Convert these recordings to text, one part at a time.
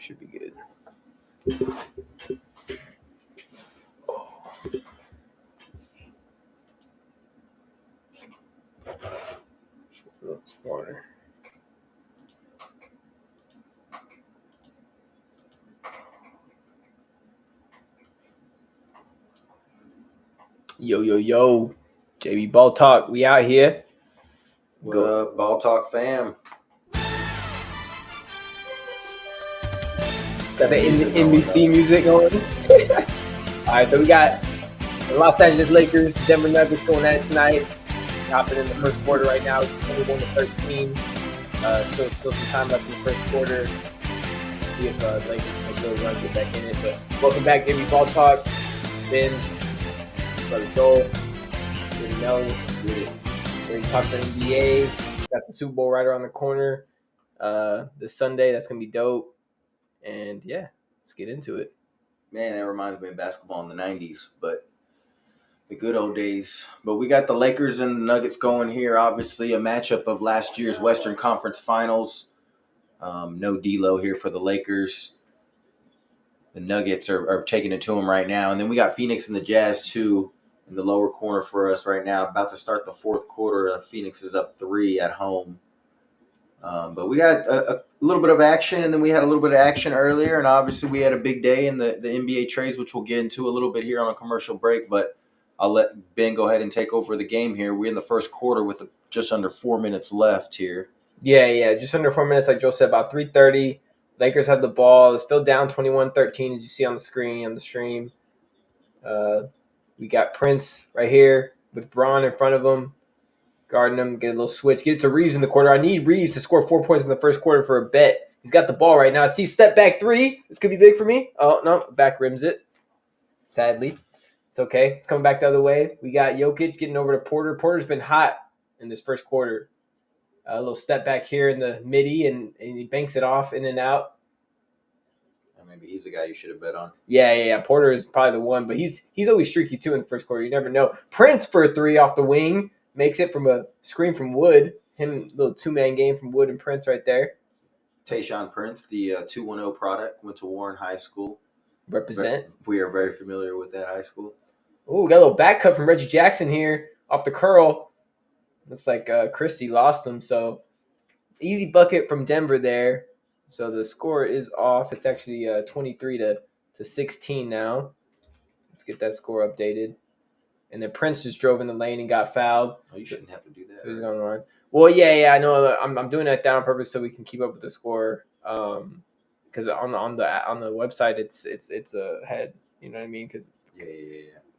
Should be good. Water. Yo. JB Ball Talk. We out here. What up, Ball Talk fam? Got the NBC music on. All right, so we got the Los Angeles Lakers, Denver Nuggets going at it tonight. Hopping in the first quarter right now. It's 21-13. Still some time left in the first quarter. See if Lakers make a little run, get back in it. But welcome back, JB Ball Talk. Ben, brother Joel, you know, we talk to NBA. Got the Super Bowl right around the corner. This Sunday, that's gonna be dope. And yeah, let's get into it. Man, that reminds me of basketball in the 90s, but the good old days. But we got the Lakers and the Nuggets going here. Obviously, a matchup of last year's Western Conference Finals. No D'Lo here for the Lakers. The Nuggets are taking it to them right now. And then we got Phoenix and the Jazz, too, in the lower corner for us right now. About to start the fourth quarter. Phoenix is up 3 at home. But we got a little bit of action, and then we had a little bit of action earlier, and obviously we had a big day in the NBA trades, which we'll get into a little bit here on a commercial break, but I'll let Ben go ahead and take over the game here. We're in the first quarter with just under 4 minutes left here. Yeah, just under 4 minutes, like Joe said, about 3:30. Lakers have the ball. It's still down 21-13, as you see on the screen, on the stream. We got Prince right here with Braun in front of him. Guarding him, get a little switch. Get it to Reeves in the quarter. I need Reeves to score 4 points in the first quarter for a bet. He's got the ball right now. See, step back 3. This could be big for me. Oh, no, back rims it. Sadly. It's okay. It's coming back the other way. We got Jokic getting over to Porter. Porter's been hot in this first quarter. A little step back here in the midi, and he banks it off in and out. Maybe he's the guy you should have bet on. Yeah. Porter is probably the one, but he's always streaky, too, in the first quarter. You never know. Prince for a 3 off the wing. Makes it from a screen from Wood. Him, little two-man game from Wood and Prince right there. Tayshaun Prince, the 210 product, went to Warren High School. Represent. We are very familiar with that high school. Ooh, got a little back cut from Reggie Jackson here off the curl. Looks like Christie lost him, so easy bucket from Denver there. So the score is off. It's actually 23-16 now. Let's get that score updated. And then Prince just drove in the lane and got fouled. Oh, you shouldn't have to do that. So he's going to run. Well, yeah, I know. I'm doing that down on purpose so we can keep up with the score. Because on the website it's a head. You know what I mean? Because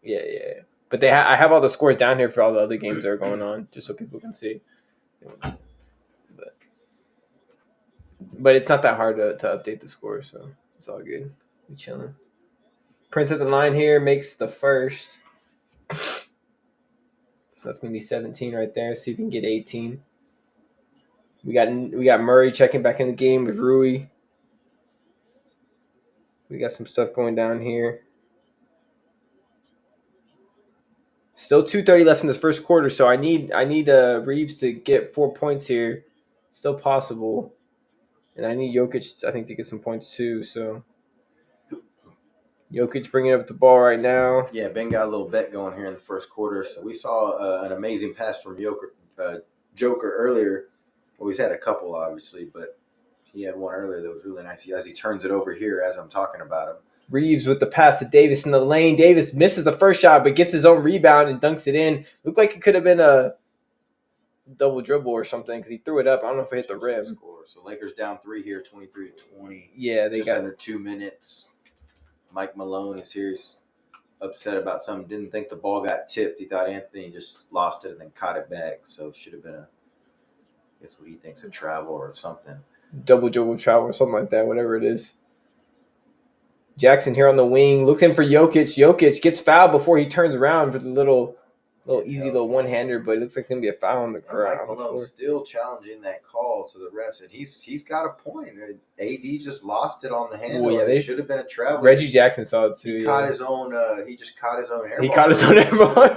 yeah. But I have all the scores down here for all the other games that are going on, just so people can see. But it's not that hard to update the score, so it's all good. We chilling. Prince at the line here makes the first. So that's going to be 17 right there. See if we can get 18. We got Murray checking back in the game with Rui. We got some stuff going down here. Still 2:30 left in this first quarter, so I need Reeves to get 4 points here. Still possible. And I need Jokic, I think, to get some points too. So Jokic bringing up the ball right now. Yeah, Ben got a little bet going here in the first quarter. So we saw an amazing pass from Joker earlier. Well, he's had a couple, obviously, but he had one earlier that was really nice. As he turns it over here as I'm talking about him. Reeves with the pass to Davis in the lane. Davis misses the first shot, but gets his own rebound and dunks it in. Looked like it could have been a double dribble or something because he threw it up. I don't know if it hit the rim. So Lakers down 3 here, 23-20. Yeah, they got under 2 minutes. Mike Malone is here. He's upset about something. Didn't think the ball got tipped. He thought Anthony just lost it and then caught it back. So it should have been I guess what he thinks, a travel or something. Double dribble travel or something like that, whatever it is. Jackson here on the wing. Looks in for Jokic. Jokic gets fouled before he turns around for the little easy little one-hander, but it looks like it's going to be a foul on the ground. Mike Malone's still challenging that call to the refs, and he's got a point. AD just lost it on the handle. Well, yeah, it should have been a travel. Reggie Jackson saw it too. He caught his own. He just caught his own air ball. He caught his own air ball.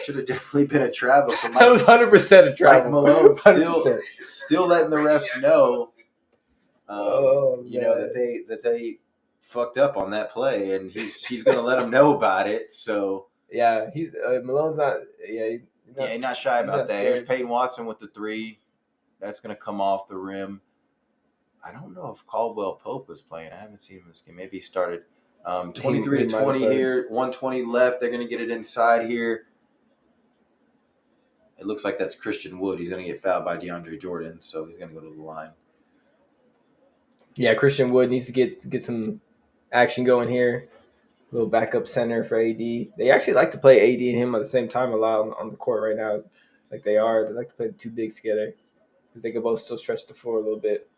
Should have definitely been a travel. So that was 100% a travel. Mike Malone still letting the refs know Oh That man. they fucked up on that play, and he's going to let them know about it. So Yeah, he's Malone's not. Yeah, yeah, he's not shy he's about not that. Here's scared. Peyton Watson with the three. That's going to come off the rim. I don't know if Caldwell Pope was playing. I haven't seen him this game. Maybe he started. He 23 to might have 20 started. here. 120 left. They're going to get it inside here. It looks like that's Christian Wood. He's going to get fouled by DeAndre Jordan, so he's going to go to the line. Yeah, Christian Wood needs to get some action going here. A little backup center for AD. They actually like to play AD and him at the same time a lot on the court right now. Like they are. They like to play the two bigs together because they can both still stretch the floor a little bit.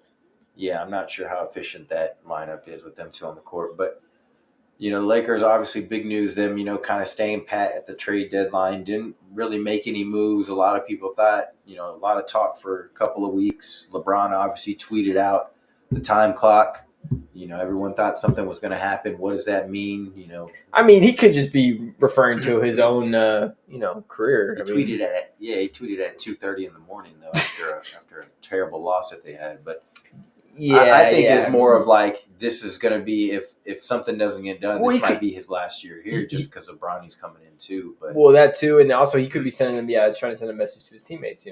Yeah, I'm not sure how efficient that lineup is with them two on the court, but the Lakers obviously big news. Them, kind of staying pat at the trade deadline. Didn't really make any moves. A lot of people thought, a lot of talk for a couple of weeks. LeBron obviously tweeted out the time clock. Everyone thought something was going to happen. What does that mean? I mean, he could just be referring to his own, career. He I mean, tweeted at 2:30 in the morning though after a terrible loss that they had. But I yeah, think is yeah. more of like this is going to be if something doesn't get done, Well, this he might could. be his last year here just because of Bronny's coming in too. But Well, that too, and also he could be sending them, trying to send a message to his teammates.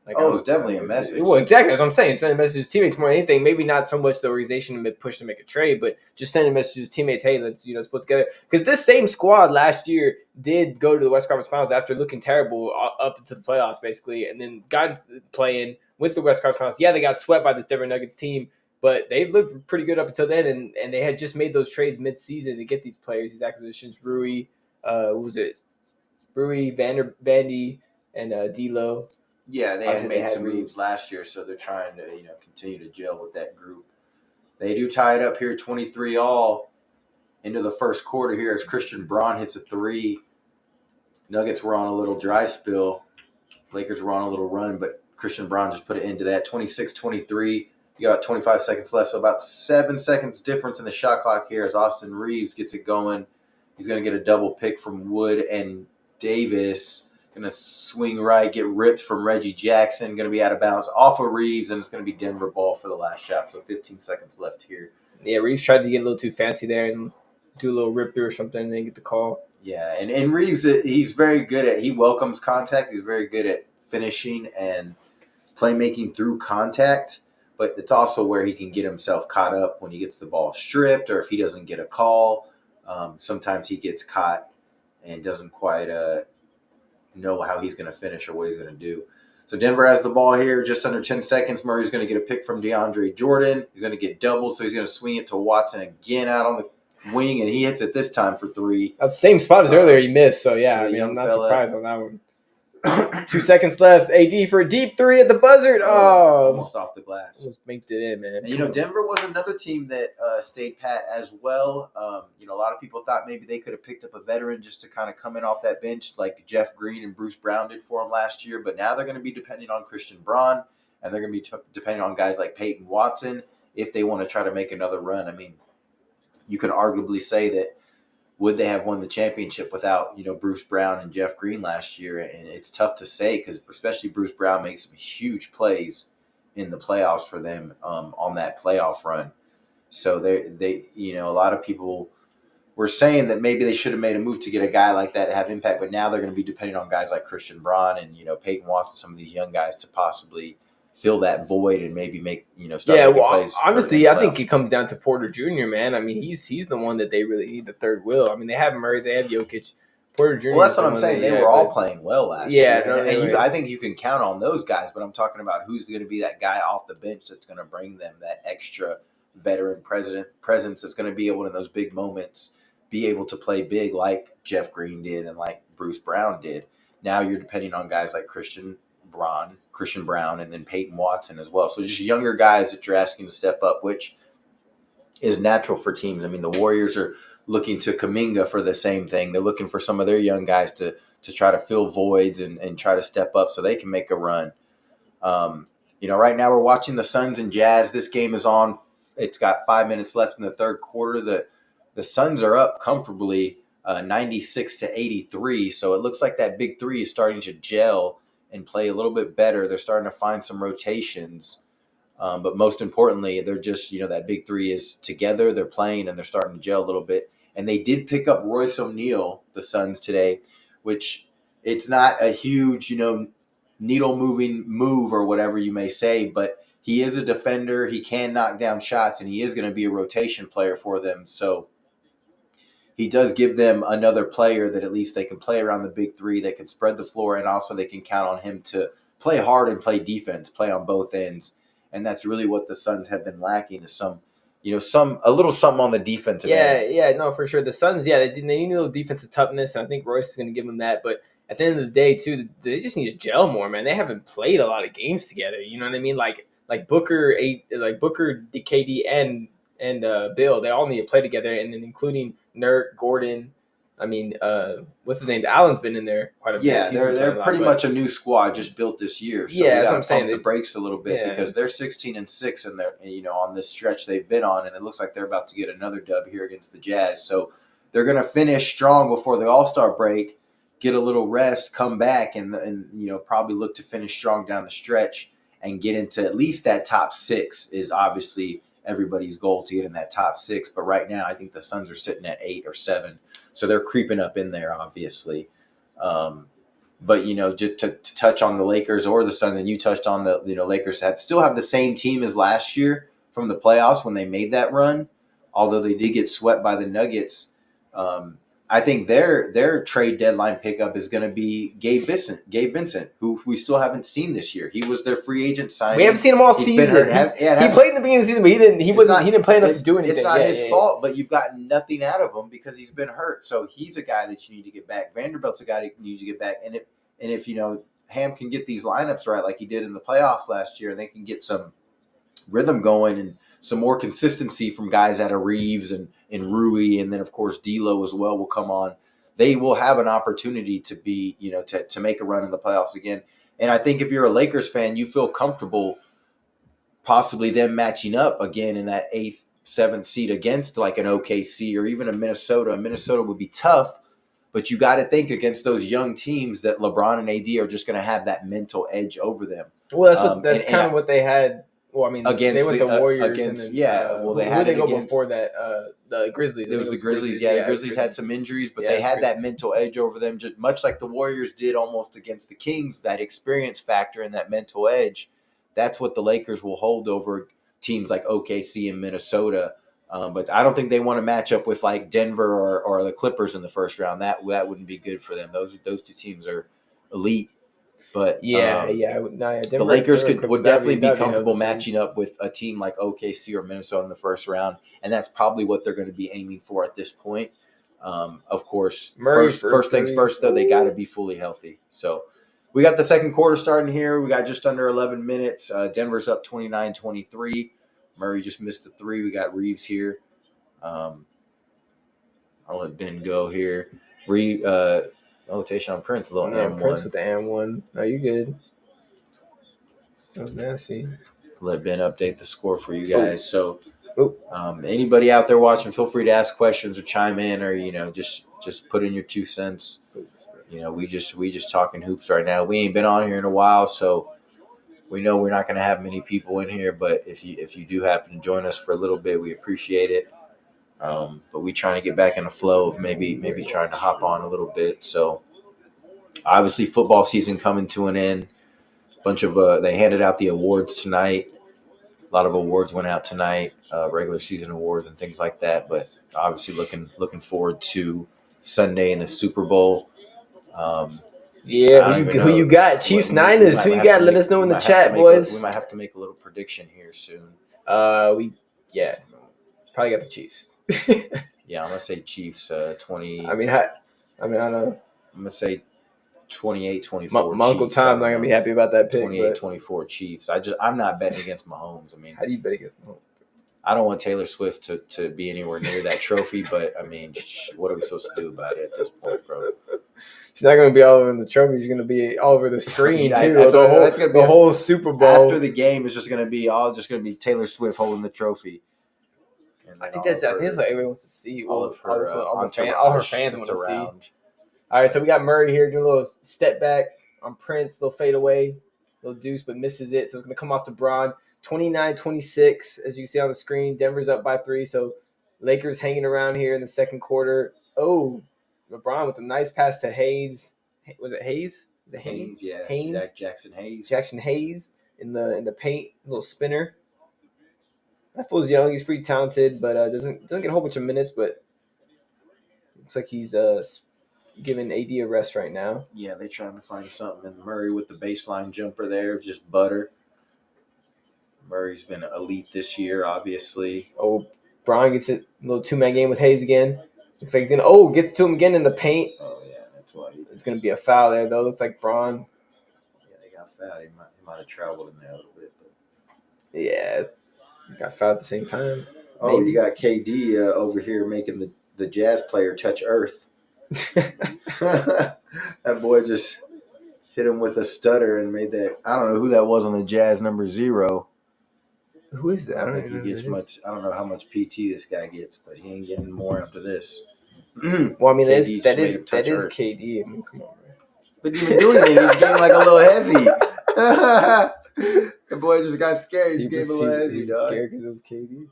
Like oh, it's definitely a well, message. exactly. That's what I'm saying. Sending a message to his teammates more than anything. Maybe not so much the organization to push to make a trade, but just sending a message to his teammates. Hey, let's put together because this same squad last year did go to the West Conference Finals after looking terrible up into the playoffs, basically, and then got playing with the West Conference Finals. Yeah, they got swept by this Denver Nuggets team, but they looked pretty good up until then, and they had just made those trades mid-season to get these players, these acquisitions. Rui, what was it? Rui, Vandy, and D'Lo. Yeah, they had Obviously, they made had some moves Reeves. last year, so they're trying to continue to gel with that group. They do tie it up here, 23 all into the first quarter here as Christian Braun hits a three. Nuggets were on a little dry spill. Lakers were on a little run, but Christian Braun just put it into that 26-23. You got 25 seconds left, so about 7 seconds difference in the shot clock here as Austin Reeves gets it going. He's going to get a double pick from Wood and Davis. Going to swing right, get ripped from Reggie Jackson. Going to be out of bounds off of Reeves, and it's going to be Denver ball for the last shot. So 15 seconds left here. Yeah, Reeves tried to get a little too fancy there and do a little rip through or something, and then get the call. Yeah, and Reeves, he's very good he welcomes contact. He's very good at finishing and playmaking through contact, but it's also where he can get himself caught up when he gets the ball stripped or if he doesn't get a call. Sometimes he gets caught and doesn't quite know how he's going to finish or what he's going to do. So Denver has the ball here, just under 10 seconds. Murray's going to get a pick from DeAndre Jordan. He's going to get doubled, so he's going to swing it to Watson again out on the wing, and he hits it this time for three. That's the same spot as earlier he missed, so yeah, So I mean, I'm young not fella. surprised on that one. 2 seconds left. AD for a deep three at the buzzer. Oh, almost off the glass. Almost banked it in, man. And, Denver was another team that stayed pat as well. A lot of people thought maybe they could have picked up a veteran just to kind of come in off that bench like Jeff Green and Bruce Brown did for them last year. But now they're going to be depending on Christian Braun, and they're going to be depending on guys like Peyton Watson if they want to try to make another run. I mean, you can arguably say that would they have won the championship without, Bruce Brown and Jeff Green last year? And it's tough to say because especially Bruce Brown makes some huge plays in the playoffs for them on that playoff run. So they a lot of people were saying that maybe they should have made a move to get a guy like that to have impact, but now they're going to be depending on guys like Christian Braun and Peyton Watson, some of these young guys to possibly fill that void and maybe make start making plays. Honestly, I think it comes down to Porter Jr. Man, I mean, he's the one that they really need the third wheel. I mean, they have Murray, they have Jokic. Porter Jr. Well, that's what I'm saying. They were all playing well last year, and I think you can count on those guys. But I'm talking about who's going to be that guy off the bench that's going to bring them that extra veteran presence that's going to be able in those big moments be able to play big like Jeff Green did and like Bruce Brown did. Now you're depending on guys like Christian Brown, and then Peyton Watson as well. So just younger guys that you're asking to step up, which is natural for teams. I mean, the Warriors are looking to Kuminga for the same thing. They're looking for some of their young guys to try to fill voids and try to step up so they can make a run. Right now we're watching the Suns and Jazz. This game is on. It's got 5 minutes left in the third quarter. The Suns are up comfortably 96-83. So it looks like that big three is starting to gel and play a little bit better. They're starting to find some rotations. But most importantly, they're just, that big three is together. They're playing and they're starting to gel a little bit. And they did pick up Royce O'Neal, the Suns, today, which it's not a huge, needle moving move or whatever you may say, but he is a defender. He can knock down shots, and he is going to be a rotation player for them. So he does give them another player that at least they can play around the big three. They can spread the floor, and also they can count on him to play hard and play defense, play on both ends. And that's really what the Suns have been lacking, is a little something on the defensive end. Yeah, no, for sure. The Suns, they need a little defensive toughness, and I think Royce is going to give them that. But at the end of the day, too, they just need to gel more, man. They haven't played a lot of games together. You know what I mean? Like Booker, KD, and Bill, they all need to play together, and then including Nurk, Gordon. I mean, what's his name? Allen's been in there quite a bit. Yeah, they're pretty much a new squad just built this year. So yeah, we that's got what to I'm pump saying. the brakes a little bit because they're 16-6 and they're on this stretch they've been on, and it looks like they're about to get another dub here against the Jazz. So they're going to finish strong before the All-Star break, get a little rest, come back, and probably look to finish strong down the stretch and get into at least that top six. Is obviously everybody's goal to get in that top six. But right now, I think the Suns are sitting at 8 or 7. So they're creeping up in there, obviously. But just to touch on the Lakers or the Suns, and you touched on the Lakers still have the same team as last year from the playoffs when they made that run. Although they did get swept by the Nuggets, I think their trade deadline pickup is going to be Gabe Vincent, who we still haven't seen this year. He was their free agent signing. We haven't seen him all season. He played in the beginning of the season, but he didn't play enough to do anything. It's not his fault, but you've gotten nothing out of him because he's been hurt. So he's a guy that you need to get back. Vanderbilt's a guy that you need to get back. And if Ham can get these lineups right like he did in the playoffs last year, and they can get some rhythm going and some more consistency from guys out of Reeves and Rui, and then of course D'Lo as well will come on. They will have an opportunity to be, to make a run in the playoffs again. And I think if you're a Lakers fan, you feel comfortable possibly them matching up again in that 8th, 7th seed against like an OKC or even a Minnesota. Minnesota would be tough, but you got to think against those young teams that LeBron and AD are just going to have that mental edge over them. Well, that's kind of what they had. Well, I mean, against they went the Warriors. Against, and then, they had they go against, before that. The Grizzlies. It was the Grizzlies. Yeah, the Grizzlies had some injuries, but they had that mental edge over them, just much like the Warriors did almost against the Kings. That experience factor and that mental edge, that's what the Lakers will hold over teams like OKC and Minnesota. But I don't think they want to match up with like Denver or the Clippers in the first round. That wouldn't be good for them. Those two teams are elite. But Denver, the Lakers would definitely be comfortable matching up with a team like OKC or Minnesota in the first round, and that's probably what they're going to be aiming for at this point. Of course, first things first, though, they got to be fully healthy. So we got the second quarter starting here. We got just under 11 minutes. Denver's up 29-23. Murray just missed a 3. We got Reeves here. I'll let Ben go here. Tayshaun Prince, a little M1. Prince with the M1. No, you good. That was nasty. Let Ben update the score for you guys. So, anybody out there watching, feel free to ask questions or chime in, or just put in your 2 cents. We just talking hoops right now. We ain't been on here in a while, so we know we're not going to have many people in here. But if you do happen to join us for a little bit, we appreciate it. But we trying to get back in the flow of maybe trying to hop on a little bit. So obviously football season coming to an end. Bunch of they handed out the awards tonight. A lot of awards went out tonight, regular season awards and things like that. But obviously looking forward to Sunday in the Super Bowl. Who you got? Chiefs, Niners. Who you got? Let us know in the chat, boys. We might have to make a little prediction here soon. Probably got the Chiefs. Yeah, I'm gonna say Chiefs. 20. I don't know. I'm gonna say 28-24. My Uncle Tom's not gonna be happy about that pick. 28-24 Chiefs. I'm not betting against Mahomes. I mean, how do you bet against Mahomes? I don't want Taylor Swift to be anywhere near that trophy, but I mean, what are we supposed to do about it at this point, bro? She's not going to be all over the trophy. She's going to be all over the screen too. That's going to be the whole Super Bowl. After the game, it's just going to be Taylor Swift holding the trophy. I think that's what everyone wants to see. All her fans want to see. All right, so we got Murray here doing a little step back on Prince, little fade away, little deuce, but misses it. So it's going to come off to Braun. 29-26, as you see on the screen. Denver's up by 3, so Lakers hanging around here in the second quarter. Oh, LeBron with a nice pass to Hayes. Was it Hayes? Was it Haynes, yeah, Haynes? Jackson Hayes. Jackson Hayes in the paint, little spinner. That fool's young. He's pretty talented, but doesn't get a whole bunch of minutes. But looks like he's giving AD a rest right now. Yeah, they trying to find something. And Murray with the baseline jumper there, just butter. Murray's been elite this year, obviously. Oh, Bron gets it. A little 2-man game with Hayes again. Looks like he's gets to him again in the paint. Oh yeah, that's why it's gonna be a foul there though. Looks like Bron. Yeah, they got fouled. He might have traveled in there a little bit. But... yeah, got fouled at the same time. Oh, maybe. You got KD over here making the Jazz player touch earth. That boy just hit him with a stutter and made that. I don't know who that was on the Jazz number 0. Who is that? I don't think he gets much. I don't know how much PT this guy gets, but he ain't getting more after this. Well, I mean, that is KD. I mean, come on, man. But he didn't do anything. He's getting like a little hezzy. The boy just got scared. He gave a little hezzy, dog. Scared because it was KD.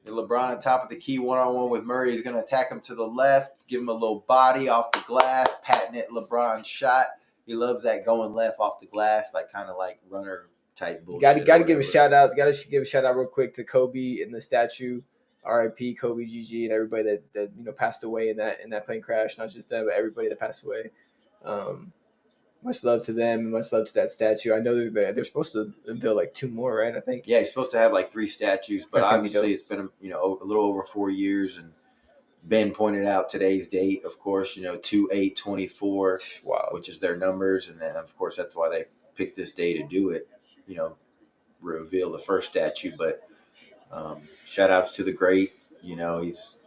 LeBron on top of the key, one-on-one with Murray. He's going to attack him to the left, give him a little body off the glass, patent LeBron shot. He loves that going left off the glass, like kind of like runner type bullshit. Got to give a shout out. Got to give a shout out real quick to Kobe in the statue. R.I.P. Kobe, GG, and everybody that passed away in that plane crash. Not just them, but everybody that passed away. Much love to them, and much love to that statue. I know they're supposed to build like 2 more, right? I think. Yeah, he's supposed to have like 3 statues, but obviously it's been a little over 4 years, and Ben pointed out today's date, of course, 2/8/24, wow, which is their numbers, and then of course that's why they picked this day to do it, reveal the first statue. But shout outs to the great, he's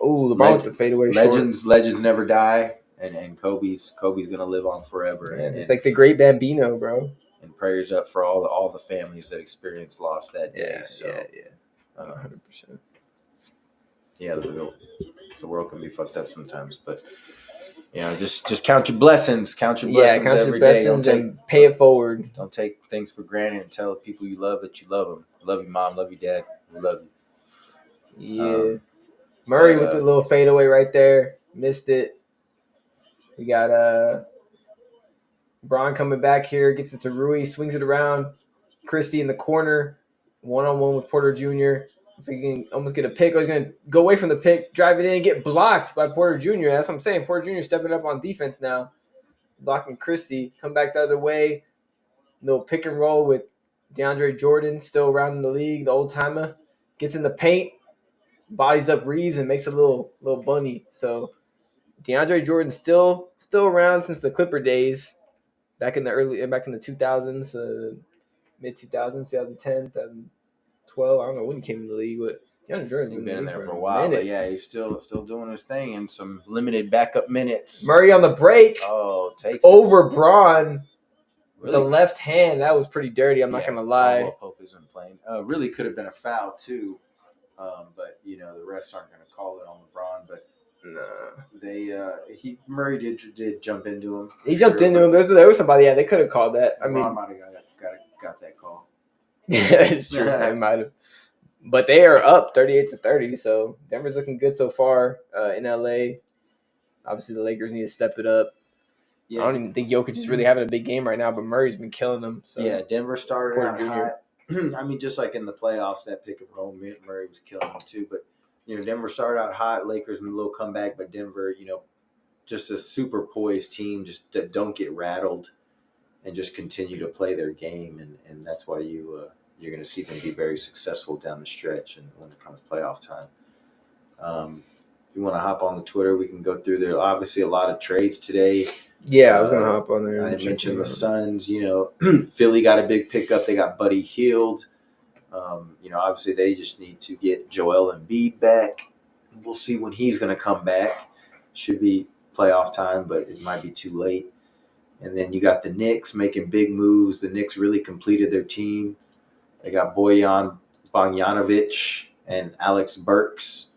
LeBron with the fadeaway legends never die. And Kobe's gonna live on forever. Yeah, it's like the great Bambino, bro. And prayers up for all the families that experienced loss that day. Yeah, 100%. Yeah, the world can be fucked up sometimes, but just count your blessings. Count your blessings every day. And pay it forward. Don't take things for granted, and tell people you love that you love them. Love you, mom. Love you, dad. We love you. Yeah. Murray with the little fadeaway right there. Missed it. We got Bron coming back here, gets it to Rui, swings it around. Christie in the corner, 1-on-1 with Porter Jr. So he can almost get a pick. He's going to go away from the pick, drive it in, and get blocked by Porter Jr. That's what I'm saying. Porter Jr. stepping up on defense now, blocking Christie. Come back the other way. Little pick and roll with DeAndre Jordan, still around in the league, the old timer. Gets in the paint, bodies up Reeves, and makes a little bunny. So DeAndre Jordan still around since the Clipper days, back in the 2000s, mid 2000s, 2010, 2012. I don't know when he came in the league, but DeAndre Jordan's been in there for a while. But yeah, he's still doing his thing in some limited backup minutes. Murray on the break. Oh, takes over Bron. Really? The left hand, that was pretty dirty. I'm not gonna lie. Pope isn't playing. Really could have been a foul too, but the refs aren't gonna call it on LeBron. But Murray did jump into him. He jumped into him. There was somebody. Yeah, they could have called that. I mean, might have got that call. Yeah, it's true. They might have. But they are up 38-30. So Denver's looking good so far in LA. Obviously, the Lakers need to step it up. Yeah. I don't even think Jokic is really having a big game right now, but Murray's been killing them. So. Yeah, Denver started out hot. I mean, just like in the playoffs, that pick and roll, Murray was killing them too. But Denver started out hot. Lakers made a little comeback, but Denver, just a super poised team, just don't get rattled and just continue to play their game, and that's why you're going to see them be very successful down the stretch and when it comes playoff time. If you want to hop on the Twitter, we can go through there. Obviously, a lot of trades today. Yeah, I was going to hop on there. I mentioned the Suns. Philly got a big pickup. They got Buddy Hield. Obviously, they just need to get Joel Embiid back. We'll see when he's going to come back. Should be playoff time, but it might be too late. And then you got the Knicks making big moves. The Knicks really completed their team. They got Bojan Bogdanovic and Alex Burks,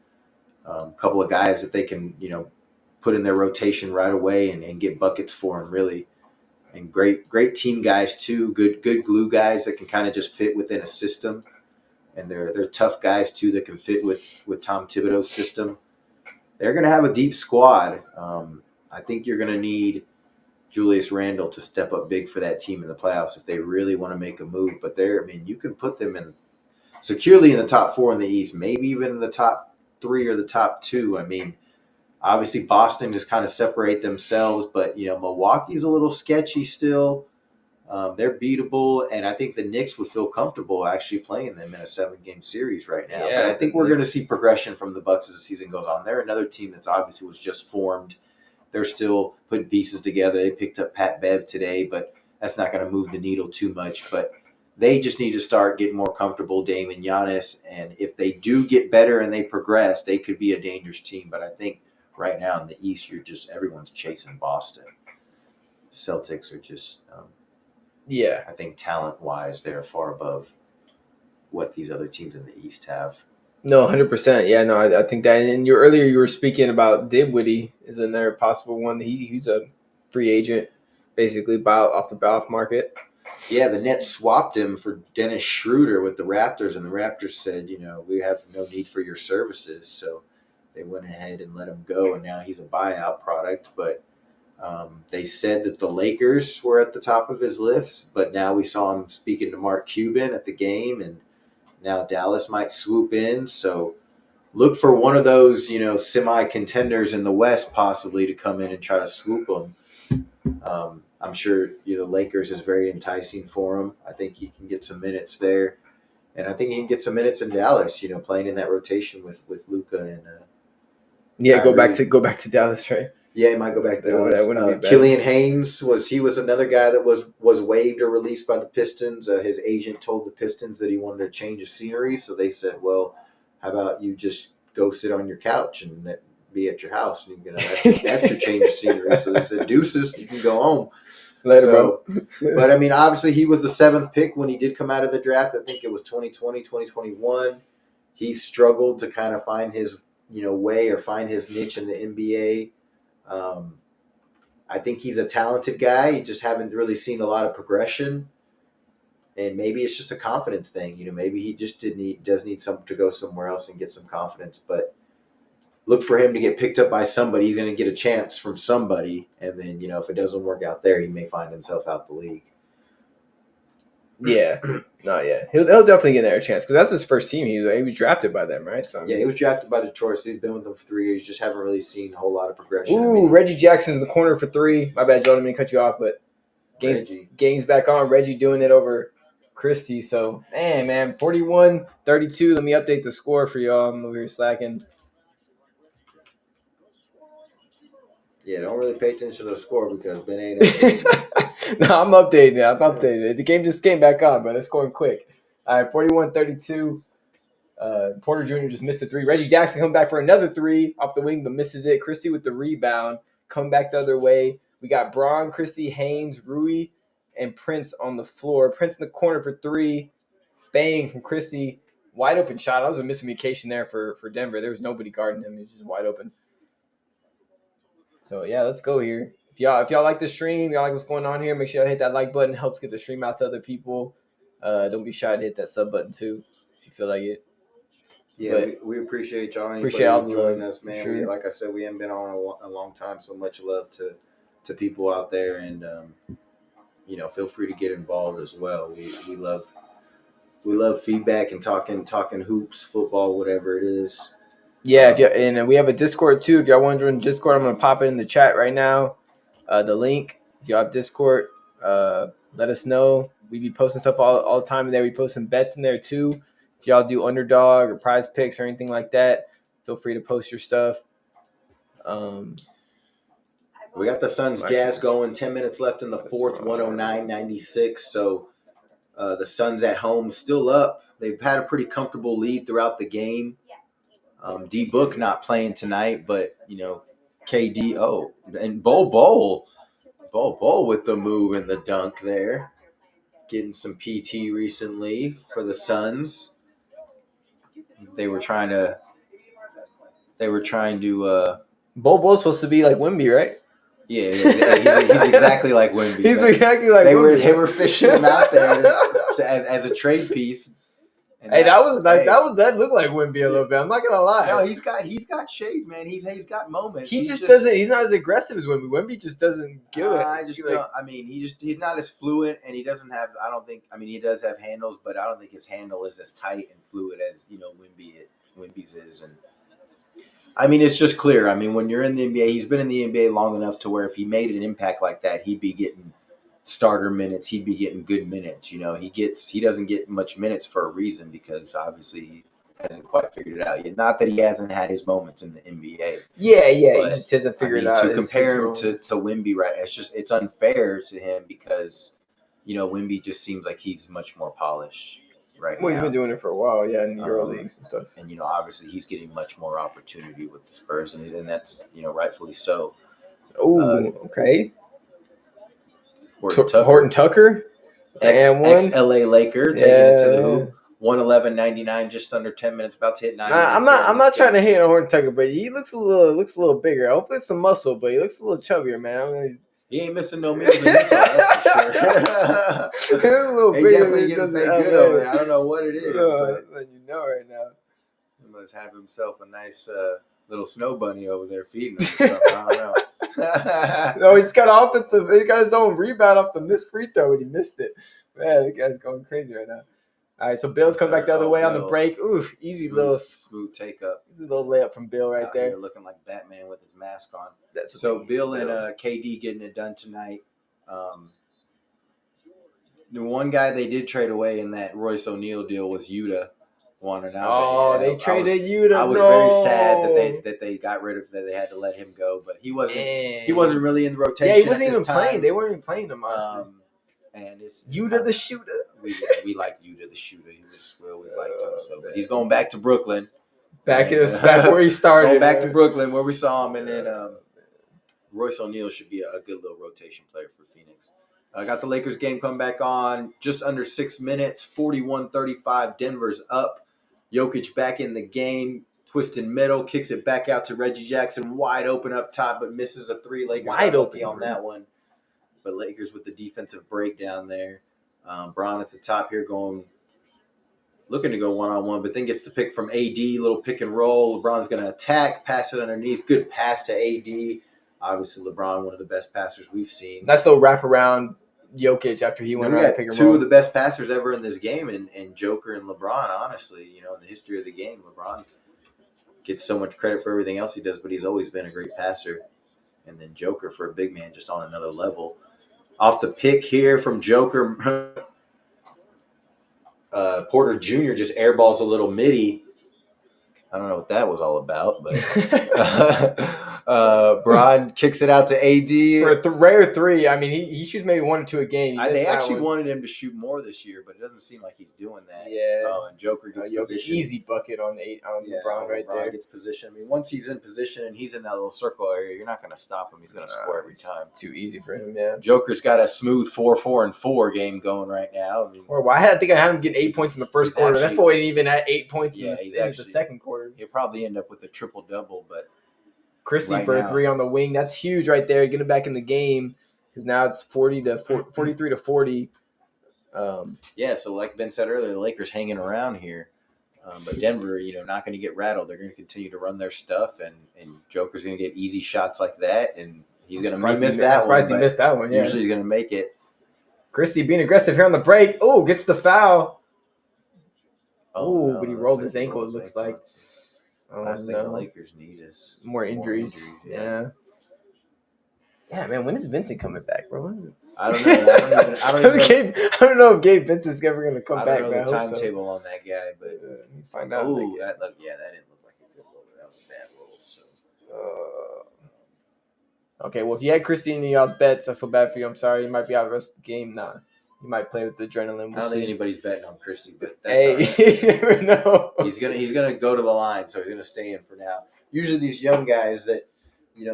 a couple of guys that they can, put in their rotation right away and get buckets for them, really. and great team guys too. Good glue guys that can kind of just fit within a system, and they're tough guys too that can fit with Tom Thibodeau's system. They're going to have a deep squad. I think you're going to need Julius Randle to step up big for that team in the playoffs if they really want to make a move. But I mean, you can put them in securely in the top four in the East, maybe even in the top three or the top two. I mean, obviously Boston just kind of separate themselves, but Milwaukee's a little sketchy still. They're beatable, and I think the Knicks would feel comfortable actually playing them in a 7-game series right now. But Yeah, I think we're going to see progression from the Bucks as the season goes on. They're another team that's obviously was just formed. They're still putting pieces together. They picked up Pat Bev today, but that's not going to move the needle too much. But they just need to start getting more comfortable, Dame and Giannis. And if they do get better and they progress, they could be a dangerous team. But I think right now in the East, everyone's chasing Boston. Celtics are just, yeah. I think talent wise, they're far above what these other teams in the East have. No, 100%. Yeah, no, I think that. And earlier you were speaking about Dinwiddie is another possible one. He's a free agent, basically off the off market. Yeah, the Nets swapped him for Dennis Schroeder with the Raptors, and the Raptors said, we have no need for your services. So they went ahead and let him go, and now he's a buyout product. But they said that the Lakers were at the top of his list, but now we saw him speaking to Mark Cuban at the game, and now Dallas might swoop in. So look for one of those, semi-contenders in the West possibly to come in and try to swoop them. I'm sure the Lakers is very enticing for him. I think he can get some minutes there, and I think he can get some minutes in Dallas. Playing in that rotation with Luka and Yeah, Kyrie. go back to Dallas, right? Yeah, he might go back to Dallas. That wouldn't be bad. Killian Haynes was another guy that was waived or released by the Pistons. His agent told the Pistons that he wanted to change the scenery, so they said, "Well, how about you just go sit on your couch and be at your house, and that's your change of scenery." So they said, "Deuces, you can go home." Later, bro. But I mean, obviously, he was the 7th pick when he did come out of the draft. I think it was 2020, 2021. He struggled to kind of find his way or find his niche in the NBA. I think he's a talented guy. You just haven't really seen a lot of progression, and maybe it's just a confidence thing. Maybe he just does need some to go somewhere else and get some confidence. But look for him to get picked up by somebody. He's going to get a chance from somebody, and then if it doesn't work out there, he may find himself out the league. Yeah, no, yeah, he'll definitely get there a chance because that's his first team. He was drafted by them, right? So yeah, he was drafted by Detroit. So he's been with them for 3 years. Just haven't really seen a whole lot of progression. Ooh, Reggie Jackson's in the corner for 3. My bad, Joe. I didn't mean to cut you off, but game's back on. Reggie doing it over Christie. So man, 41-32. Let me update the score for y'all. I'm over here slacking. Yeah, don't really pay attention to the score because Ben ain't. No, I'm updating it. The game just came back on, but it's scoring quick. All right, 41-32. Porter Jr. just missed a 3. Reggie Jackson coming back for another 3 off the wing, but misses it. Christie with the rebound. Come back the other way. We got Braun, Christie, Haynes, Rui, and Prince on the floor. Prince in the corner for 3. Bang from Christie. Wide open shot. That was a miscommunication there for Denver. There was nobody guarding him. He was just wide open. So yeah, let's go here. If y'all like the stream, y'all like what's going on here, make sure y'all hit that like button. It helps get the stream out to other people. Don't be shy to hit that sub button too if you feel like it. Yeah, we appreciate y'all. Appreciate all joining us, man. Sure. Like I said, we haven't been on a long time, so much love to people out there, and feel free to get involved as well. We love feedback and talking hoops, football, whatever it is. Yeah, and we have a Discord too. If y'all want to join Discord, I'm gonna pop it in the chat right now. The link. If y'all have Discord, let us know. We be posting stuff all the time in there. We post some bets in there too. If y'all do underdog or prize picks or anything like that, feel free to post your stuff. We got the Suns Jazz going. 10 minutes left in the fourth. 109-96. So the Suns at home still up. They've had a pretty comfortable lead throughout the game. D Book not playing tonight, but KD. And Bol with the move and the dunk there. Getting some PT recently for the Suns. They were trying to. Bol's supposed to be like Wemby, right? Yeah, he's exactly like Wemby. He's But exactly like they Wemby. were fishing him out there as a trade piece. And Hey, that was nice. hey, That looked like Wemby a little bit. I'm not gonna lie. no, he's got shades, man. He's got moments. He just doesn't. He's not as aggressive as Wemby. Wemby just doesn't give it. I just don't. I mean, he's not as fluent, and he doesn't have. I don't think. I mean, he does have handles, but I don't think his handle is as tight and fluid as Wemby's is. And I mean, it's just clear. I mean, when you're in the NBA, he's been in the NBA long enough to where if he made an impact like that, he'd be getting starter minutes. He'd be getting good minutes. He doesn't get much minutes for a reason because obviously he hasn't quite figured it out yet. Not that he hasn't had his moments in the NBA. Yeah, But, he just hasn't figured it out. To compare him to Wemby, right? It's unfair to him because Wemby just seems like he's much more polished right now. He's been doing it for a while, yeah, in the Euro leagues and stuff. And obviously he's getting much more opportunity with the Spurs, and that's rightfully so. Oh, okay. Horton Horton Tucker, ex LA Laker, taking it to the hoop. 111.99, just under 10 minutes, about to hit 9 minutes. I'm not trying to hate on Horton Tucker, but he looks a little bigger. Hopefully it's some muscle, but he looks a little chubbier, man. I mean, he ain't missing no meals in Utah, that's for sure. He's a little bigger than he does in LA. Good over there. I don't know what it is, but right now. He must have himself a nice little snow bunny over there feeding him. Or something. I don't know. No, he's got offensive. He got his own rebound off the missed free throw, and he missed it. Man, the guy's going crazy right now. All right, so Bill's coming back the other way on the break. Oof, easy smooth take up. Easy little layup from Bill right there. Here looking like Batman with his mask on. So Bill and KD getting it done tonight. The one guy they did trade away in that Royce O'Neal deal was Yuta. They traded Yuta. I was very sad that they got rid of that. They had to let him go, but he wasn't really in the rotation. Yeah, he wasn't even playing. They weren't even playing him, honestly. And it's Yuta the shooter. We liked Yuta the shooter. We always liked him. So but he's going back to Brooklyn. Back where he started. Going back to Brooklyn where we saw him, and then Royce O'Neal should be a good little rotation player for Phoenix. I got the Lakers game coming back on just under 6 minutes, 41-35. Denver's up. Jokic back in the game, twisting middle, kicks it back out to Reggie Jackson, wide open up top, but misses a three. Lakers wide open on that one. But Lakers with the defensive breakdown there. Braun at the top here looking to go one-on-one, but then gets the pick from AD, little pick and roll. LeBron's going to attack, pass it underneath. Good pass to AD. Obviously, LeBron, one of the best passers we've seen. That's the wraparound Jokic after he went around pick and roll. Two of the best passers ever in this game, and Joker and LeBron, honestly, in the history of the game, LeBron gets so much credit for everything else he does, but he's always been a great passer. And then Joker for a big man just on another level. Off the pick here from Joker, Porter Jr. just airballs a little midi. I don't know what that was all about, but Braun kicks it out to AD. For a rare three, I mean, he shoots maybe 1 or 2 a game. They actually wanted him to shoot more this year, but it doesn't seem like he's doing that. Yeah. And Joker gets position. Easy bucket on LeBron right there. Gets position. I mean, once he's in position and he's in that little circle area, you're not going to stop him. He's going to score every time. Too easy for him, yeah. Joker's got a smooth 4-4-4 game going right now. I think I had him get 8 points in the first quarter. That boy didn't even have 8 points in the second quarter. He'll probably end up with a triple-double, but Christie for a 3 on the wing. That's huge right there. Get him back in the game because now it's 43 to 40. So like Ben said earlier, the Lakers hanging around here. But Denver, not going to get rattled. They're going to continue to run their stuff, and Joker's going to get easy shots like that, and he's going to miss that one. He missed that one, yeah. Usually he's going to make it. Christie being aggressive here on the break. Oh, gets the foul. But he rolled his ankle, it looks like. Last thing the Lakers need is more injuries. Yeah, man. When is Vincent coming back, bro? I don't know. I don't know if Gabe Vincent's ever going to come back. I don't know the timetable on that guy, but find out. That didn't look like a good roll. That was a bad roll. So. Okay, well, if you had Christie in y'all's bets, I feel bad for you. I'm sorry. You might be out the rest of the game. Nah, you might play with the adrenaline. I don't think anybody's betting on Christie, but that's all right. You never know. He's gonna go to the line, so he's gonna stay in for now. Usually, these young guys that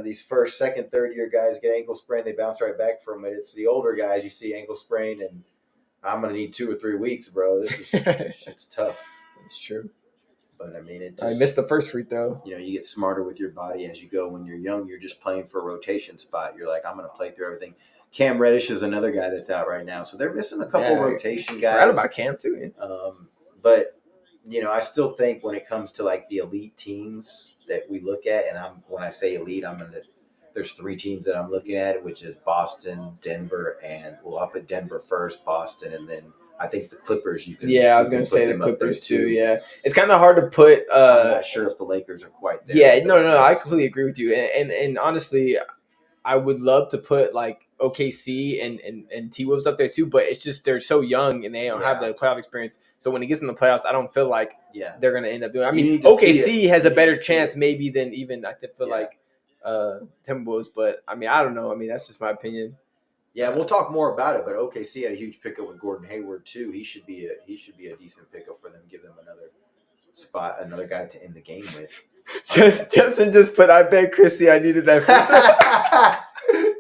these first, second, third year guys get ankle sprain, they bounce right back from it. It's the older guys you see ankle sprain, and I'm gonna need 2 or 3 weeks, bro. This shit's tough. It's true. But I mean, it I just missed the first free throw. you get smarter with your body as you go. When you're young, you're just playing for a rotation spot. You're like, I'm going to play through everything. Cam Reddish is another guy that's out right now, so they're missing a couple rotation guys. Forgot about Cam too. But I still think when it comes to like the elite teams that we look at, and when I say elite, there's 3 teams that I'm looking at, which is Boston, Denver, and I'll put Denver first, Boston, and then I think the Clippers. I was going to say the Clippers too. Yeah, it's kind of hard to put. I'm not sure if the Lakers are quite there. Yeah, no, I completely agree with you, and honestly, I would love to put like OKC and T-Wolves up there too, but it's just they're so young and they don't have the playoff experience. So when it gets in the playoffs, I don't feel like they're going to end up doing. I mean, OKC has a better chance maybe than even I feel like Timberwolves, but I mean, I don't know. I mean, that's just my opinion. Yeah, we'll talk more about it, but OKC had a huge pickup with Gordon Hayward too. He should be a decent pickup for them. Give them another spot, another guy to end the game with. Justin just put, I bet Chrissy I needed that.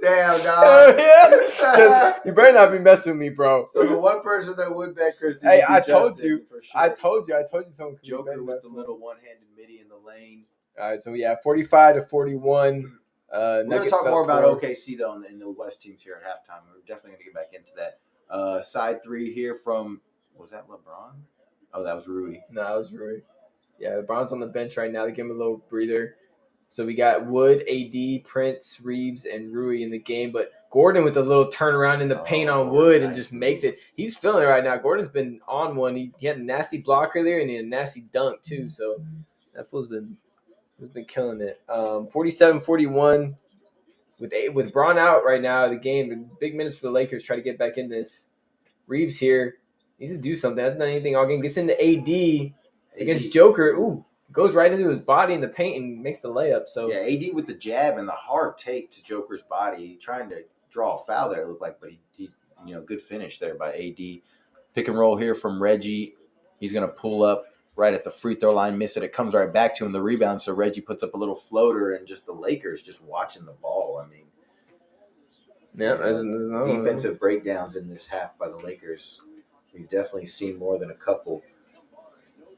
Damn, dog. Yeah. You better not be messing with me, bro. So the one person that would bet Chrissy. Hey, I told you. For sure. I told you someone could Joker with the little one-handed midi in the lane. All right, so 45-41. We're going to talk more about OKC though in the West teams here at halftime. We're definitely going to get back into that. Side 3 here from, was that LeBron? Oh, that was Rui. No, that was Rui. Yeah, LeBron's on the bench right now. They give him a little breather. So we got Wood, AD, Prince, Reeves, and Rui in the game. But Gordon with a little turnaround in the paint on Wood and just makes it. He's feeling it right now. Gordon's been on one. He had a nasty blocker there and he had a nasty dunk too. So that fool's been killing it. 47-41 with Braun out right now of the game. Big minutes for the Lakers. Try to get back in this. Reeves here needs to do something. Hasn't done anything all game. Gets into AD against Joker. Ooh, goes right into his body in the paint and makes the layup. So yeah, AD with the jab and the hard take to Joker's body, trying to draw a foul there. It looked like, but he good finish there by AD. Pick and roll here from Reggie. He's gonna pull up right at the free throw line, miss it. It comes right back to him, the rebound. So Reggie puts up a little floater, and just the Lakers just watching the ball. I mean, there's defensive breakdowns in this half by the Lakers. We've definitely seen more than a couple.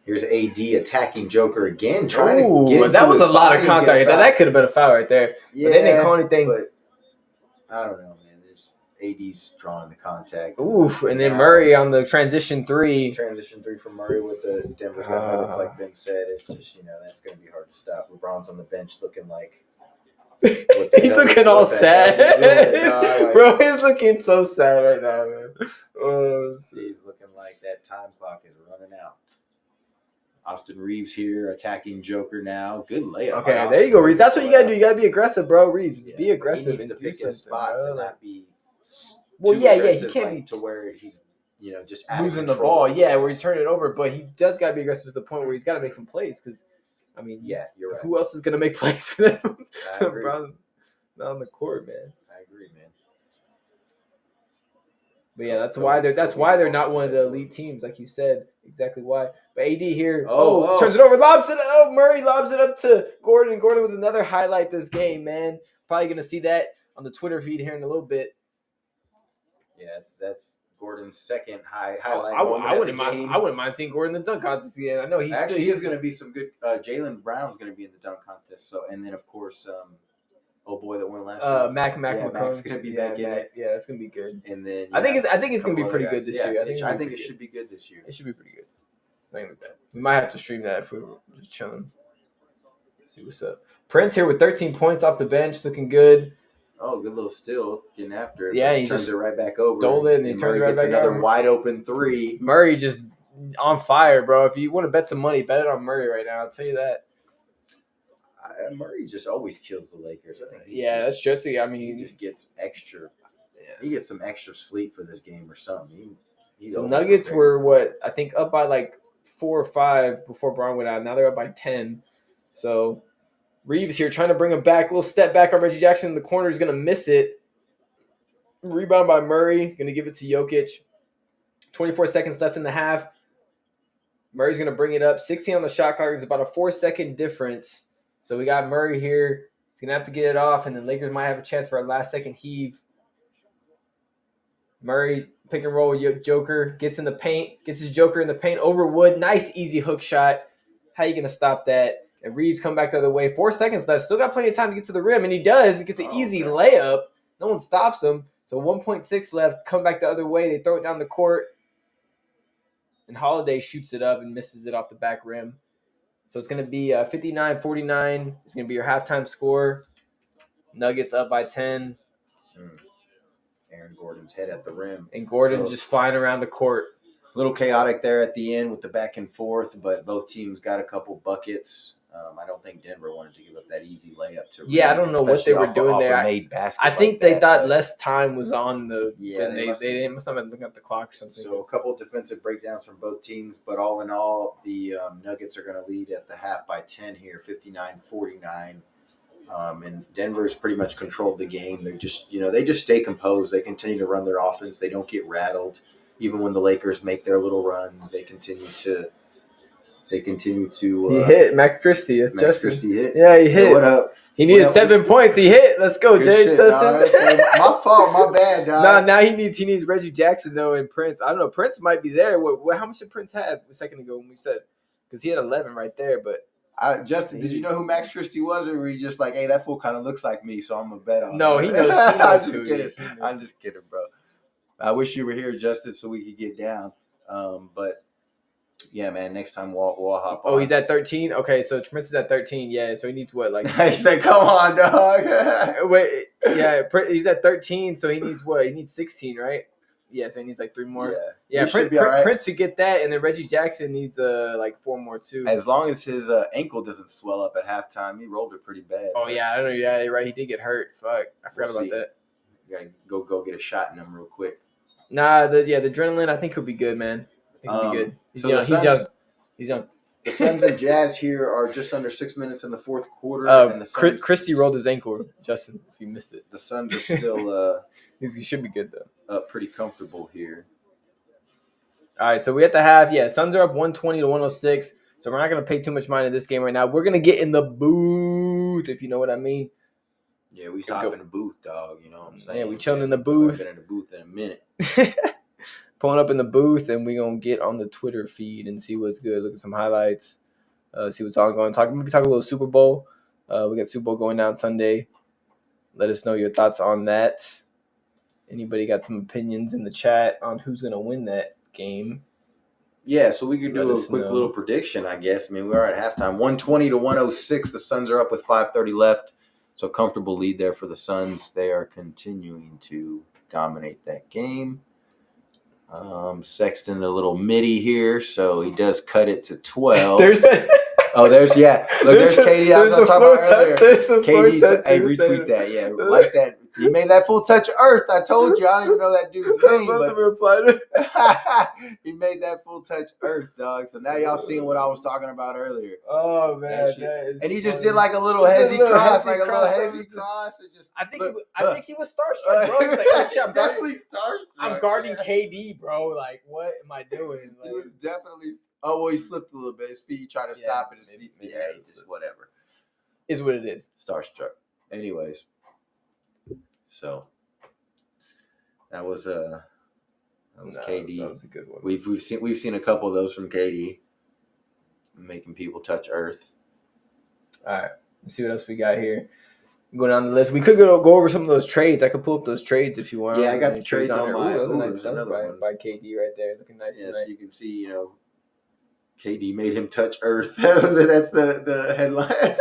Here's AD attacking Joker again, trying to get into that was his a lot of contact right there. That could have been a foul right there. Yeah, but they didn't call anything. But I don't know, man. AD's drawing the contact. Oof, and then Murray on the transition 3. Transition 3 from Murray with the Denver's got nuggets, like Ben said. It's just, that's going to be hard to stop. LeBron's on the bench looking like... He's looking all sad. Bro, he's looking so sad right now, man. He's looking like that time clock is running out. Austin Reeves here attacking Joker now. Good layup. Okay, there you go, Reeves. That's what you got to do. You got to be aggressive, bro. Reeves, be aggressive. He needs to pick his spots and not be... he can't be to where he's just losing the ball. Yeah, where he's turning it over, but he does got to be aggressive to the point where he's got to make some plays. Because, I mean, you're right. Who else is gonna make plays for them? I agree. Not on the court, man. I agree, man. But yeah, that's why they're not one of the elite teams, like you said. Exactly why. But AD here, turns it over, lobs it up. Murray lobs it up to Gordon. Gordon with another highlight this game, man. Probably gonna see that on the Twitter feed here in a little bit. Yeah, that's Gordon's second highlight. I wouldn't mind seeing Gordon in the dunk contest again. I know he is going to be some good. Jaylen Brown's going to be in the dunk contest. So, and then of course, boy that won last year. Mac's going to be back in it. Yeah, that's going to be good. And then I think it's going to be pretty good this year. I think it should be good this year. It should be pretty good. Something like that. We might have to stream that if we were just chilling. See what's up. Prince here with 13 points off the bench, looking good. Oh, good little steal, getting after it. Yeah, he turns it right back over. Stole it, and he turns it right back over. Another wide open 3. Murray just on fire, bro. If you want to bet some money, bet it on Murray right now. I'll tell you that. Murray just always kills the Lakers. I think. That's just. I mean, he just gets extra. Yeah. He gets some extra sleep for this game or something. So Nuggets were I think up by like 4 or 5 before Braun went out. Now they're up by 10. So. Reeves here trying to bring him back. A little step back on Reggie Jackson in the corner. He's going to miss it. Rebound by Murray. Going to give it to Jokic. 24 seconds left in the half. Murray's going to bring it up. 16 on the shot clock. It's about a 4-second difference. So we got Murray here. He's going to have to get it off, and then Lakers might have a chance for a last-second heave. Murray, pick and roll with Joker. Gets in the paint. Gets his Joker in the paint over Wood. Nice, easy hook shot. How you gonna stop that? And Reeves come back the other way. 4 seconds left. Still got plenty of time to get to the rim, and he does. He gets an easy layup. No one stops him. So 1.6 left. Come back the other way. They throw it down the court, and Holiday shoots it up and misses it off the back rim. So it's gonna be 59-49. It's gonna be your halftime score. Nuggets up by 10. Aaron Gordon's head at the rim. And Gordon just flying around the court. A little chaotic there at the end with the back and forth, but both teams got a couple buckets. I don't think Denver wanted to give up that easy layup to. Yeah, I don't know what they were doing there. I think they thought less time was on the. Yeah, they must have been looking at the clock or something. So a couple of defensive breakdowns from both teams, but all in all, the Nuggets are going to lead at the half by 10 here, 59-49. And Denver's pretty much controlled the game. They're just, they just stay composed. They continue to run their offense. They don't get rattled. Even when the Lakers make their little runs, they continue to. He hit Max Christie. That's Max Christie hit. Yeah, he hit. What up? He needed 7 points. He hit. Let's go, James Sussin. My fault. My bad, dog. Now he needs Reggie Jackson though and Prince. I don't know. Prince might be there. How much did Prince have a second ago when we said? Because he had 11 right there, but. Justin, did you know who Max Christie was, or were you just like, hey, that fool kind of looks like me, so I'm gonna bet on? No, him. he knows. I'm just kidding. I'm just kidding, bro. I wish you were here, Justin, so we could get down. But yeah, man, next time we'll hop on. Oh, he's at 13. Okay, so Prince is at 13. Yeah, so he needs what? Like he said, "Come on, dog." Wait, yeah, he's at 13, so he needs what? He needs 16, right? Yeah, so he needs like 3 more. Yeah, Prince should get that, and then Reggie Jackson needs like 4 more too. As long as his ankle doesn't swell up at halftime, he rolled it pretty bad. Oh yeah, I don't know. Yeah, right. He did get hurt. Fuck, I forgot about that. You gotta go get a shot in him real quick. Nah, the adrenaline. I think he'll be good, man. I think he'll be good. He's young. He's young. The Suns and Jazz here are just under 6 minutes in the fourth quarter. And the Suns, Christie rolled his ankle, Justin, if you missed it. The Suns are still he should be good though. Pretty comfortable here. All right, so we at the half. Yeah, Suns are up 120-106. So we're not gonna pay too much mind in this game right now. We're gonna get in the booth, if you know what I mean. Yeah, we hop in the booth, dog. You know what I'm saying? Yeah, we chilling in the booth. I've been in the booth in a minute. Pulling up in the booth, and we gonna get on the Twitter feed and see what's good. Look at some highlights. See what's ongoing. Maybe talk a little Super Bowl. We got Super Bowl going down Sunday. Let us know your thoughts on that. Anybody got some opinions in the chat on who's gonna win that game? Yeah, so we could do a quick little prediction, I guess. I mean, we are at halftime, 120-106. The Suns are up with 5:30 left, so comfortable lead there for the Suns. They are continuing to dominate that game. Sexton a little midi here, so he does cut it to 12. There's KD. Look, there's KD. I was talking about earlier. KD, hey, retweet that. Yeah, like that. He made that full touch earth. I told you. I don't even know that dude's name, but he made that full touch earth, dog. So now y'all seeing what I was talking about earlier. Oh man, and he just did like a little hezzy cross, like a little hezzy cross. I think he was starstruck, bro. He's like, oh, shit, definitely starstruck. I'm guarding KD, bro. Like, what am I doing? Like, he was definitely. Oh well, he slipped a little bit. His feet tried to stop it. His feet, just whatever. Is what it is. Starstruck. Anyways. So that was KD. That was a good one. We've seen a couple of those from KD, making people touch earth. All right, let's see what else we got here. Go down the list. We could go over some of those trades. I could pull up those trades if you want. Yeah, I got the trades on my. That was a nice dunk by KD right there, looking nice. Yeah, so you can see, KD made him touch earth. That's the headline.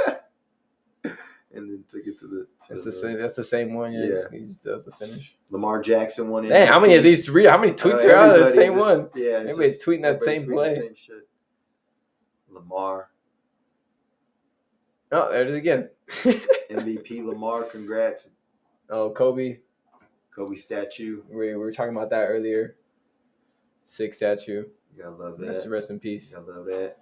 And then took it to the. That's the same one. Yeah. He just does the finish. Lamar Jackson won it. Dang, how many of these three? How many tweets are out of the same one? Yeah, everybody's tweeting that same play. Same shit. Lamar. Oh, there it is again. MVP Lamar, congrats. Oh, Kobe statue. We were talking about that earlier. Sick statue. You gotta love that. Rest in peace. You gotta love that.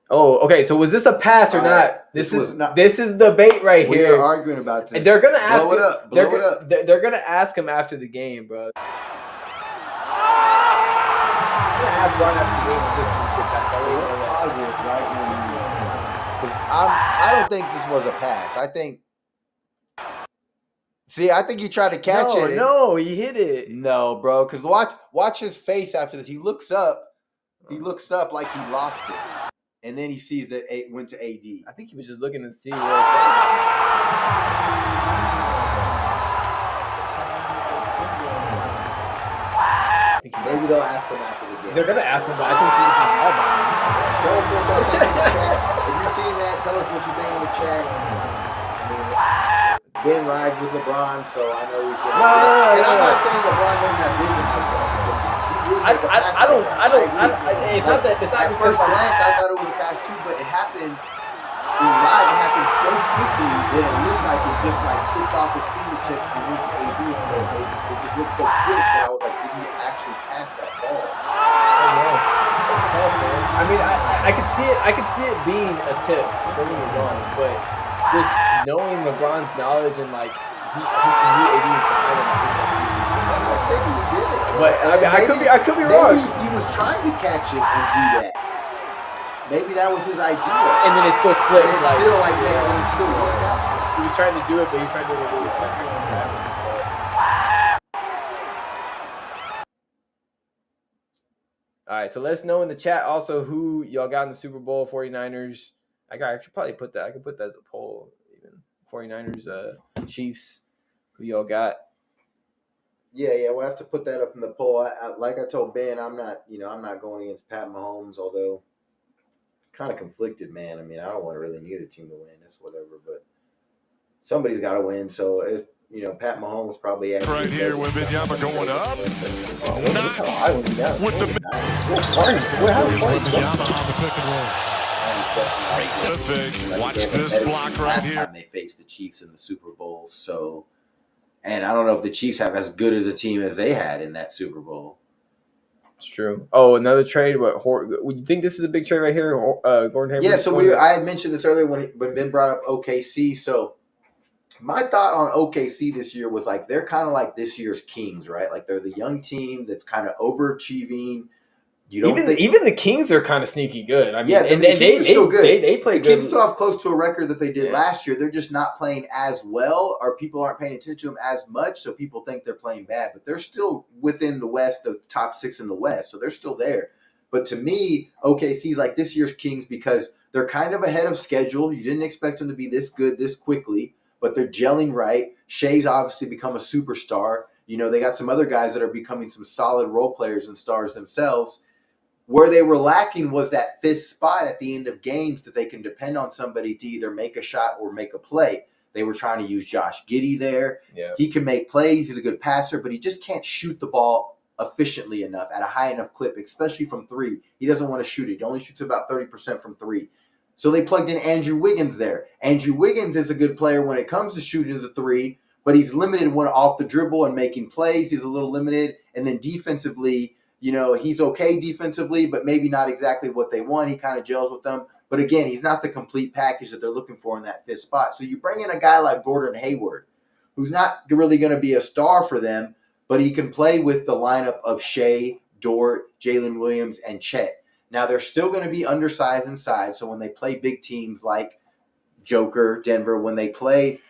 Oh, okay. So was this a pass or not? This is the bait right here. We're arguing about this. And they're gonna ask Blow it up. Blow it up. They're gonna ask him after the game, bro. I don't think this was a pass. I think he tried to catch it. No, he hit it. No, bro. Because watch his face after this. He looks up. He looks up like he lost it, and then he sees that it went to AD. I think he was just looking to see where it was. Maybe they'll ask him after the game. They're gonna ask him, but I think he's all about it. Tell us what y'all think in the chat. If you're seeing that, tell us what you think in the chat. Ben rides with LeBron, so I know he's going to. And I'm not saying LeBron doesn't have vision like that because he would make a pass I don't. like It's not that. It's not at first glance, I thought it was a pass too, but it happened. Live, it happened so quickly that it looked like it just like flipped off his fingertips and went to AD. So it just looked so quick that I was like, did he actually pass that ball? I mean, I could see it. I could see it being a tip. Don't get me wrong, but just knowing LeBron's knowledge and like he knew AD was behind him. I'm not saying he did it, but I mean, I could be wrong. Maybe he was trying to catch it and do that. Maybe that was his idea. And then it still slipped. And it's still like man, it still worked out. He was trying to do it, but he tried to do it really quick. All right, so let us know in the chat also who y'all got in the Super Bowl, 49ers. I should probably put that. I could put that as a poll even. 49ers, Chiefs, who y'all got. Yeah, we'll have to put that up in the poll. Like I told Ben, I'm not going against Pat Mahomes, although kind of conflicted, man. I mean, I don't want really neither team to win. It's whatever, but somebody's got to win. So if Pat Mahomes probably right here. Wembanyama going up. With the Wembanyama on the pick and roll. Watch this block right here. Time they faced the Chiefs in the Super Bowl. So, and I don't know if the Chiefs have as good as a team as they had in that Super Bowl. It's true. Oh, another trade. What? Would you think this is a big trade right here? Gordon Hayward. Yeah. So I had mentioned this earlier when Ben brought up OKC. So my thought on OKC this year was like they're kind of like this year's Kings, right? Like they're the young team that's kind of overachieving. Even the Kings are kind of sneaky good. I mean, yeah, and the Kings are still good. They play the good. Kings still have close to a record that they did last year. They're just not playing as well, or people aren't paying attention to them as much, so people think they're playing bad. But they're still within the West, the top 6 in the West, so they're still there. But to me, OKC's like this year's Kings because they're kind of ahead of schedule. You didn't expect them to be this good this quickly, but they're gelling right. Shea's obviously become a superstar. They got some other guys that are becoming some solid role players and stars themselves. Where they were lacking was that fifth spot at the end of games that they can depend on somebody to either make a shot or make a play. They were trying to use Josh Giddey there. Yeah. He can make plays. He's a good passer, but he just can't shoot the ball efficiently enough at a high enough clip, especially from three. He doesn't want to shoot it. He only shoots about 30% from three. So they plugged in Andrew Wiggins there. Andrew Wiggins is a good player when it comes to shooting the three, but he's limited when off the dribble and making plays. He's a little limited. And then defensively, he's okay defensively, but maybe not exactly what they want. He kind of gels with them. But again, he's not the complete package that they're looking for in that fifth spot. So you bring in a guy like Gordon Hayward, who's not really going to be a star for them, but he can play with the lineup of Shea, Dort, Jalen Williams, and Chet. Now, they're still going to be undersized inside. So when they play big teams like Joker, Denver, when they play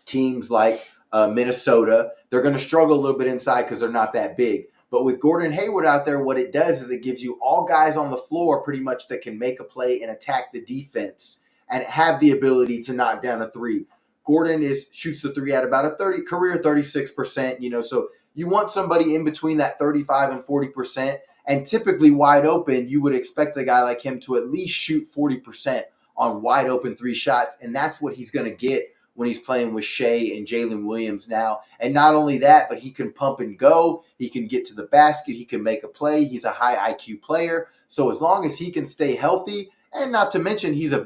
teams like Minnesota, they're going to struggle a little bit inside because they're not that big. But with Gordon Hayward out there, what it does is it gives you all guys on the floor pretty much that can make a play and attack the defense and have the ability to knock down a three. Gordon shoots the three at about a career 36%, so you want somebody in between that 35 and 40%. And typically wide open, you would expect a guy like him to at least shoot 40% on wide open three shots. And that's what he's going to get when he's playing with Shea and Jalen Williams now. And not only that, but he can pump and go. He can get to the basket. He can make a play. He's a high IQ player. So as long as he can stay healthy, and not to mention he's a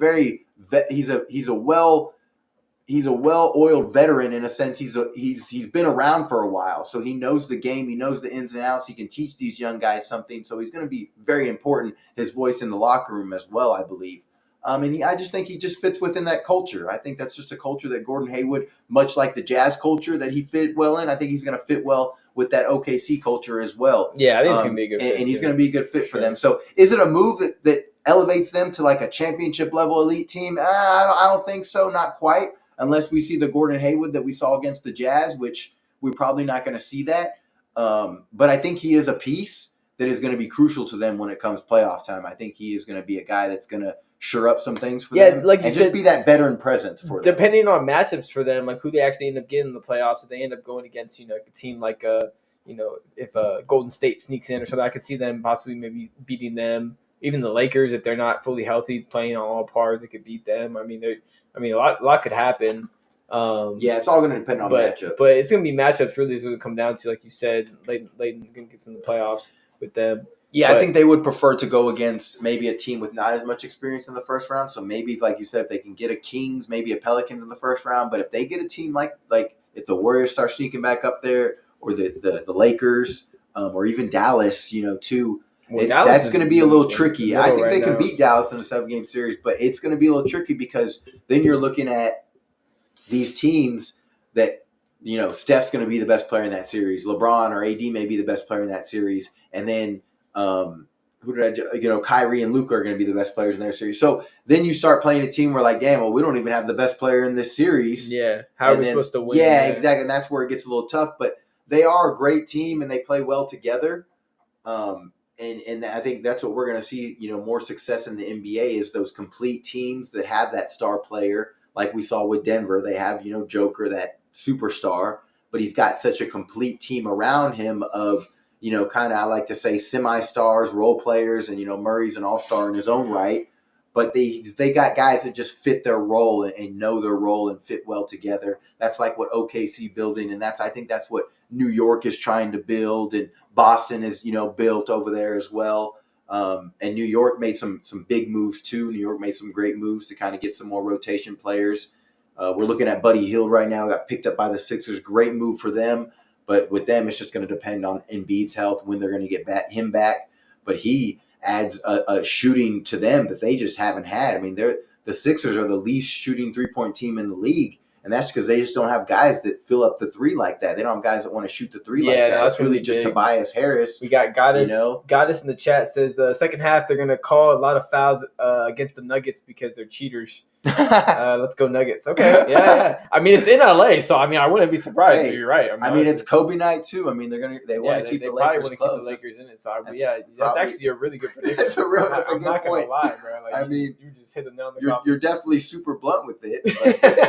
well-oiled veteran in a sense. He's been around for a while, so he knows the game. He knows the ins and outs. He can teach these young guys something. So he's going to be very important. His voice in the locker room as well, I believe. I just think he just fits within that culture. I think that's just a culture that Gordon Hayward, much like the Jazz culture that he fit well in, I think he's going to fit well with that OKC culture as well. Yeah, I think he's going to be a good fit. And he's going to be a good fit for them. So is it a move that elevates them to like a championship level elite team? I don't think so. Not quite. Unless we see the Gordon Hayward that we saw against the Jazz, which we're probably not going to see that. But I think he is a piece that is going to be crucial to them when it comes playoff time. I think he is going to be a guy that's going to sure up some things for them, like you and said, just be that veteran presence for them. Depending on matchups for them, like who they actually end up getting in the playoffs, if they end up going against, a team like if Golden State sneaks in or something, I could see them possibly maybe beating them. Even the Lakers, if they're not fully healthy, playing on all pars, they could beat them. I mean, a lot could happen. It's all going to depend on matchups. But it's going to be matchups. Really, is going to come down to, like you said, Layton gets in the playoffs with them. Yeah, I think they would prefer to go against maybe a team with not as much experience in the first round. So maybe, like you said, if they can get a Kings, maybe a Pelicans in the first round. But if they get a team like if the Warriors start sneaking back up there, or the Lakers, or even Dallas, too, that's going to be a little tricky. I think they can beat Dallas in a 7-game series, but it's going to be a little tricky because then you're looking at these teams that, Steph's going to be the best player in that series. LeBron or AD may be the best player in that series. And then Kyrie and Luka are going to be the best players in their series. So then you start playing a team where, like, damn, well, we don't even have the best player in this series. Yeah, how are we supposed to win? Yeah, exactly, and that's where it gets a little tough. But they are a great team, and they play well together. And I think that's what we're going to see, more success in the NBA is those complete teams that have that star player. Like we saw with Denver, they have, Joker, that superstar, but he's got such a complete team around him of, kind of, I like to say, semi-stars, role players, and, Murray's an all-star in his own right. But they got guys that just fit their role and know their role and fit well together. That's like what OKC building, and I think that's what New York is trying to build, and Boston is, built over there as well. And New York made some big moves too. New York made some great moves to kind of get some more rotation players. We're looking at Buddy Hield right now. Got picked up by the Sixers. Great move for them. But with them, it's just going to depend on Embiid's health, when they're going to get him back. But he adds a shooting to them that they just haven't had. I mean, the Sixers are the least shooting three-point team in the league. And that's because they just don't have guys that fill up the three like that. They don't have guys that want to shoot the three like that. That's really just Tobias Harris. We got Goddess in the chat says the second half they're going to call a lot of fouls against the Nuggets because they're cheaters. Let's go Nuggets. Okay, yeah. I mean, it's in LA, so I mean, I wouldn't be surprised if you're right. I mean, it's Kobe night too. I mean, they want to keep the Lakers close. Keep the Lakers in it. So that's actually a really good prediction. That's a good point. I'm not gonna lie, bro. Like, I mean, you just hit the nail on the you're definitely super blunt with it.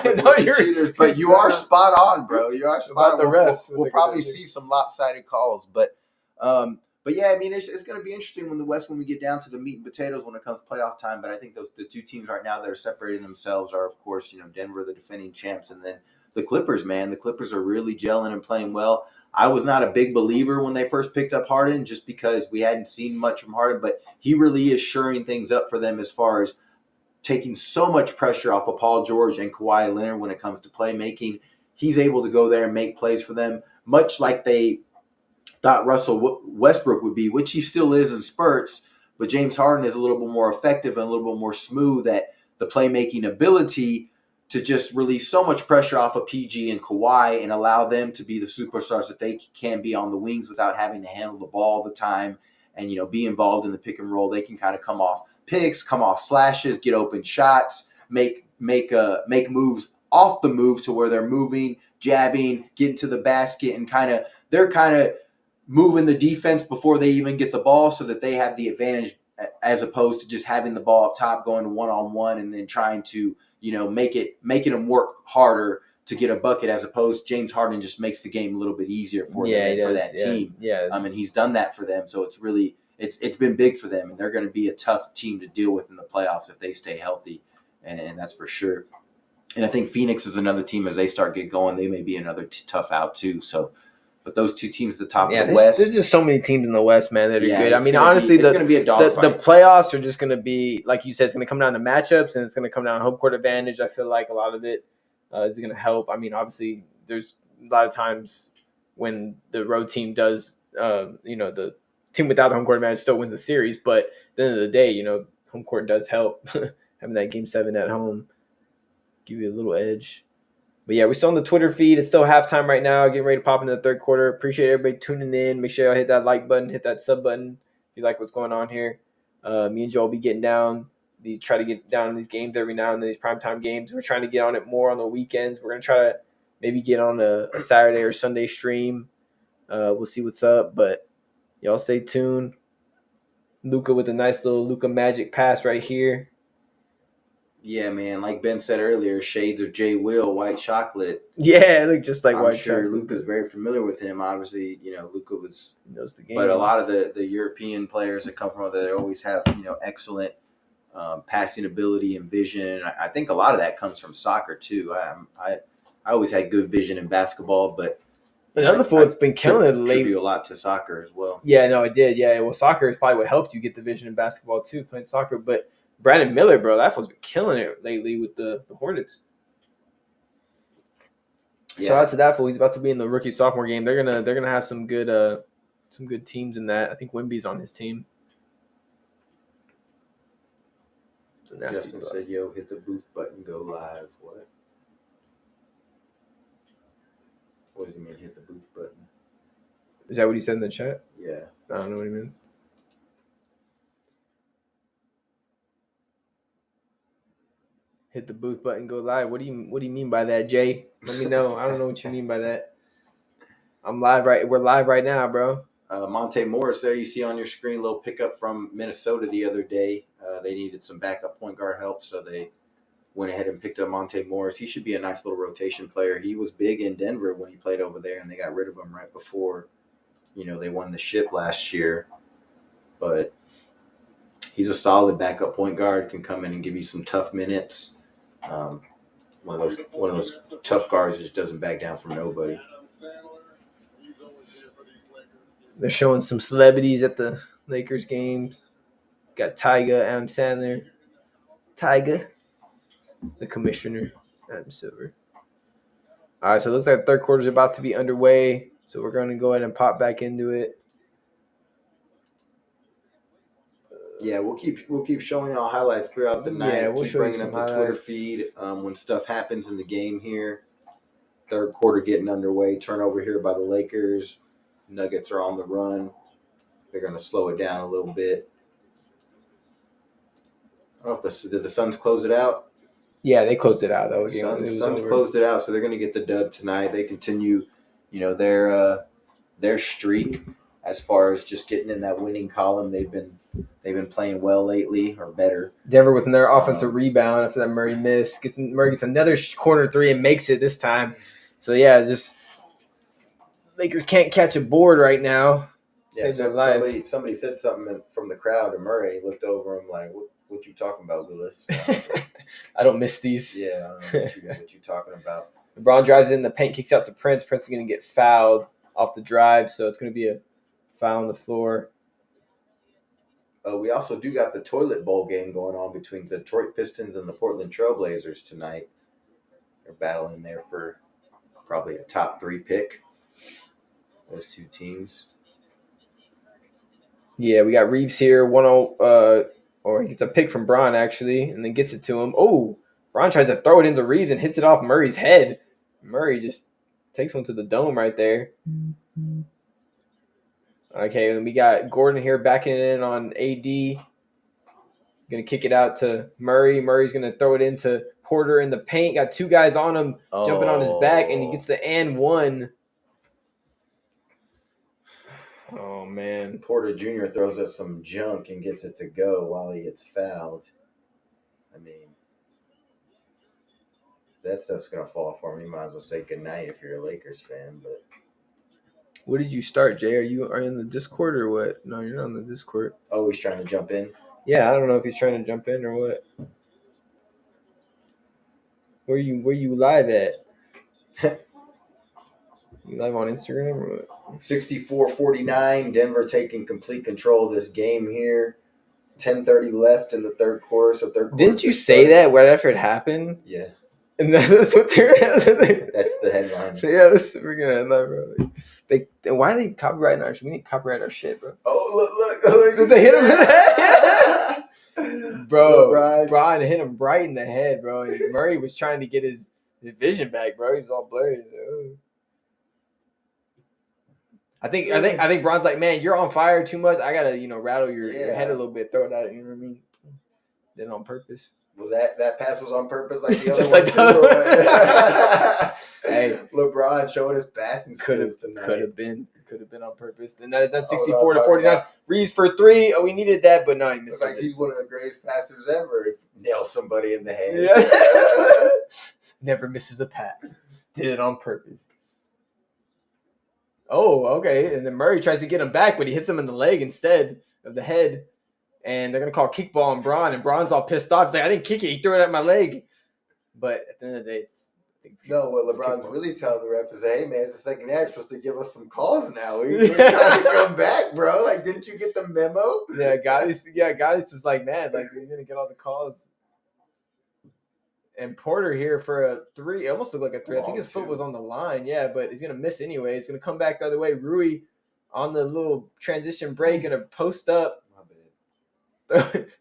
But no, you're cheaters, but you are spot on, bro. You are spot on. We'll probably see some lopsided calls, but yeah, I mean, it's going to be interesting when we get down to the meat and potatoes when it comes playoff time. But I think the two teams right now that are separating themselves are, of course, Denver, the defending champs, and then the Clippers, man. The Clippers are really gelling and playing well. I was not a big believer when they first picked up Harden just because we hadn't seen much from Harden, but he really is shoring things up for them as far as taking so much pressure off of Paul George and Kawhi Leonard when it comes to playmaking. He's able to go there and make plays for them, much like they thought Russell Westbrook would be, which he still is in spurts, but James Harden is a little bit more effective and a little bit more smooth at the playmaking ability to just release so much pressure off of PG and Kawhi and allow them to be the superstars that they can be on the wings without having to handle the ball all the time and, be involved in the pick and roll. They can kind of come off picks, come off slashes, get open shots, make moves off the move to where they're moving, jabbing, getting to the basket, and they're kind of moving the defense before they even get the ball so that they have the advantage as opposed to just having the ball up top going one-on-one and then trying to, making them work harder to get a bucket as opposed James Harden just makes the game a little bit easier for them and for that team. Yeah. And he's done that for them. So it's really it's been big for them, and they're going to be a tough team to deal with in the playoffs if they stay healthy, and that's for sure. And I think Phoenix is another team as they start get going. They may be another tough out too. So. But those two teams at the top of the West. There's just so many teams in the West, man, that are good. I mean, honestly, it's going to be a dogfight. The playoffs are just going to be, like you said, it's going to come down to matchups, and it's going to come down to home court advantage. I feel like a lot of it is going to help. I mean, obviously, there's a lot of times when the road team does, the team without the home court advantage still wins the series. But at the end of the day, home court does help. Having that Game 7 at home give you a little edge. But yeah, we're still on the Twitter feed. It's still halftime right now. Getting ready to pop into the third quarter. Appreciate everybody tuning in. Make sure y'all hit that like button, hit that sub button if you like what's going on here. Me and Joe will be getting down. Try to get down in these games every now and then, these primetime games. We're trying to get on it more on the weekends. We're going to try to maybe get on a Saturday or Sunday stream. We'll see what's up. But Y'all stay tuned. Luka with a nice little Luka Magic pass right here. Yeah, man. Like Ben said earlier, shades of J. Will, white chocolate. Yeah, it looked just like I'm white sure chocolate. Luka's very familiar with him. Obviously, Luka was. Knows the game. But a lot of the European players that come from over there, they always have excellent passing ability and vision. I think a lot of that comes from soccer too. I always had good vision in basketball, but another fool that's been killing it lately. Tribute a lot to soccer as well. Yeah, no, it did. Yeah, well, soccer is probably what helped you get the vision in basketball too, playing soccer. But Brandon Miller, bro, that fool's been killing it lately with the Hornets. Yeah. Shout out to that fool. He's about to be in the rookie sophomore game. They're gonna have some good teams in that. I think Wemby's on his team. Justin said, "Yo, hit the booth button, go live." What? What does he mean, hit the booth button? Is that what he said in the chat? Yeah. I don't know what he meant. Hit the booth button, go live. What do you mean by that, Jay? Let me know. I don't know what you mean by that. I'm live we're live right now, bro. Monte Morris there, you see on your screen, a little pickup from Minnesota the other day. They needed some backup point guard help, so they went ahead and picked up Monte Morris. He should be a nice little rotation player. He was big in Denver when he played over there, and they got rid of him right before, they won the ship last year. But he's a solid backup point guard, can come in and give you some tough minutes. One of those tough guards that just doesn't back down from nobody. They're showing some celebrities at the Lakers games. Got Tyga, Adam Sandler. Tyga, the commissioner, Adam Silver. All right, so it looks like the third quarter is about to be underway. So we're going to go ahead and pop back into it. Yeah, we'll keep showing y'all highlights throughout the night. Yeah, we'll keep show bringing you up some the highlights. Twitter feed when stuff happens in the game here. Third quarter getting underway. Turnover here by the Lakers. Nuggets are on the run. They're going to slow it down a little bit. I don't know if did the Suns close it out? Yeah, they closed it out. The Suns closed it out, so they're going to get the dub tonight. They continue, their streak as far as just getting in that winning column. They've been playing well lately, or better. Denver with another offensive rebound after that Murray miss. Murray gets another corner three and makes it this time. So yeah, just Lakers can't catch a board right now. Yeah, somebody said something from the crowd to Murray. He looked over him like, "What you talking about, Willis?" I don't miss these. Yeah, I don't know what you talking about. LeBron drives in the paint, kicks out to Prince. Prince is going to get fouled off the drive, so it's going to be a foul on the floor. We also do got the toilet bowl game going on between the Detroit Pistons and the Portland Trailblazers tonight. They're battling there for probably a top 3 pick. Those two teams. Yeah, we got Reeves here, 1-0, or he gets a pick from Bron, actually, and then gets it to him. Oh, Bron tries to throw it into Reeves and hits it off Murray's head. Murray just takes one to the dome right there. Okay, and we got Gordon here backing it in on AD. Going to kick it out to Murray. Murray's going to throw it into Porter in the paint. Got 2 guys on him, jumping on his back, and he gets the and one. Oh, man. Porter Jr. throws us some junk and gets it to go while he gets fouled. I mean, that stuff's going to fall for him. You might as well say goodnight if you're a Lakers fan. But what did you start, Jay? Are you in the Discord or what? No, you're not on the Discord. Oh, he's trying to jump in? Yeah, I don't know if he's trying to jump in or what. Where you live at? You live on Instagram or what? 64-49, Denver taking complete control of this game here. 10:30 left in the third quarter. So third quarter. Didn't you say that right after it happened? Yeah. And that's what they're. That's the headline. Yeah, that's the freaking headline, bro. Why are they copyrighting our shit? We need to copyright our shit, bro. Oh, look. Did they hit him in the head? Bro, Brian hit him right in the head, bro. And Murray was trying to get his vision back, bro. He was all blurry. I think Bron's like, man, you're on fire too much. I gotta, rattle your head a little bit, throw it out. You know what I mean? Then on purpose. Was that pass was on purpose, like the other just one like too? Hey, LeBron showing his passing skills tonight. Could have been. Could have been on purpose. And that's I was 64 to all 49. talking Reeves for 3. Oh, we needed that, but no, he Looks misses like it. he's one of the greatest passers ever. If nails somebody in the head. Yeah. Never misses a pass. Did it on purpose. Oh, okay. And then Murray tries to get him back, but he hits him in the leg instead of the head. And they're going to call kickball on Braun. And Braun's all pissed off. He's like, I didn't kick it. He threw it at my leg. But at the end of the day, No, what it's LeBron's kickball. really telling the ref is, hey, man, it's the second half. You're supposed to give us some calls now. We're trying to come back, bro. Like, didn't you get the memo? Yeah, Gottis was like, man, like, you're going to get all the calls. And Porter here for a 3. It almost looked like a 3. I think his foot was on the line. Yeah, but he's going to miss anyway. He's going to come back the other way. Rui on the little transition break, going to post up.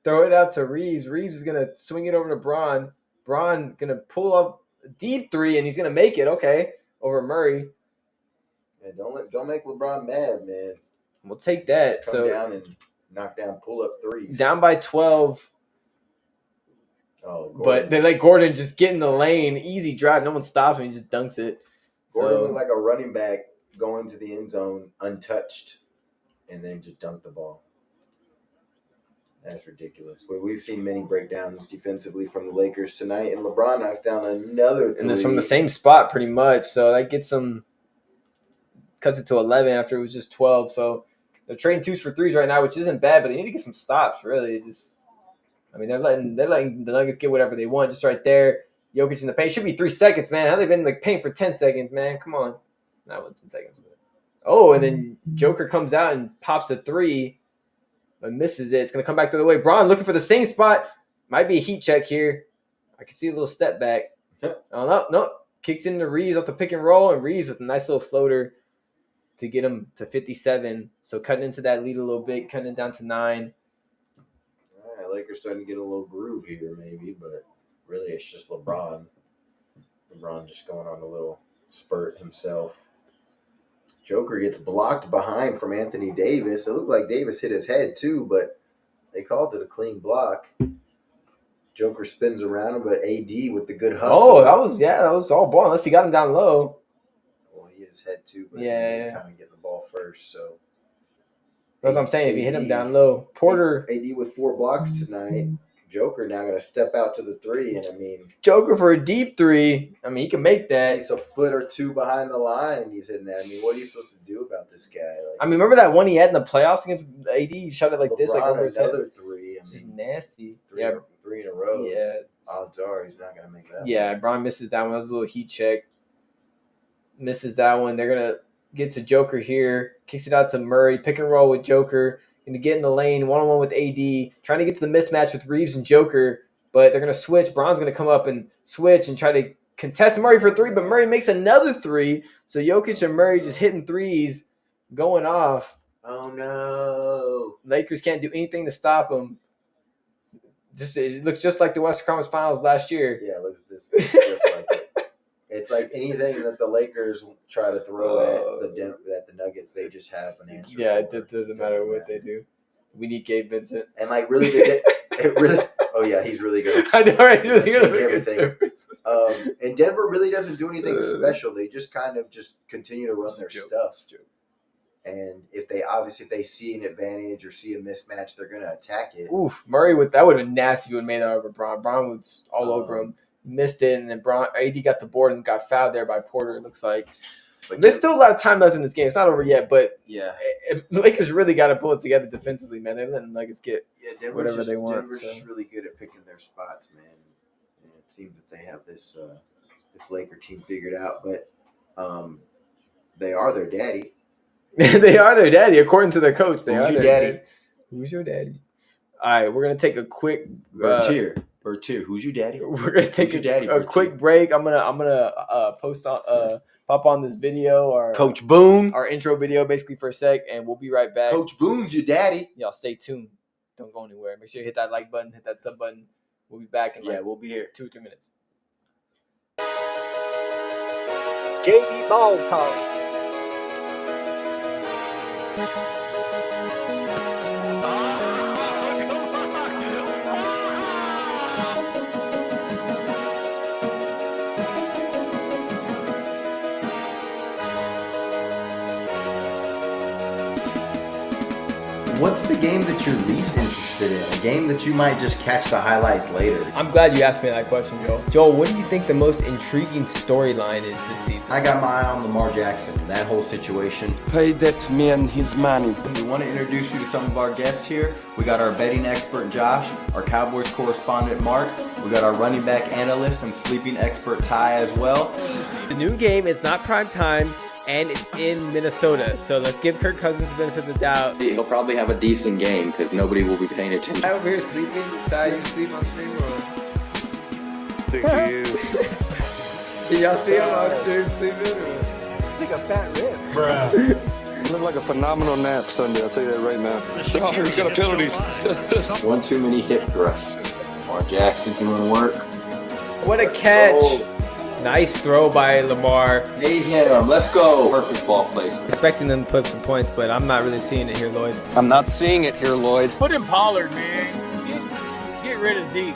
Throw it out to Reeves. Reeves is going to swing it over to Braun. Braun going to pull up a deep 3, and he's going to make it. Okay, over Murray. Yeah, don't make LeBron mad, man. We'll take that. Come down and knock down pull-up 3s. Down by 12. Oh, But they let Gordon just get in the lane. Easy drive. No one stops him. He just dunks it. Gordon looked like a running back going to the end zone untouched and then just dunked the ball. That's ridiculous. We've seen many breakdowns defensively from the Lakers tonight, and LeBron knocks down another 3. And it's from the same spot pretty much. So that gets them, cuts it to 11 after it was just 12. So they're trading 2s for 3s right now, which isn't bad, but they need to get some stops, really. They're letting the Nuggets get whatever they want just right there. Jokic in the paint. Should be 3 seconds, man. How they been in the paint for 10 seconds, man? Come on. Not 10 seconds. Oh, and then Joker comes out and pops a 3, but misses it. It's going to come back the other way. Braun looking for the same spot. Might be a heat check here. I can see a little step back. Oh, no. Kicks into Reeves off the pick and roll, and Reeves with a nice little floater to get him to 57. So cutting into that lead a little bit, cutting it down to 9. Lakers starting to get a little groove here, maybe, but really it's just LeBron. LeBron just going on a little spurt himself. Joker gets blocked behind from Anthony Davis. It looked like Davis hit his head too, but they called it a clean block. Joker spins around him, but AD with the good hustle. Oh, that was all ball, unless he got him down low. Well, he hit his head too, but yeah, he was kind of getting the ball first, so. That's what I'm saying. If you hit him down low, Porter. AD with 4 blocks tonight. Joker now going to step out to the 3, and Joker for a deep 3. He can make that. He's a foot or 2 behind the line, and he's hitting that. What are you supposed to do about this guy? Remember that one he had in the playoffs against AD? He shot it like LeBron, this, like over his head. Another 3. This is nasty. 3 in a row. Yeah. Odds are he's not going to make that. Yeah, Braun misses that one. That was a little heat check. Misses that one. They're gonna get to Joker here. Kicks it out to Murray. Pick and roll with Joker. Going to get in the lane, one-on-one with AD, trying to get to the mismatch with Reeves and Joker, but they're going to switch. Braun's going to come up and switch and try to contest Murray for 3, but Murray makes another 3. So Jokic and Murray just hitting 3s, going off. Oh, no. Lakers can't do anything to stop them. It looks just like the Western Conference Finals last year. Yeah, it looks just like it. It's like anything that the Lakers try to throw at the Nuggets, they just have an answer. Yeah, it doesn't matter what they do. We need Gabe Vincent. And really, oh yeah, he's really good. I know, right? He's really good. Everything. And Denver really doesn't do anything special. They just kind of just continue to run their stuff. And if they see an advantage or see a mismatch, they're gonna attack it. Oof, Murray that would have been nasty if he would have made that over Braun. Braun was all over him. Missed it, and then AD got the board and got fouled there by Porter, it looks like. But there's still a lot of time left in this game. It's not over yet, but yeah, the Lakers really got to pull it together defensively, man. They're letting the Nuggets get whatever they want. Denver's just really good at picking their spots, man. And it seems that they have this Laker team figured out, but they are their daddy. They are their daddy, according to their coach. Who's your daddy? Who's your daddy? All right, we're gonna take a quick Bertier. Who's your daddy? We're gonna take a quick break. I'm gonna pop on this video or Coach Boone, our intro video, basically for a sec, and we'll be right back. Coach Boone's your daddy. Y'all stay tuned. Don't go anywhere. Make sure you hit that like button, hit that sub button. We'll be back in we'll be here 2 or 3 minutes. JV Ball Talk. What's the game that you're least interested in? A game that you might just catch the highlights later? I'm glad you asked me that question, Joel. Joel, what do you think the most intriguing storyline is this season? I got my eye on Lamar Jackson, that whole situation. Pay that man his money. We want to introduce you to some of our guests here. We got our betting expert Josh, our Cowboys correspondent Mark. We got our running back analyst and sleeping expert Ty as well. The new game is not prime time, and it's in Minnesota. So let's give Kirk Cousins the benefit of the doubt. He'll probably have a decent game because nobody will be paying attention. I over here sleeping. Ty, you sleep on stream or? Can y'all see him on stream sleeping? It's like a fat rib. Bruh. Looked like a phenomenal nap Sunday, I'll tell you that right now. Oh, he's got a penalty. One too many hip thrusts. Lamar Jackson doing work. What a catch! Nice throw by Lamar. They hit him. Let's go. Perfect ball placement. Expecting them to put up some points, but I'm not really seeing it here, Lloyd. I'm not seeing it here, Lloyd. Put in Pollard, man. Get rid of Zeke.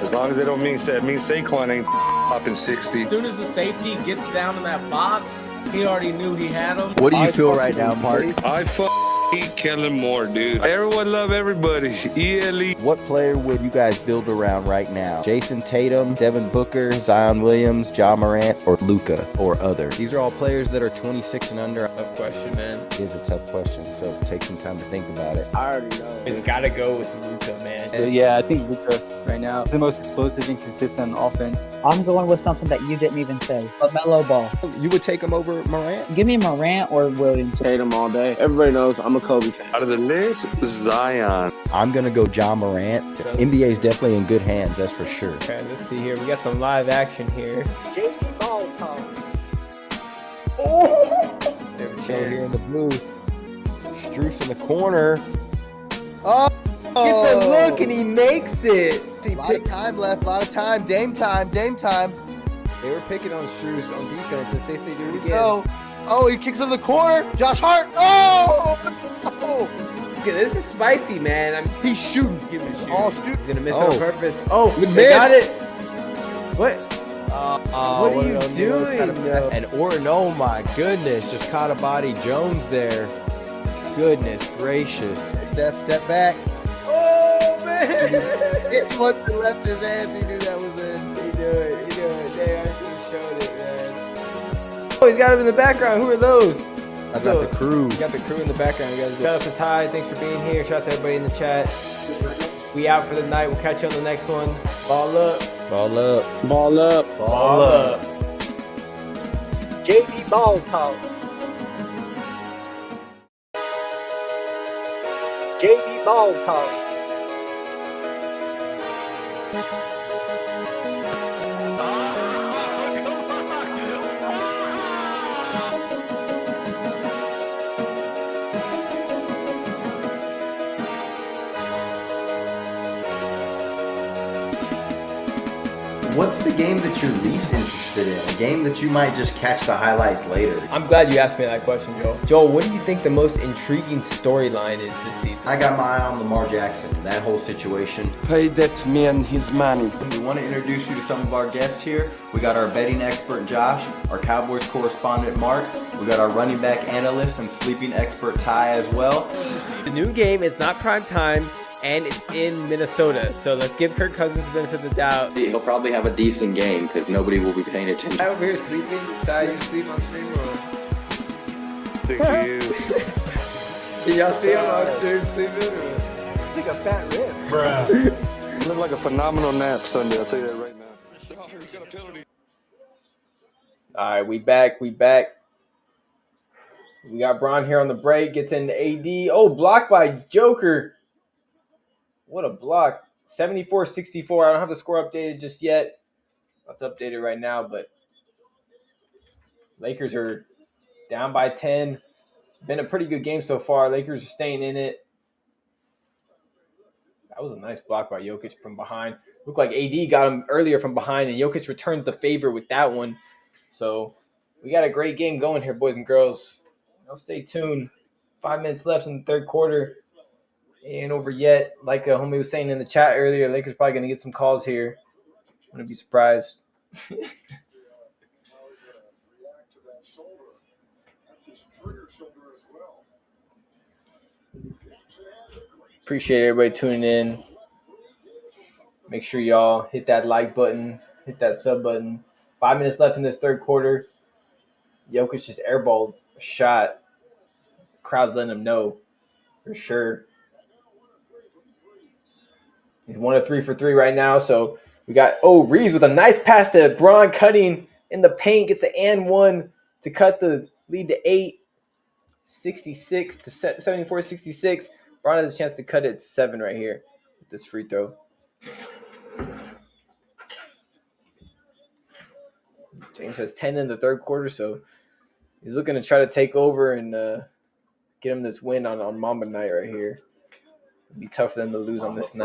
As long as they don't mean Saquon ain't popping 60. As soon as the safety gets down in that box, he already knew he had him. What do you feel right now, Mark? I hate Kellen Moore, dude. Everyone love everybody. ELE. What player would you guys build around right now? Jason Tatum, Devin Booker, Zion Williams, Ja Morant, or Luka, or other? These are all players that are 26 and under. Tough question, man. It is a tough question, so take some time to think about it. I already know. It's got to go with Luka, man. Yeah, I think Luka right now is the most explosive and consistent offense. I'm going with something that you didn't even say. LaMelo Ball. You would take him over Morant? Give me Morant or Williams. Tatum all day. Everybody knows I'm a Kobe fan. Out of the list, Zion. I'm going to go Ja Morant. NBA is definitely in good hands, that's for sure. Okay, let's see here. We got some live action here. JV Ball Talk. Show here in the booth. Struce in the corner. Oh! Gets a look and he makes it. A lot of time left, a lot of time. Dame time, Dame time. They were picking on Struce on defense. Let's see if they do it again. Oh, he kicks in the corner. Josh Hart. Oh! This is spicy, man. He's shooting. Give him a shoot. All shoot. He's gonna miss on purpose. Oh, Good they got miss. it. What? What are you doing? And Orton, oh my goodness, just caught a body. Jones there. Goodness gracious. Step back. Oh man! It once it left his hands, he knew that was it. He do it. They actually showed it, man. Oh, he's got him in the background. Who are those? I got the crew. We got the crew in the background. You guys. Shout out to Ty. Thanks for being here. Shout out to everybody in the chat. We out for the night. We'll catch you on the next one. Ball up. Ball up. Ball up. Ball up. JV Ball Talk. JV Ball Talk. What's the game that you're least interested in? A game that you might just catch the highlights later? I'm glad you asked me that question, Joel. Joel, what do you think the most intriguing storyline is this season? I got my eye on Lamar Jackson, that whole situation. Pay that man his money. We want to introduce you to some of our guests here. We got our betting expert Josh, our Cowboys correspondent Mark. We got our running back analyst and sleeping expert Ty as well. The new game is not prime time, and it's in Minnesota. So let's give Kirk Cousins the benefit of the doubt. He'll probably have a decent game because nobody will be paying attention. I over here sleeping. Ty, you sleep on stream or? Can y'all see him on stream sleeping or? It's like a fat rib. Bruh. Looked like a phenomenal nap Sunday, I'll tell you that right now. Oh, he's got a penalty. All right, we back. We got Braun here on the break. Gets into AD. Oh, blocked by Joker. What a block. 74-64. I don't have the score updated just yet. Let's update it right now, but Lakers are down by 10. It's been a pretty good game so far. Lakers are staying in it. That was a nice block by Jokic from behind. Looked like AD got him earlier from behind, and Jokic returns the favor with that one. So we got a great game going here, boys and girls. Now stay tuned. 5 minutes left in the third quarter. Ain't over yet. Like a homie was saying in the chat earlier, Lakers probably going to get some calls here. I'm going to be surprised. Appreciate everybody tuning in. Make sure y'all hit that like button, hit that sub button. 5 minutes left in this third quarter. Jokic just airballed a shot. Crowd's letting him know for sure. He's 1 of 3 for 3 right now. So we got Reeves with a nice pass to Braun, cutting in the paint, gets an and one to cut the lead to 8. 66 to 74-66. Braun has a chance to cut it to 7 right here with this free throw. James has 10 in the third quarter, so he's looking to try to take over and get him this win on Mamba night right here. It'd be tough for them to lose on this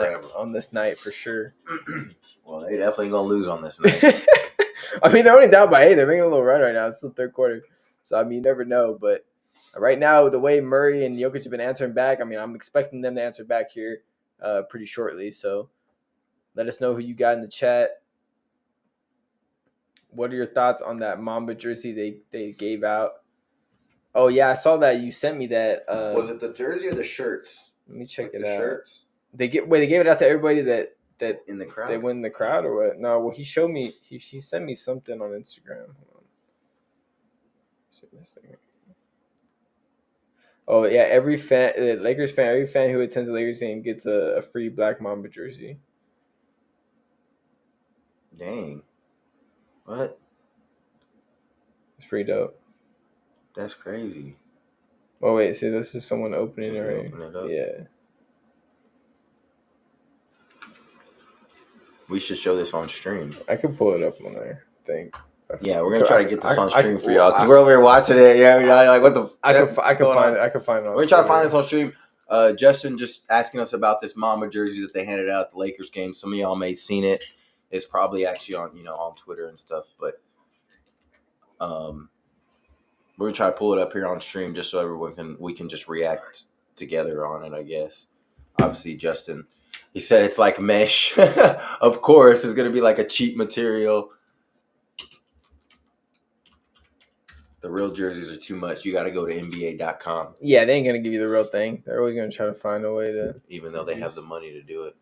night for sure. Well, they definitely gonna lose on this night. I mean, they're only down by 8. They're making a little run right now. It's still third quarter, so I mean, you never know. But right now, the way Murray and Jokic have been answering back, I mean, I'm expecting them to answer back here pretty shortly. So let us know who you got in the chat. What are your thoughts on that Mamba jersey they gave out? Oh yeah, I saw that you sent me that. Was it the jersey or the shirts? Let me check it the out. Shirts? They gave it out to everybody that in the crowd. They win in the crowd or what? No, well he showed me. He sent me something on Instagram. Hold on. See this thing. Oh yeah, every Lakers fan, every fan who attends the Lakers game gets a free Black Mamba jersey. Dang. What? It's pretty dope. That's crazy. Oh wait, see, this is someone opening it right. Open it up. Yeah. We should show this on stream. I could pull it up on there. I think. Yeah, we're gonna try to get this on stream for y'all because we're over here watching it. Yeah, like what the? I could find it. I could find it. We're gonna try to find this on stream. Justin just asking us about this Mamba jersey that they handed out at the Lakers game. Some of y'all may have seen it. It's probably actually on on Twitter and stuff, but we're gonna try to pull it up here on stream just so we can just react together on it. I guess. Obviously, Justin, he said it's like mesh. Of course, it's gonna be like a cheap material. The real jerseys are too much. You got to go to NBA.com. Yeah, they ain't going to give you the real thing. They're always going to try to find a way to... Even though they have the money to do it.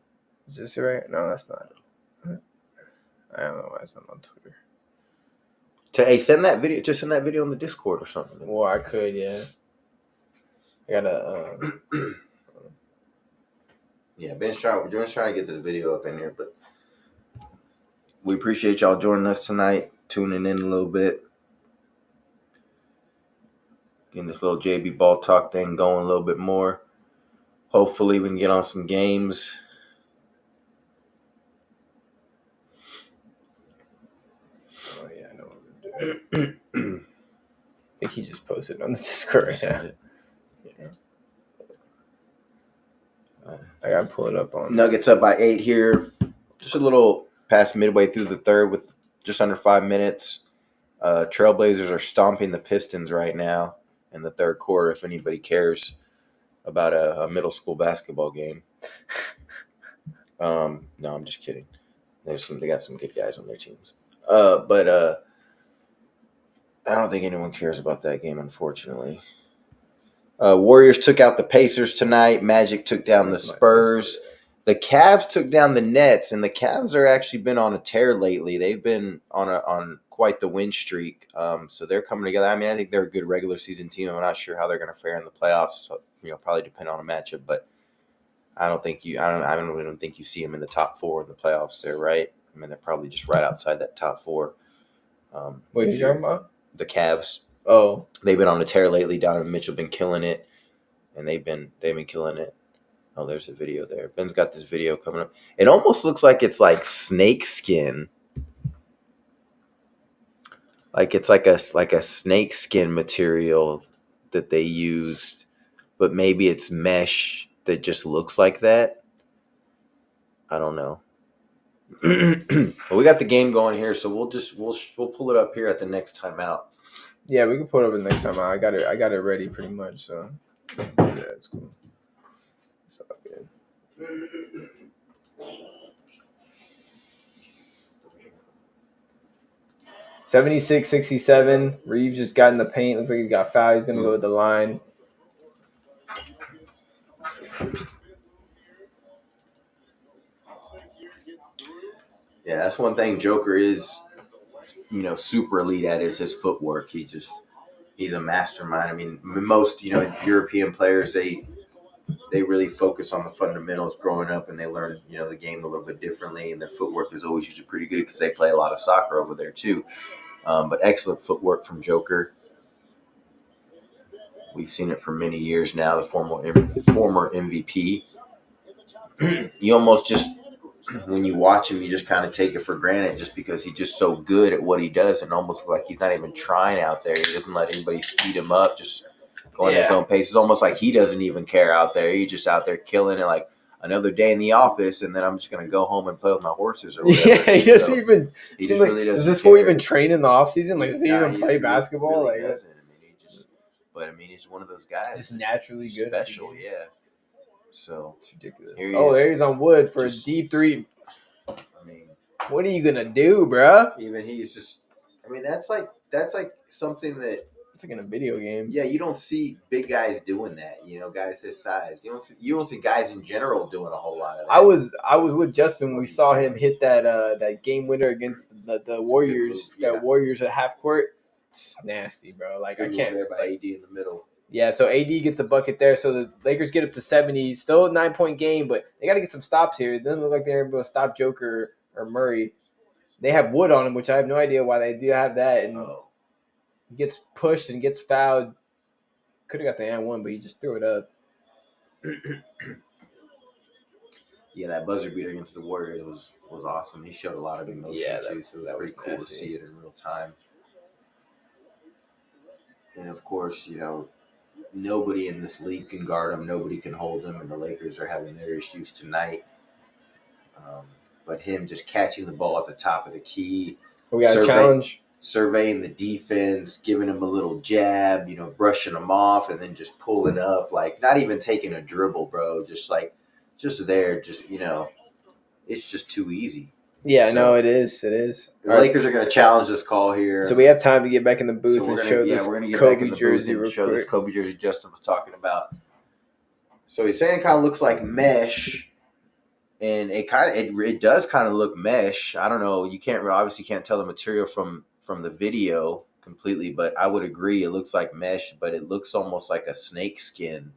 Is this right? No, that's not. I don't know why it's not on Twitter. Hey, send that video. Just send that video on the Discord or something. Well, I could, yeah. I got to... Yeah, Ben's trying to get this video up in here, but we appreciate y'all joining us tonight, tuning in a little bit. Getting this little JB Ball Talk thing going a little bit more. Hopefully we can get on some games. Oh, yeah, I know what we're doing. I think he just posted on the Discord right now. Yeah. I got to pull it up on... Nuggets up by 8 here. Just a little past midway through the third with just under 5 minutes. Trailblazers are stomping the Pistons right now in the third quarter, if anybody cares about a middle school basketball game. No, I'm just kidding. They got some good guys on their teams. But I don't think anyone cares about that game, unfortunately. Warriors took out the Pacers tonight. Magic took down the Spurs. The Cavs took down the Nets, and the Cavs are actually been on a tear lately. They've been on quite the win streak, so they're coming together. I mean, I think they're a good regular season team. I'm not sure how they're going to fare in the playoffs. So, probably depend on a matchup, but I don't think you see them in the top 4 in the playoffs. There, right? I mean, they're probably just right outside that top 4. What are you talking about? The Cavs. Oh, they've been on a tear lately. Donovan Mitchell been killing it, and they've been killing it. Oh, there's a video there. Ben's got this video coming up. It almost looks like it's like snake skin. Like it's like a snake skin material that they used, but maybe it's mesh that just looks like that. I don't know. But we got the game going here, so we'll pull it up here at the next timeout. Yeah, we can pull it up the next time. I got it ready pretty much. So yeah, it's cool. It's all good. 76-67. Reeves just got in the paint. Looks like he got fouled. He's gonna go with the line. Yeah, that's one thing Joker is, super elite at is his footwork. He's a mastermind. I mean, most, European players, they really focus on the fundamentals growing up, and they learn, the game a little bit differently, and their footwork is always usually pretty good because they play a lot of soccer over there too. But excellent footwork from Joker. We've seen it for many years now. The former MVP. You almost just, when you watch him, you just kind of take it for granted just because he's just so good at what he does, and almost like he's not even trying out there. He doesn't let anybody speed him up, just going at his own pace. It's almost like he doesn't even care out there. He's just out there killing it like another day in the office, and then I'm just going to go home and play with my horses or whatever. Yeah, he doesn't even. He just like, really doesn't. Does this care. fool even train in the off season? Like, does he even play really, basketball? Really like, doesn't. But he's one of those guys. Just naturally good. Special, yeah. So it's ridiculous. There he's on wood for just, a D3. I mean, what are you gonna do, bro? Even he's just. I mean, that's like something that. It's like in a video game. Yeah, you don't see big guys doing that. Guys this size. You don't see guys in general doing a whole lot of that. I was with Justin when we saw him hit that game winner against the Warriors. The Warriors at half court. It's nasty, bro. Like good I can't. There by AD in the middle. Yeah, so AD gets a bucket there. So the Lakers get up to 70. Still a 9-point game, but they got to get some stops here. It doesn't look like they're able to stop Joker or Murray. They have Wood on him, which I have no idea why they do have that. And he gets pushed and gets fouled. Could have got the and one, but he just threw it up. Yeah, that buzzer beater against the Warriors was awesome. He showed a lot of emotion too, so that was pretty cool to see it in real time. And of course, nobody in this league can guard him. Nobody can hold him, and the Lakers are having their issues tonight. But him just catching the ball at the top of the key. We got a challenge. Surveying the defense, giving him a little jab, brushing him off, and then just pulling up. Like, not even taking a dribble, bro. Just there. It's just too easy. Yeah, no, it is. It is. The Lakers are going to challenge this call here. So we have time to get back in the booth and show this Kobe jersey real quick. Show this Kobe jersey Justin was talking about. So he's saying it kind of looks like mesh, and it does kind of look mesh. I don't know. You obviously can't tell the material from the video completely, but I would agree it looks like mesh, but it looks almost like a snake skin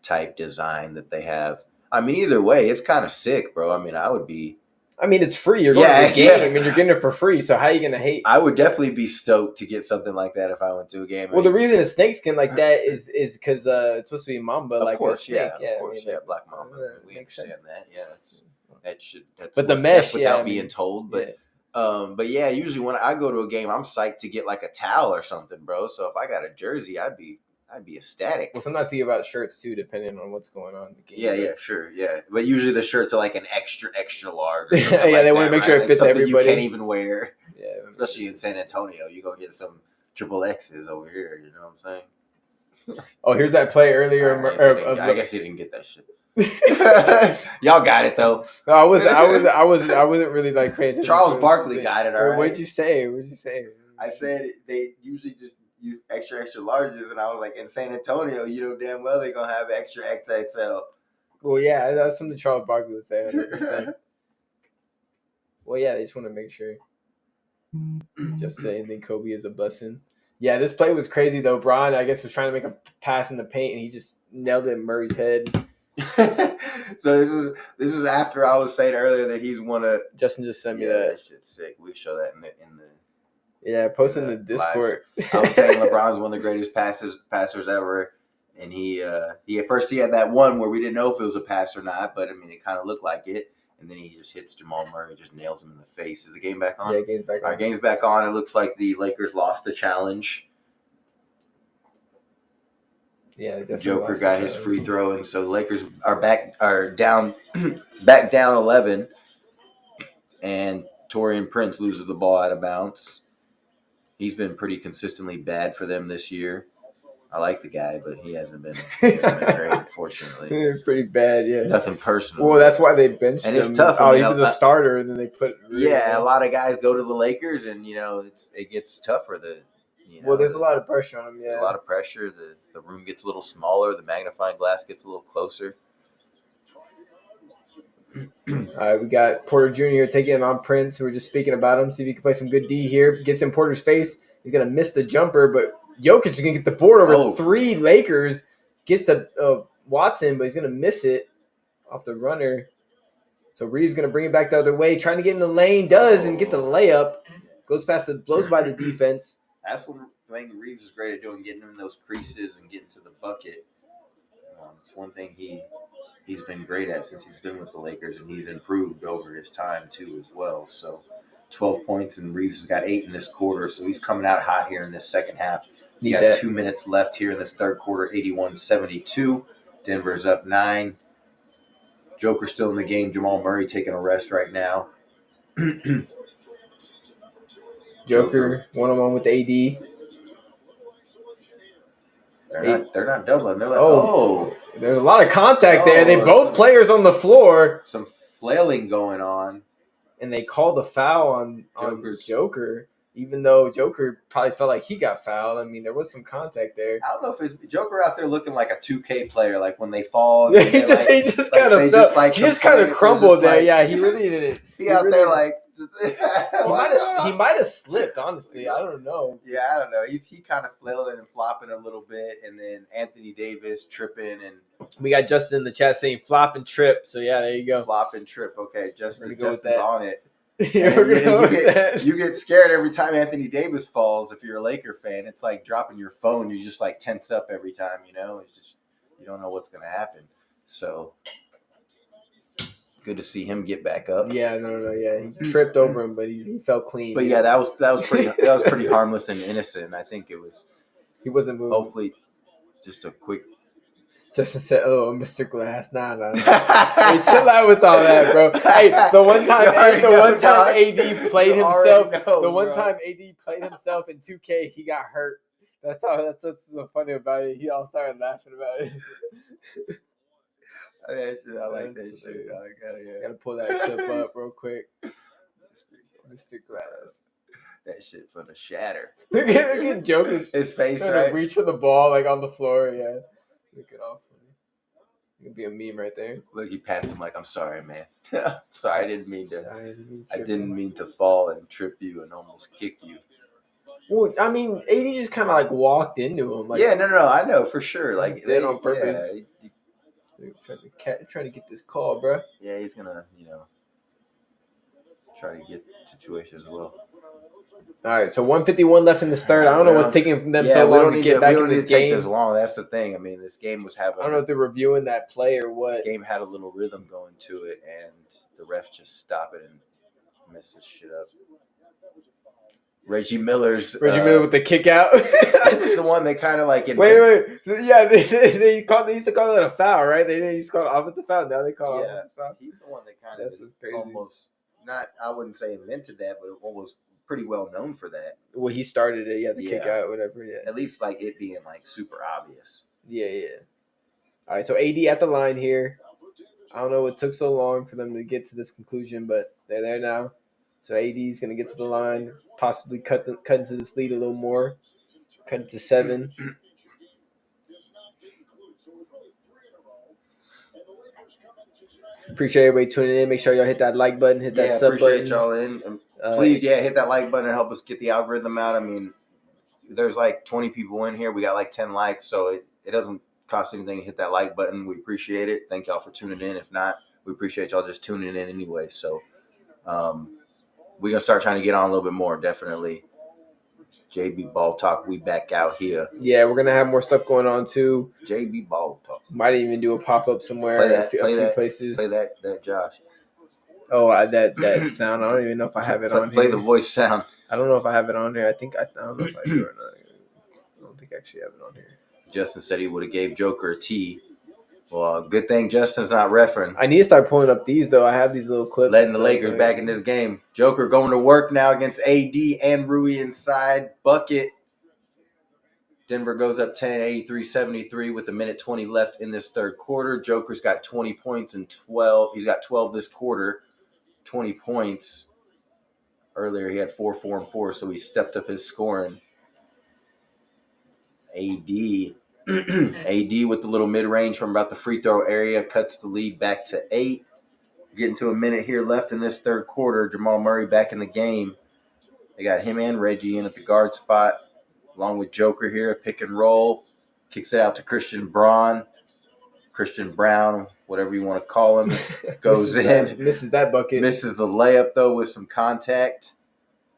type design that they have. I mean, either way, it's kind of sick, bro. I mean, it's free. You're going to the game. Yeah. I mean, you're getting it for free. So how are you going to hate? I would definitely be stoked to get something like that if I went to a game. Well, the reason it's snakeskin like that is because it's supposed to be Mamba, of like course, a snake. Yeah, of course, Black Mamba. We understand sense. That. Yeah, that's but the mesh, without being told. But yeah, usually when I go to a game, I'm psyched to get like a towel or something, bro. So if I got a jersey, I'd be ecstatic. Well, sometimes think about shirts too, depending on what's going on in the game. Yeah, sure, yeah. But usually the shirts are like an extra large. Or yeah, like they want to make sure it fits everybody. You can't even wear. Yeah, especially in San Antonio, you go get some triple X's over here. You know what I'm saying? Oh, here's that play earlier. I guess he didn't get that shit. Y'all got it though. No, I wasn't really like crazy. Charles Barkley got it. All right. What'd you say? I said they usually just use extra larges, and I was like, in San Antonio, damn well they're gonna have extra XXL. Well, yeah, that's something Charles Barkley would say. 100%. Well, yeah, they just want to make sure. Just saying, think Kobe is a blessing. Yeah, this play was crazy though. Bron, I guess, was trying to make a pass in the paint, and he just nailed it in Murray's head. So this is after I was saying earlier that he's one of. Justin just sent me that. That shit's sick. We show that in the. Yeah, post in the Discord. I was saying LeBron's one of the greatest passers ever, and he at first he had that one where we didn't know if it was a pass or not, but I mean it kind of looked like it, and then he just hits Jamal Murray, just nails him in the face. Is the game back on? Yeah, game's back on. Our game's back on. It looks like the Lakers lost the challenge. Yeah, Joker got his free throw, and so the Lakers are down 11, and Taurean Prince loses the ball out of bounds. He's been pretty consistently bad for them this year. I like the guy, but he hasn't been great, unfortunately. Pretty bad, yeah. Nothing personal. Well, that's why they benched him. And it's tough. He was a starter, and then they put. A lot of guys go to the Lakers, and it gets tougher. Well, there's a lot of pressure on him. Yeah, there's a lot of pressure. The room gets a little smaller. The magnifying glass gets a little closer. We got Porter Jr. taking it on Prince. We were just speaking about him. See if he can play some good D here. Gets in Porter's face. He's going to miss the jumper, but Jokic is going to get the board over 3 Lakers. Gets a Watson, but he's going to miss it off the runner. So Reeves going to bring it back the other way. Trying to get in the lane. Does, and gets a layup. Blows by the defense. That's what Reeves is great at doing, getting in those creases and getting to the bucket. It's one thing he's been great at since he's been with the Lakers, and he's improved over his time too as well. So 12 points, and Reeves has got 8 in this quarter, so he's coming out hot here in this second half. You got 2 minutes left here in this third quarter, 81-72. Denver's up 9. Joker still in the game. Jamal Murray taking a rest right now. Joker one-on-one with AD. They're not doubling. They're like, there's a lot of contact there. They both players on the floor. Some flailing going on. And they called a foul on Joker, even though Joker probably felt like he got fouled. I mean, there was some contact there. I don't know if it's Joker out there looking like a 2K player, like when they fall. Yeah, he just kind of crumbled there. Yeah, he really didn't. He out there like he might have slipped. Honestly, I don't know. Yeah, I don't know. He kind of flailing and flopping a little bit, and then Anthony Davis tripping, and we got Justin in the chat saying flop and trip. So yeah, there you go. Flop and trip. Okay, Justin's on it. You get scared every time Anthony Davis falls. If you're a Laker fan, it's like dropping your phone. You just like tense up every time. It's just you don't know what's gonna happen. So. Good to see him get back up. Yeah, yeah. He tripped over him, but he felt clean. But yeah, that was pretty harmless and innocent. I think it was. He wasn't moving. Hopefully, just a quick. Justin said, "Oh, Mr. Glass, nah." Hey, chill out with all that, bro. Hey, the one time AD played himself in 2K, he got hurt. That's what's so funny about it. He all started laughing about it. I like that shit. Gotta pull that clip up real quick. Mr. Glass. That shit for the shatter. Look at Joker's his face, right? Reach for the ball like on the floor, yeah. Look it off. It could be a meme right there. Look, he pats him like, "I'm sorry, man. Sorry, I didn't mean to fall and trip you and almost kick you." Well, I mean, AD just kind of like walked into him. Like, yeah, no, I know for sure. Like did on purpose. Yeah, trying to get this call, bro. Yeah, he's gonna, try to get situations as well. All right, so 151 left in this third. I don't know what's taking them so long to get back in this game. Take this long. That's the thing. I mean, this game was having. I don't know if they're reviewing that play or what. This game had a little rhythm going to it, and the refs just stop it and mess this shit up. Reggie Miller with the kick out. It was the one they kind of like. Wait. Yeah, they used to call it a foul, right? They didn't used to call it offensive foul. Now they call it offensive foul. He's the one that kind of almost not. I wouldn't say invented that, but almost pretty well known for that. Well, he started it. Yeah, the kick out, whatever. Yeah, at least like it being like super obvious. Yeah. All right, so AD at the line here. I don't know what took so long for them to get to this conclusion, but they're there now. So AD is going to get to the line, possibly cut into this lead a little more, cut it to 7. Appreciate everybody tuning in. Make sure y'all hit that like button, hit that sub button. Appreciate y'all in. Please, hit that like button and help us get the algorithm out. I mean, there's like 20 people in here. We got like 10 likes, so it doesn't cost anything to hit that like button. We appreciate it. Thank y'all for tuning in. If not, we appreciate y'all just tuning in anyway. So, we're going to start trying to get on a little bit more, definitely. JB Ball Talk, we back out here. Yeah, we're going to have more stuff going on, too. JB Ball Talk. Might even do a pop-up somewhere. A few places. Play that Josh. Oh, that sound. I don't even know if I have it on here. Play the voice sound. I don't know if I have it on here. I don't know if I do or not. I don't think I actually have it on here. Justin said he would have gave Joker a T. Well, good thing Justin's not referencing. I need to start pulling up these, though. I have these little clips. Letting the Lakers back in this game. Joker going to work now against AD and Rui inside. Bucket. Denver goes up 10, 83-73 with 1:20 left in this third quarter. Joker's got 20 points and 12. He's got 12 this quarter, 20 points. Earlier he had 4, 4, and 4, so he stepped up his scoring. AD with the little mid-range from about the free throw area cuts the lead back to 8. Getting to a minute here left in this third quarter. Jamal Murray back in the game. They got him and Reggie in at the guard spot, along with Joker here, pick and roll. Kicks it out to Christian Braun. Christian Brown, whatever you want to call him, goes misses that bucket. Misses the layup, though, with some contact.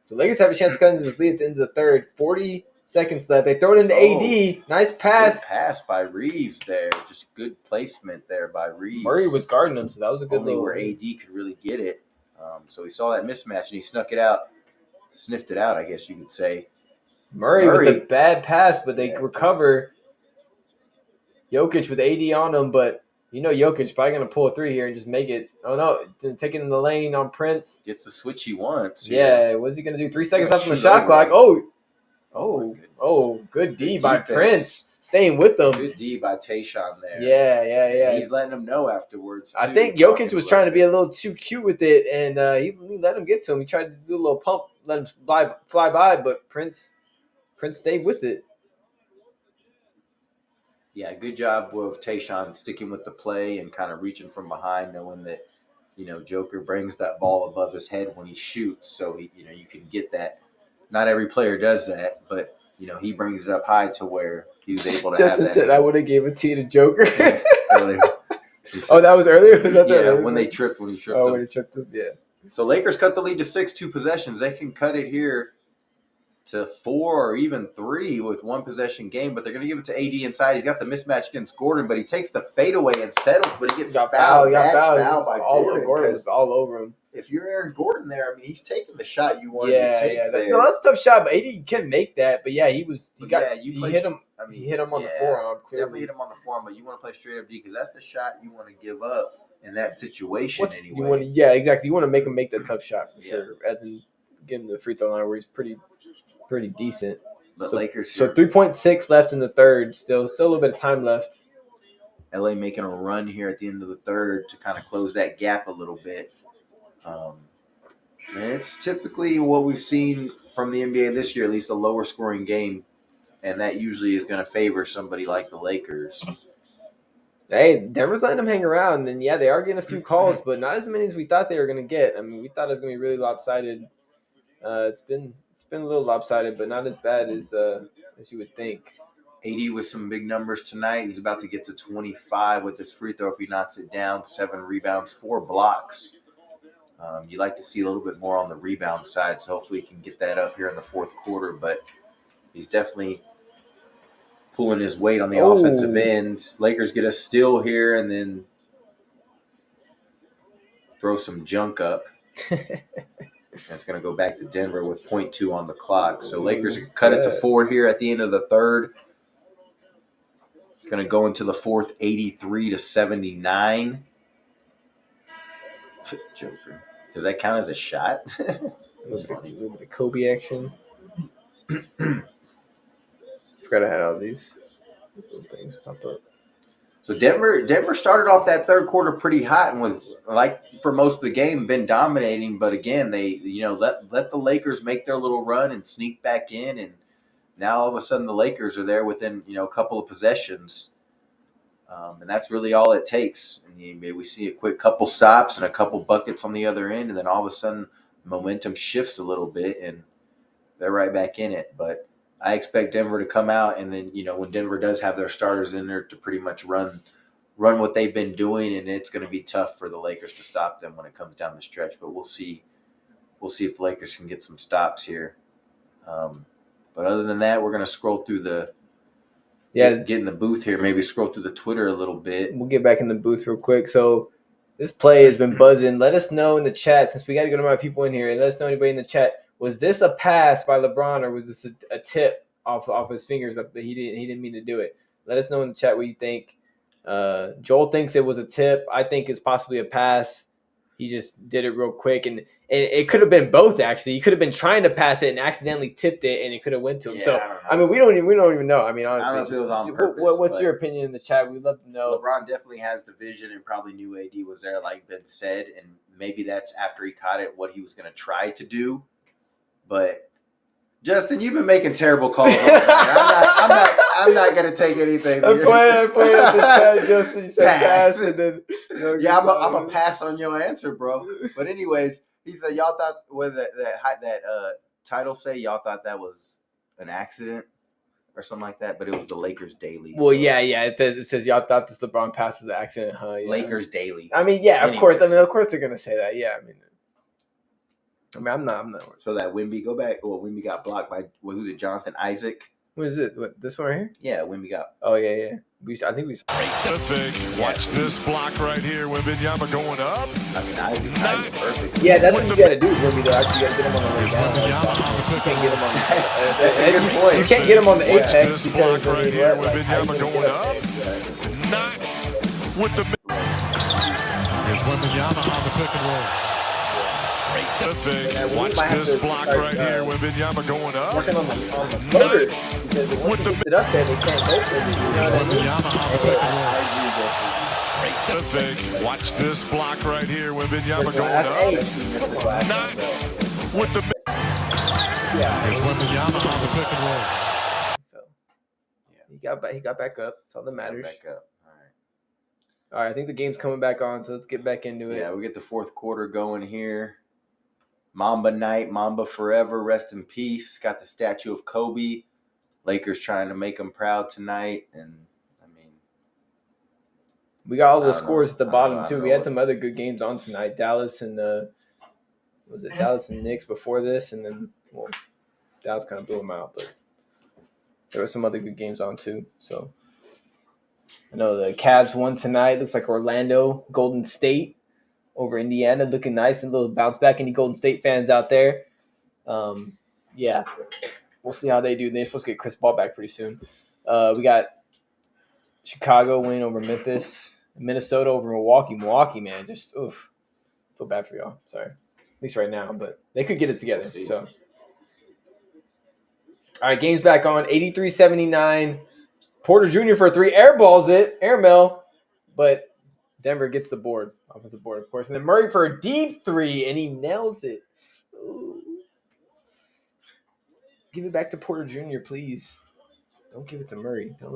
So Lakers have a chance to cut into this lead at the end of the third. 40 seconds left. They throw it into AD. Nice pass. Good pass by Reeves there. Just good placement there by Reeves. Murray was guarding him, so that was a good Only where AD could really get it. So he saw that mismatch, and he snuck it out. Sniffed it out, I guess you could say. Murray with a bad pass, but they recover. Jokic with AD on him, but Jokic probably going to pull a three here and just make it. Oh, no. Take it in the lane on Prince. Gets the switch he wants. Yeah, what's he going to do? 3 seconds left on the shot clock. Good D by Prince. Staying with them. Good D by Tayshaun there. Yeah. He's letting him know afterwards. I think Jokic was trying to be a little too cute with it, and he let him get to him. He tried to do a little pump, let him fly by, but Prince stayed with it. Yeah, good job of Tayshaun sticking with the play and kind of reaching from behind, knowing that, Joker brings that ball above his head when he shoots. So, you can get that. Not every player does that, but, he brings it up high to where he was able to Justin have that. said I would have gave a T to Joker. Earlier. That was earlier? Was that earlier? When he tripped him. When he tripped him, yeah. So Lakers cut the lead to 6, 2 possessions. They can cut it here to 4 or even 3 with one possession game, but they're going to give it to AD inside. He's got the mismatch against Gordon, but he takes the fadeaway and settles, but he gets fouled. Foul by Gordon. Gordon was all over him. If you're Aaron Gordon there, he's taking the shot you wanted to take there. No, that's a tough shot, but AD can make that. But yeah, he hit him. He hit him on the forearm. Clearly. Definitely hit him on the forearm, but you want to play straight up D because that's the shot you want to give up in that situation anyway. Exactly. You want to make him make that tough shot for sure, rather than give him the free throw line where he's pretty decent. But Lakers. So 3.6 left in the third. Still a little bit of time left. LA making a run here at the end of the third to kind of close that gap a little bit. And it's typically what we've seen from the NBA this year, at least a lower scoring game, and that usually is going to favor somebody like the Lakers. Hey, Denver's letting them hang around, and yeah, they are getting a few calls, but not as many as we thought they were going to get. We thought it was going to be really lopsided. It's been a little lopsided, but not as bad as you would think. AD with some big numbers tonight. He's about to get to 25 with this free throw if he knocks it down. 7 rebounds, 4 blocks. You like to see a little bit more on the rebound side, so hopefully he can get that up here in the fourth quarter. But he's definitely pulling his weight on the offensive end. Lakers get a steal here and then throw some junk up. It's going to go back to Denver with 0.2 on the clock. So Lakers cut it to 4 here at the end of the third. It's going to go into the fourth, 83-79. Joker. Does that count as a shot? That's funny. A little bit of Kobe action. Forgot I had all these little things pop up. So Denver started off that third quarter pretty hot and was, like for most of the game, been dominating. But again, they let the Lakers make their little run and sneak back in, and now all of a sudden the Lakers are there within a couple of possessions. And that's really all it takes. Maybe we see a quick couple stops and a couple buckets on the other end, and then all of a sudden momentum shifts a little bit, and they're right back in it. But I expect Denver to come out, and then when Denver does have their starters in there to pretty much run what they've been doing, and it's going to be tough for the Lakers to stop them when it comes down the stretch. But we'll see. We'll see if the Lakers can get some stops here. But other than that, we're going to scroll through the. Get in the booth here. Maybe scroll through the Twitter a little bit. We'll get back in the booth real quick. So this play has been buzzing. Let us know in the chat, since we got to go to my people in here, and let us know anybody in the chat. Was this a pass by LeBron, or was this a tip off his fingers up that he didn't mean to do it? Let us know in the chat what you think. Joel thinks it was a tip. I think it's possibly a pass. He just did it real quick, and it could have been both. Actually, he could have been trying to pass it and accidentally tipped it, and it could have went to him. We don't even know. Honestly, I don't know if it was on purpose. What's your opinion in the chat? We'd love to know. LeBron definitely has the vision and probably knew AD was there, like Ben said, and maybe that's after he caught it what he was going to try to do. But Justin, you've been making terrible calls. I'm not gonna take anything. I'm playing the chat, Justin. You said pass, and then yeah, I'm a pass on your answer, bro. But anyways, he said y'all thought what that title say y'all thought that was an accident or something like that, but it was the Lakers Daily. Well, so. yeah. It says y'all thought this LeBron pass was an accident, huh? Yeah. Lakers Daily. I mean, yeah, of course. I mean, of course they're gonna say that. Yeah, I mean, I'm not. So that Wemby, go back. Well, Wemby got blocked by who's it? Jonathan Isaac. What is it? What, this one right here? Yeah, Wemby got. Oh yeah. I think we. Watch this block right here. Wembanyama going up. I mean, Isaac perfect. Yeah, that's what you got to do. Wemby, though. Actually, you got to get him on the way down. You can't get him on the apex. This block right here. Wembanyama going up. Not with the. Here's Wembanyama on the pick and roll. Watch this block right here. Wembanyama going up. Working on the motor. Because once he gets it up there, they can't go for it. You know what I mean? Watch this block right here. Wembanyama going up. Not with the. Yeah. Here's Wembanyama on the pick and roll. So, he got back up. That's all that matters. Back up. All right. I think the game's coming back on, so let's get back into it. Yeah, we get the fourth quarter going here. Mamba night, Mamba forever, rest in peace. Got the statue of Kobe. Lakers trying to make him proud tonight, and I mean, we got all the scores at the bottom too. We had some other good games on tonight. Dallas and Dallas and Knicks before this, and then Dallas kind of blew them out, but there were some other good games on too. So I know the Cavs won tonight. Looks like Orlando, Golden State over Indiana, looking nice, and a little bounce back. Any Golden State fans out there? Yeah, we'll see how they do. They're supposed to get Chris Paul back pretty soon. We got Chicago winning over Memphis, Minnesota over Milwaukee. Milwaukee, man, just oof. Feel bad for y'all. Sorry, at least right now, but they could get it together. So, all right, game's back on. 83-79. Porter Jr. for a three, airballs it, airmail, but Denver gets the board, offensive board, of course. And then Murray for a deep three, and he nails it. Ooh. Give it back to Porter Jr., please. Don't give it to Murray. Don't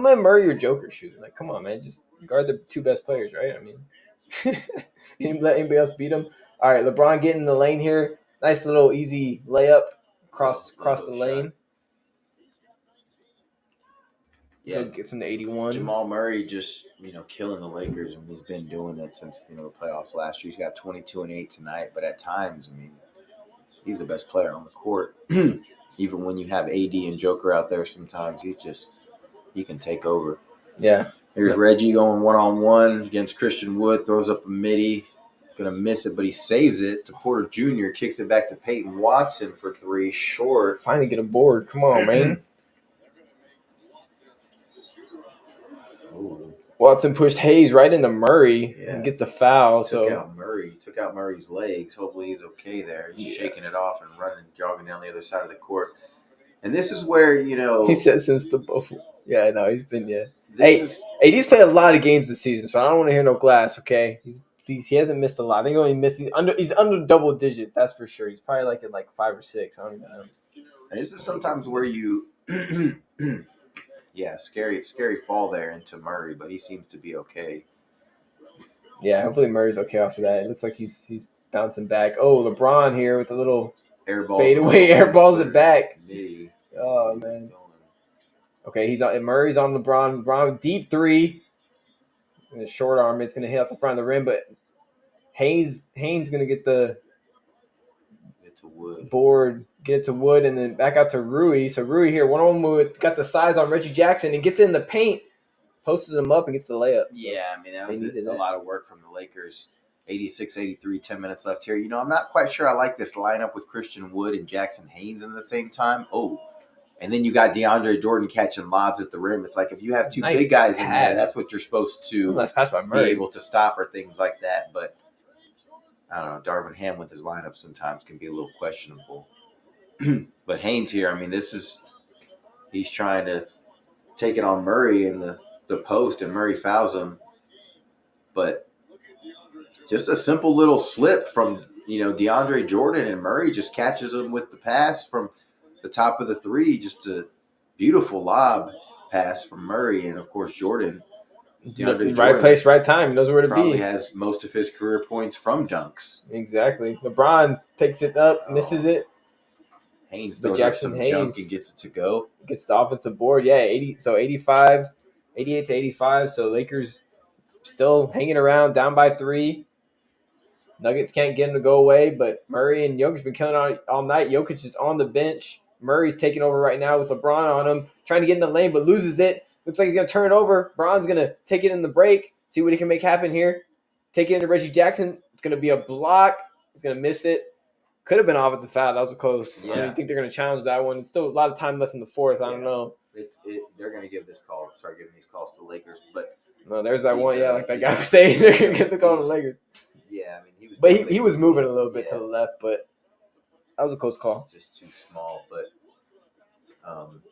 let Murray or Joker shoot. Like, come on, man. Just guard the two best players, right? I mean, let anybody else beat them. All right, LeBron getting in the lane here. Nice little easy layup across the lane. Yeah, so gets him to 81. Jamal Murray just, killing the Lakers, and he's been doing it since, the playoffs last year. He's got 22 and 8 tonight, but at times, he's the best player on the court. Even when you have AD and Joker out there, sometimes he can take over. Yeah. Here's Reggie going one-on-one against Christian Wood, throws up a midi, gonna miss it, but he saves it to Porter Jr., kicks it back to Peyton Watson for three, short. Finally get a board. Come on, man. Watson pushed Hayes right into Murray and gets a foul. Took out Murray's legs. Hopefully he's okay there. He's shaking it off and jogging down the other side of the court. And this is where, he said since the bubble. Yeah, no, he's been, AD's played a lot of games this season, so I don't want to hear no glass, okay? He hasn't missed a lot. I think he's under double digits, that's for sure. He's probably like at 5 or 6. I don't even know. And this is sometimes where you yeah, scary fall there into Murray, but he seems to be okay. Yeah, hopefully Murray's okay after that. It looks like he's bouncing back. Oh, LeBron here with a little fadeaway airballs it back. Oh, man. Okay, Murray's on LeBron. LeBron, deep three. And a short arm. It's going to hit out the front of the rim, but Haynes going to get the board, get it to Wood, and then back out to Rui. So Rui here, one-on-one Wood, got the size on Reggie Jackson and gets in the paint, posts him up and gets the layup. So yeah, that was a lot of work from the Lakers. 86-83, 10 minutes left here. I'm not quite sure I like this lineup with Christian Wood and Jackson Haynes at the same time. Oh, and then you got DeAndre Jordan catching lobs at the rim. It's like if you have two big guys in there, that's what you're supposed to be able to stop or things like that. But I don't know. Darvin Ham with his lineup sometimes can be a little questionable. But Haynes here, he's trying to take it on Murray in the post, and Murray fouls him. But just a simple little slip from, DeAndre Jordan, and Murray just catches him with the pass from the top of the three. Just a beautiful lob pass from Murray, and of course Jordan. Right Jordan place, right time. He knows where to probably be. has most of his career points from dunks. Exactly. LeBron takes it up, misses it. Haynes But throws up some junk and gets it to go. Gets the offensive board. Yeah, 85, 88 to 85. So Lakers still hanging around, down by 3. Nuggets can't get him to go away, but Murray and Jokic been killing all night. Jokic is on the bench. Murray's taking over right now with LeBron on him, trying to get in the lane, but loses it. Looks like he's going to turn it over. Bron's going to take it in the break, see what he can make happen here. Take it into Reggie Jackson. It's going to be a block. He's going to miss it. Could have been offensive foul. That was close. Yeah. I don't think they're going to challenge that one. It's still a lot of time left in the fourth. I don't know. They're going to start giving these calls to the Lakers, but no, there's that one. Yeah, like that guy was saying, they're going to get the call to the Lakers. Yeah, I mean he was. But he was moving a little bit to the left, but that was a close call. Just too small. But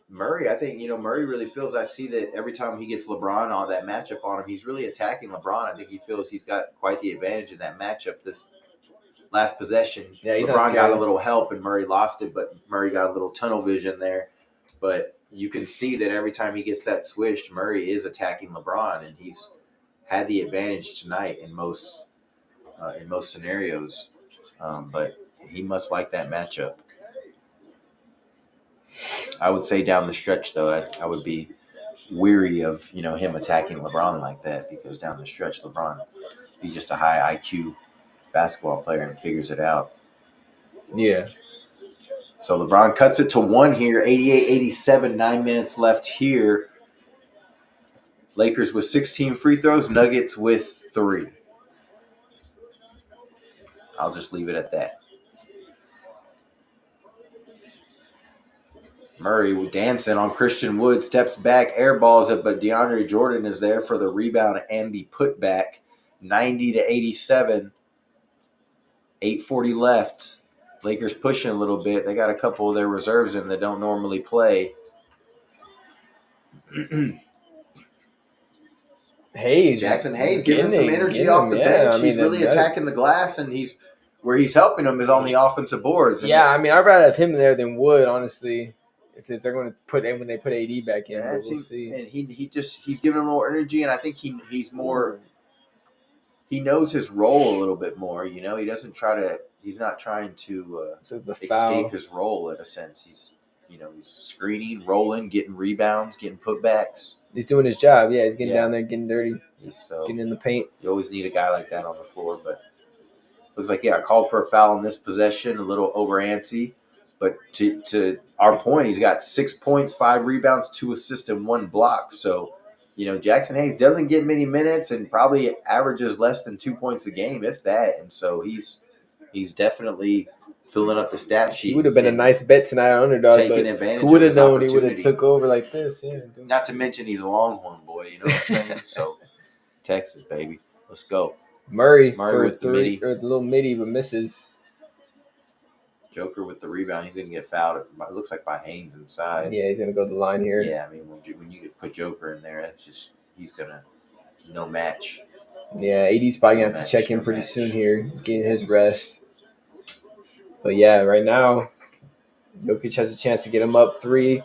Murray, I think Murray really feels. I see that every time he gets LeBron on that matchup on him, he's really attacking LeBron. I think he feels he's got quite the advantage in that matchup. This last possession, LeBron got a little help and Murray lost it, but Murray got a little tunnel vision there. But you can see that every time he gets that swished, Murray is attacking LeBron, and he's had the advantage tonight in most scenarios. But he must like that matchup. I would say down the stretch, though, I would be weary of him attacking LeBron like that, because down the stretch, LeBron, he's just a high IQ basketball player and figures it out. Yeah. So LeBron cuts it to 1 here, 88-87, 9 minutes left here. Lakers with 16 free throws, Nuggets with 3. I'll just leave it at that. Murray dancing on Christian Wood, steps back, airballs it, but DeAndre Jordan is there for the rebound and the putback. 90-87, 8:40 left. Lakers pushing a little bit. They got a couple of their reserves in that don't normally play. Jackson Hayes giving some energy off the bench. He's really attacking the glass, and where he's helping them is on the offensive boards. Yeah, I mean, I'd rather have him there than Wood, honestly. If they're going to put in when they put AD back in, we'll see. And he's giving him more energy, and I think he's more. He knows his role a little bit more. He doesn't he's not trying to escape his role in a sense. He's screening, rolling, getting rebounds, getting putbacks. He's doing his job. Yeah, he's getting down there, getting dirty, getting in the paint. You always need a guy like that on the floor, but looks like I called for a foul in this possession, a little over antsy. But to our point, he's got 6 points, 5 rebounds, 2 assists, and 1 block. So, Jackson Hayes doesn't get many minutes and probably averages less than 2 points a game, if that. And so he's definitely filling up the stat sheet. He would have been a nice bet tonight on Underdog. Taking advantage. Who would have known he would have took over like this? Yeah. Not to mention he's a Longhorn boy. You know what I'm saying? So Texas, baby, let's go. Murray with 3 or the little midi, but misses. Joker with the rebound. He's going to get fouled. It looks like by Haynes inside. Yeah, he's going to go to the line here. Yeah, I mean, when you put Joker in there, that's just he's going to no match. Yeah, AD's probably going to have to check in pretty soon here, get his rest. But yeah, right now, Jokic has a chance to get him up 3.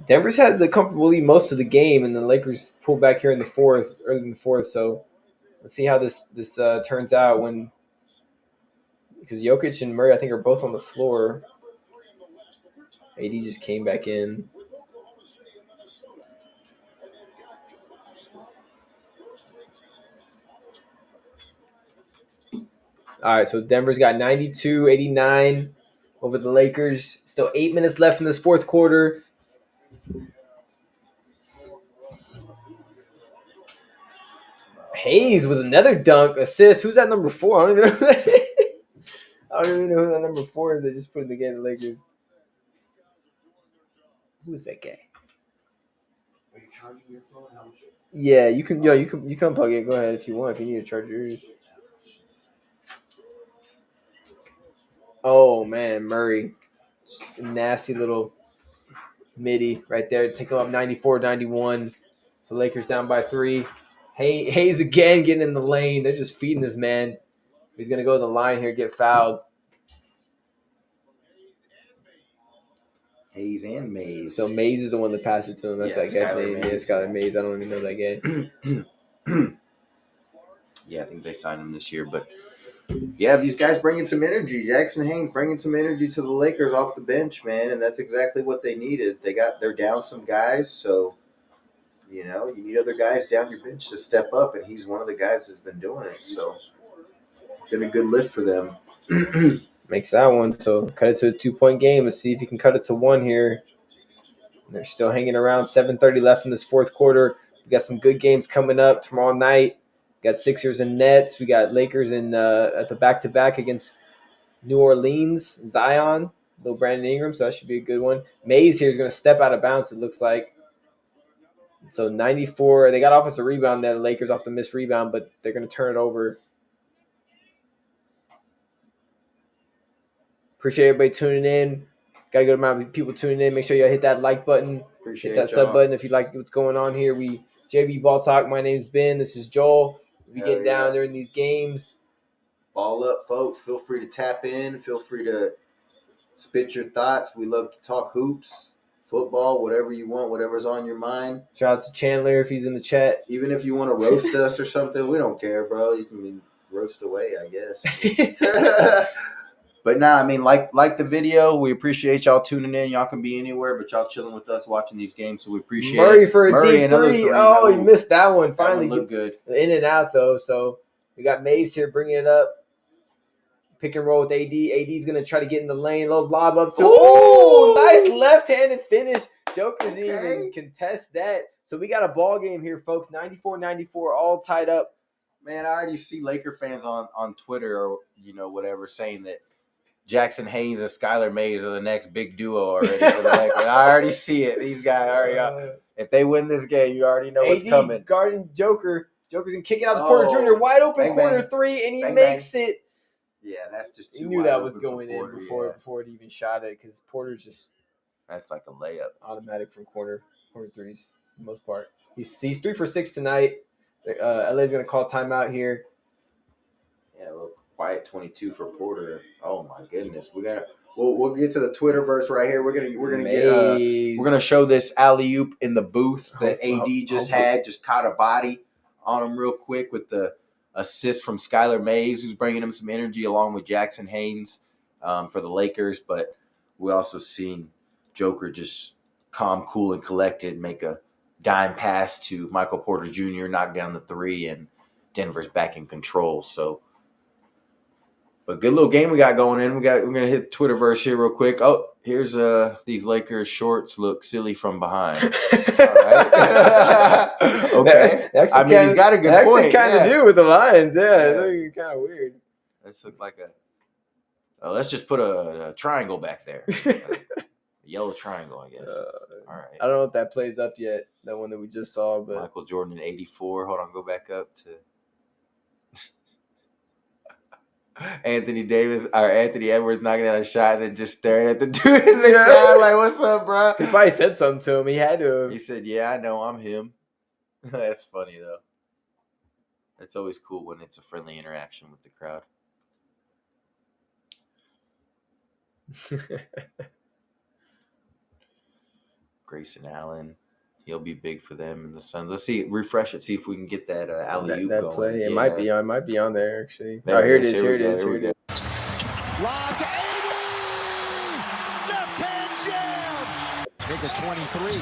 Denver's had the comfortable lead most of the game, and the Lakers pulled back here in the fourth, early in the fourth. So let's see how this turns out because Jokic and Murray, I think, are both on the floor. AD just came back in. All right, so Denver's got 92-89 over the Lakers. Still 8 minutes left in this fourth quarter. Hayes with another dunk assist. Who's that number 4? I don't even know who that is. I don't even know who that number 4 is. They just put it together, the Lakers. Who is that guy? Are you charging your phone? Yeah, you can unplug it. Go ahead if you want. If you need to charge yours. Oh man, Murray, nasty little midi right there. Take him up 94-91. So Lakers down by 3. Hayes again getting in the lane. They're just feeding this man. He's gonna go to the line here, get fouled. Hayes and Mays. So Mays is the one that passed it to him. That's that guy's name. Yeah, Skylar Mays. I don't even know that guy. Yeah, I think they signed him this year. But yeah, these guys bringing some energy. Jackson Haynes bringing some energy to the Lakers off the bench, man, and that's exactly what they needed. They're down some guys, so you need other guys down your bench to step up, and he's one of the guys that's been doing it. So been a good lift for them. Makes that one. So cut it to a 2-point game. Let's see if you can cut it to 1 here. They're still hanging around. 7:30 left in this fourth quarter. We got some good games coming up tomorrow night. We got Sixers and Nets. We got Lakers at the back-to-back against New Orleans. Zion, little Brandon Ingram, so that should be a good one. Mays here is going to step out of bounds, it looks like. So 94. They got offensive rebound there. The Lakers off the missed rebound, but they're going to turn it over. Appreciate everybody tuning in. Got a good amount of people tuning in. Make sure you hit that like button. Appreciate hit that sub button if you like what's going on here. We JB Ball Talk. My name's Ben. This is Joel. We get down during these games. Ball up, folks. Feel free to tap in. Feel free to spit your thoughts. We love to talk hoops, football, whatever you want, whatever's on your mind. Shout out to Chandler if he's in the chat. Even if you want to roast us or something, we don't care, bro. You can roast away, I guess. But I mean, like the video. We appreciate y'all tuning in. Y'all can be anywhere, but y'all chilling with us watching these games, so we appreciate Murray it. for a deep three. Oh, he missed that one. Finally, looked good. In and out though. So we got Mays here bringing it up. Pick and roll with AD. AD's gonna try to get in the lane. Little lob up to. Oh, nice left-handed finish. Joker didn't even contest that. So we got a ball game here, folks. 94-94, all tied up. Man, I already see Laker fans on Twitter or whatever saying that Jackson Haynes and Skylar Mays are the next big duo already for the Lakers. I already see it. These guys already got. If they win this game, you already know what's coming. Guarding Joker. Joker's gonna kick it out to Porter Jr. Wide open corner three, and he makes it. Yeah, that's just too. You knew that was going in before it even shot it because Porter's just. That's like a layup. Automatic from corner threes for the most part. He's 3 for 6 tonight. LA's gonna call timeout here. Yeah, look. Quiet 22 for Porter. Oh my goodness, we'll get to the Twitterverse right here. We're gonna show this alley oop in the booth that AD just caught a body on him real quick with the assist from Skylar Mays, who's bringing him some energy along with Jackson Haynes for the Lakers. But we also seen Joker just calm, cool, and collected make a dime pass to Michael Porter Jr., knock down the 3, and Denver's back in control. So. But good little game we got going in. We're gonna hit Twitterverse here real quick. Oh, here's these Lakers shorts look silly from behind. All right. Okay. I mean, he's got a good point. Actually, kind of do with the Lions. Yeah, it's kind of weird. This looks like let's just put a triangle back there. A yellow triangle, I guess. All right. I don't know if that plays up yet. That one that we just saw, but Michael Jordan in '84. Hold on, go back up to. Anthony Edwards knocking out a shot and then just staring at the dude in the crowd like, "What's up, bro?" He probably said something to him. He had to. He said, "Yeah, I know, I'm him." That's funny though. It's always cool when it's a friendly interaction with the crowd. Grayson Allen, he'll be big for them in the Suns. Let's see, refresh it, see if we can get that alley oop going. Play. It might be on there actually. Here it is. Here it is. Lob to AD! Left hand jam! Take a 23.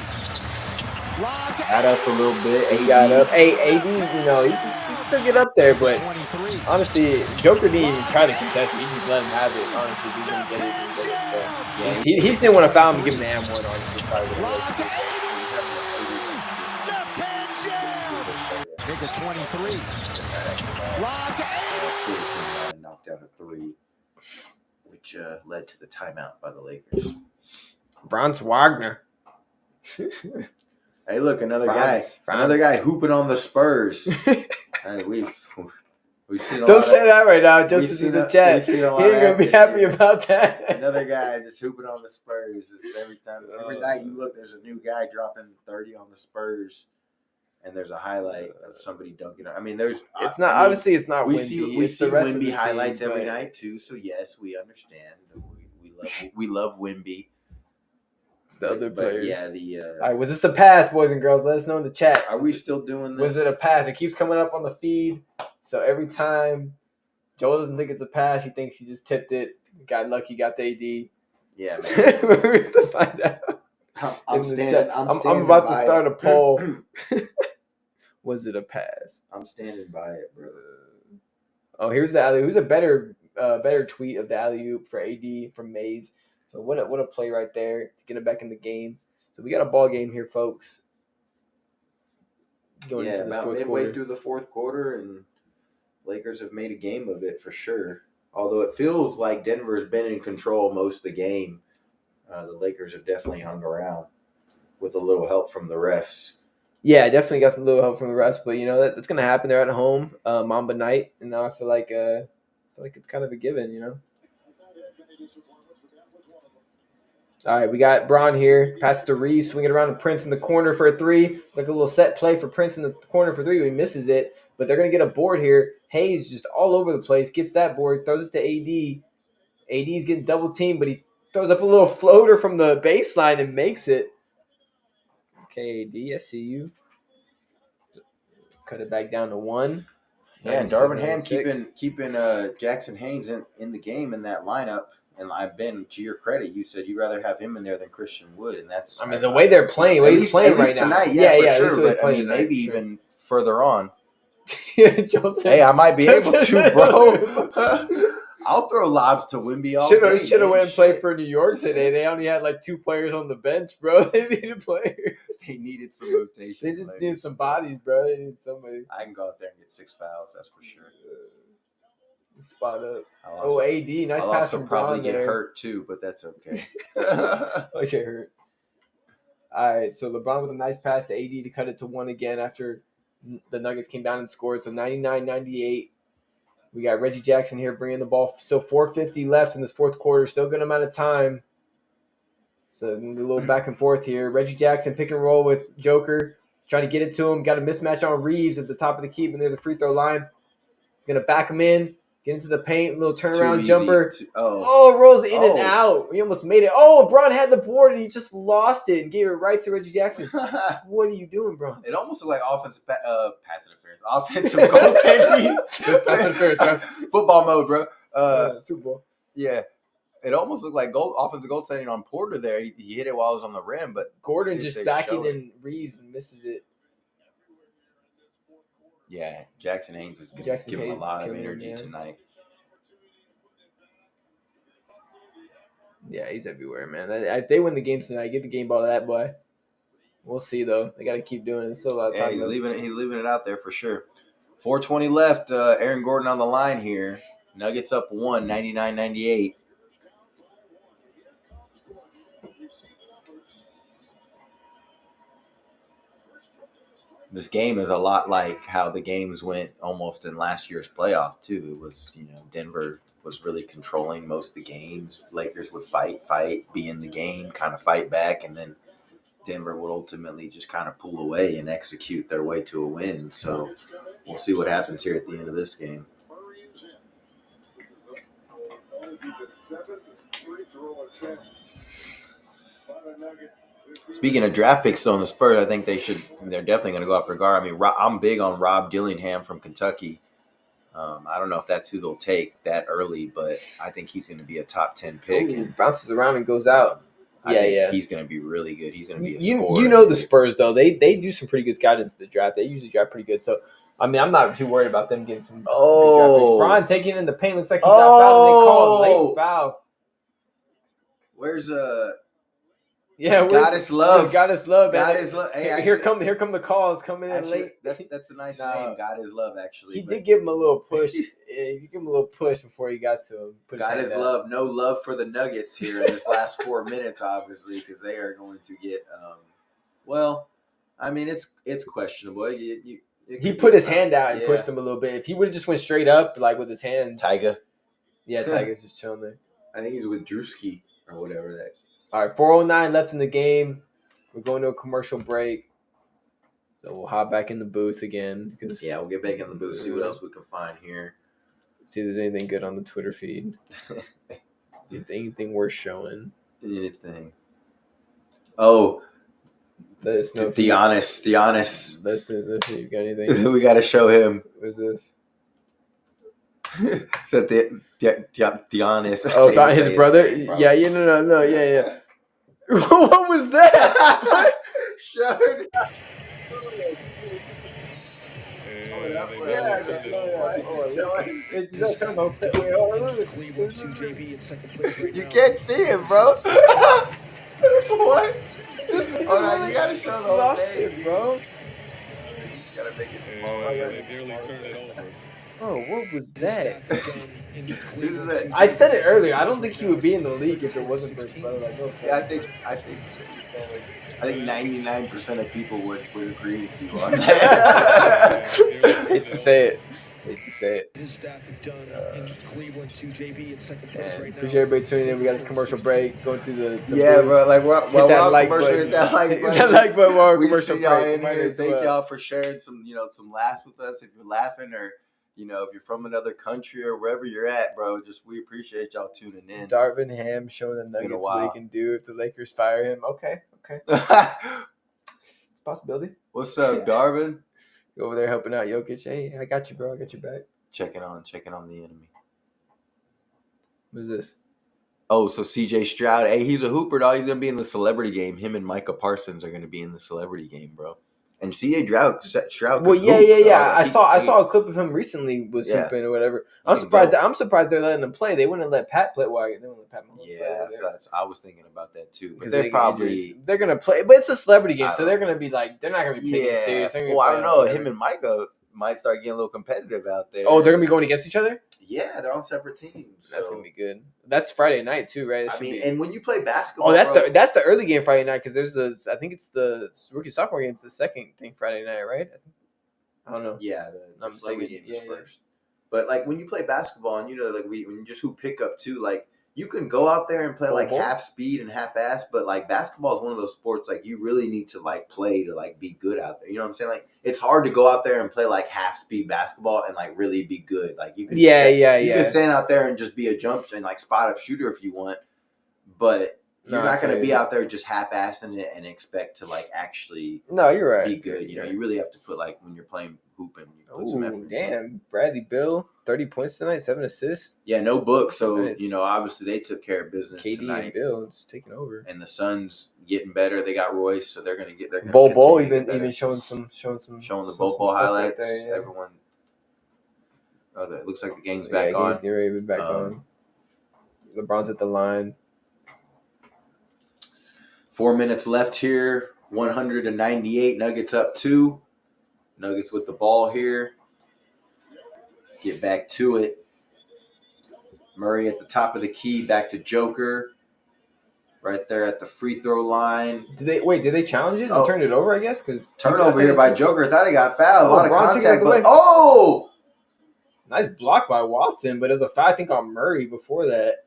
Lob to got up a little bit. He got up. Hey, AD, he can still get up there, but honestly, Joker didn't even try to contest it. He just let him have it. Honestly, he's gonna get it. So, yeah, he just didn't want to foul him and give him the and one on him. Lob to AD! Left hand jam! Take a 23. Lob to AD! Knocked down a 3, which led to the timeout by the Lakers. Franz Wagner. Hey, look, another guy hooping on the Spurs. Hey, we've seen. Don't say that right now. Just in the chat. He ain't gonna be happy about that. Another guy just hooping on the Spurs. Just every night you look, there's a new guy dropping 30 on the Spurs, and there's a highlight of somebody dunking. I mean, it's not obviously it's not. We see Wemby highlights every night too. So yes, we understand. We love Wemby. It's the other players. Yeah, all right, was this a pass, boys and girls? Let us know in the chat. Are we still doing this? Was it a pass? It keeps coming up on the feed. So every time Joel doesn't think it's a pass, he thinks he just tipped it. Got lucky, got the AD. Yeah, man. We have to find out. I'm about to start a poll. Was it a pass? I'm standing by it, bro. Oh, here's the alley. Who's a better tweet of the alley oop for AD from Mays? So what a play right there to get it back in the game. So we got a ball game here, folks. Going into this about midway through the fourth quarter, and Lakers have made a game of it for sure. Although it feels like Denver's been in control most of the game, the Lakers have definitely hung around with a little help from the refs. Yeah, I definitely got some little help from the refs, but that's going to happen. They're at home, Mamba night, and now I feel like it's kind of a given, All right, we got Braun here. Pass to Reeves, swing it around to Prince in the corner for a three. Like a little set play for Prince in the corner for three. He misses it, but they're going to get a board here. Hayes just all over the place, gets that board, throws it to AD. AD's getting double teamed, but he throws up a little floater from the baseline and makes it. Okay, AD, I see you. Cut it back down to 1. Yeah, and Darvin Ham keeping Jackson Haynes in the game in that lineup. And I've been, to your credit, you said you'd rather have him in there than Christian Wood, and that's. I mean, the way they're playing, the way he's playing right now. Tonight, yeah, for sure. But I mean, maybe even further on. Hey, I might be able to, bro. I'll throw lobs to Wimby all day. Should have went and played for New York today. They only had like 2 players on the bench, bro. They needed players. They needed some rotation. They just needed some bodies, bro. They needed somebody. I can go out there and get 6 fouls. That's for sure. Spot up. AD, nice I'll pass also from probably Braun get hurt too, but that's okay. I get hurt. All right, so LeBron with a nice pass to AD to cut it to 1 again after the Nuggets came down and scored. So 99-98. We got Reggie Jackson here bringing the ball. Still 4:50 left in this fourth quarter. Still a good amount of time. So a little back and forth here. Reggie Jackson pick and roll with Joker. Trying to get it to him. Got a mismatch on Reeves at the top of the key near the free throw line. He's going to back him in. Get into the paint, little turnaround jumper. Rolls in and out. He almost made it. Braun had the board and he just lost it and gave it right to Reggie Jackson. What are you doing, Braun? It almost looked like offensive pass interference. Offensive goaltending. Pass interference, bro. Football mode, bro. Super Bowl. Yeah. It almost looked like offensive goaltending on Porter there. He hit it while it was on the rim, but Gordon just backing in Reeves and misses it. Yeah, Jackson Haynes is going to give him a lot of energy tonight. Yeah, he's everywhere, man. If they win the game tonight, get the game ball to that boy. We'll see, though. They got to keep doing it. It's still a lot of time. He's leaving it out there for sure. 4:20 left. Aaron Gordon on the line here. Nuggets up 1, 99-98. This game is a lot like how the games went almost in last year's playoff, too. It was, Denver was really controlling most of the games. Lakers would fight, be in the game, kind of fight back, and then Denver would ultimately just kind of pull away and execute their way to a win. So we'll see what happens here at the end of this game. Speaking of draft picks on the Spurs, I think they're definitely going to go after guard. I mean, I'm big on Rob Dillingham from Kentucky. I don't know if that's who they'll take that early, but I think he's going to be a top 10 pick. And bounces around and goes out. I think he's going to be really good. He's going to be a scorer. You know the Spurs, though. They do some pretty good scouting into the draft. They usually draft pretty good. So, I mean, I'm not too worried about them getting some good draft picks. Braun taking it in the paint. Looks like he got fouled. They called a late foul. Where's Goddess Love. Goddess Love. Hey, here come the calls coming in late. That's a nice name. Goddess Love, actually. He did give him a little push. He gave him a little push before he got to him. Goddess Love. No love for the Nuggets here in this last 4 minutes, obviously, because they are going to get. I mean, it's questionable. He put his hand out and pushed him a little bit. If he would have just went straight up, like with his hand. Tyga. Yeah, Tyga's just chilling there. I think he's with Drewski or whatever that is. All right, 4:09 left in the game. We're going to a commercial break. So we'll hop back in the booth again. We'll get back in the booth, see what else we can find here. See if there's anything good on the Twitter feed. Anything worth showing. Anything. Oh, let us know. the honest. Let's see if you got anything. We got to show him. What is this? So the honest. Oh, his brother? Yeah, no, yeah. What was that? Showed. You can't see it, bro. What? Hold on, you gotta show the whole thing, bro. You gotta make it smaller. They nearly turned it over. Oh, what was that? This is it. I said it earlier. I don't think he would be in the league if it wasn't for his brother. Like, okay. Yeah, I think 99% of people would agree with you on that. Hate to say it. His staff have done in Cleveland to JB in second place right now. Appreciate everybody tuning in. We got this commercial break going through the yeah, bro. Like, hit that like button. Hit that like button. That like button while we commercial see y'all break. in here. Thank y'all for sharing some laughs with us. If you're laughing or if you're from another country or wherever you're at, bro, we appreciate y'all tuning in. Darvin Ham showing the Nuggets what he can do if the Lakers fire him. Okay. It's a possibility. What's up, Darvin? Go over there helping out Jokic. Hey, I got you, bro. I got your back. Checking on the enemy. Who's this? Oh, so CJ Stroud. Hey, he's a hooper, dog. He's gonna be in the celebrity game. Him and Micah Parsons are gonna be in the celebrity game, bro. And CJ Stroud. Well, yeah. I saw a clip of him recently was hooping or whatever. I'm surprised they're letting him play. They wouldn't let Pat play. Why? They wouldn't let Pat Mahomes play. I was thinking about that too. But they're gonna play, but it's a celebrity game, so they're gonna be like they're not gonna be taking it serious. Well, I don't know. Him and Micah might start getting a little competitive out there. Oh, they're gonna be going against each other? Yeah, they're on separate teams. That's gonna be good. That's Friday night too, right? And when you play basketball, that's the early game Friday night because there's I think it's the rookie sophomore game. It's the second thing Friday night, right? I don't know. Yeah, the celebrity game is first. But like when you play basketball and when you just hoop pickup too, like you can go out there and play like half speed and half ass, but like basketball is one of those sports like you really need to like play to like be good out there. You know what I'm saying? Like it's hard to go out there and play like half speed basketball and like really be good. Like you can you can stand out there and just be a jump and like spot up shooter if you want, but you're not going to be out there just half assing it and expect to like actually you're right. Be good. You really have to put like when you're playing hooping, you put some effort. Damn, Bradley Beal, 30 points tonight, 7 assists. Yeah, no book. So nice. Obviously they took care of business KD tonight. And Bill just taking over, and the Suns getting better. They got Royce, so they're gonna get. Bol even showing the Bol highlights. Right there, yeah. Everyone. Oh, it looks like the game's back on. Game's getting ready to be back on. LeBron's at the line. 4 minutes left here. 198. Nuggets up 2. Nuggets with the ball here. Get back to it. Murray at the top of the key. Back to Joker. Right there at the free throw line. Did they challenge it and turn it over, I guess? Because turnover here by Joker. I thought he got fouled. A lot of contact. But, nice block by Watson, but it was a foul, I think, on Murray before that.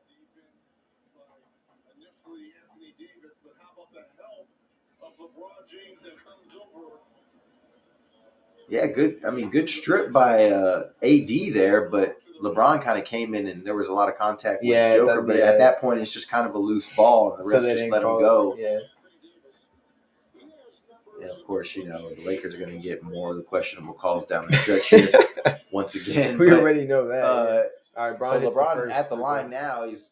Yeah, good. I mean, good strip by AD there, but LeBron kind of came in and there was a lot of contact with Joker. But at that point, it's just kind of a loose ball, and the ref just let him go. Yeah. And of course, the Lakers are going to get more of the questionable calls down the stretch here once again. We already know that. All right, so LeBron at the line now. He's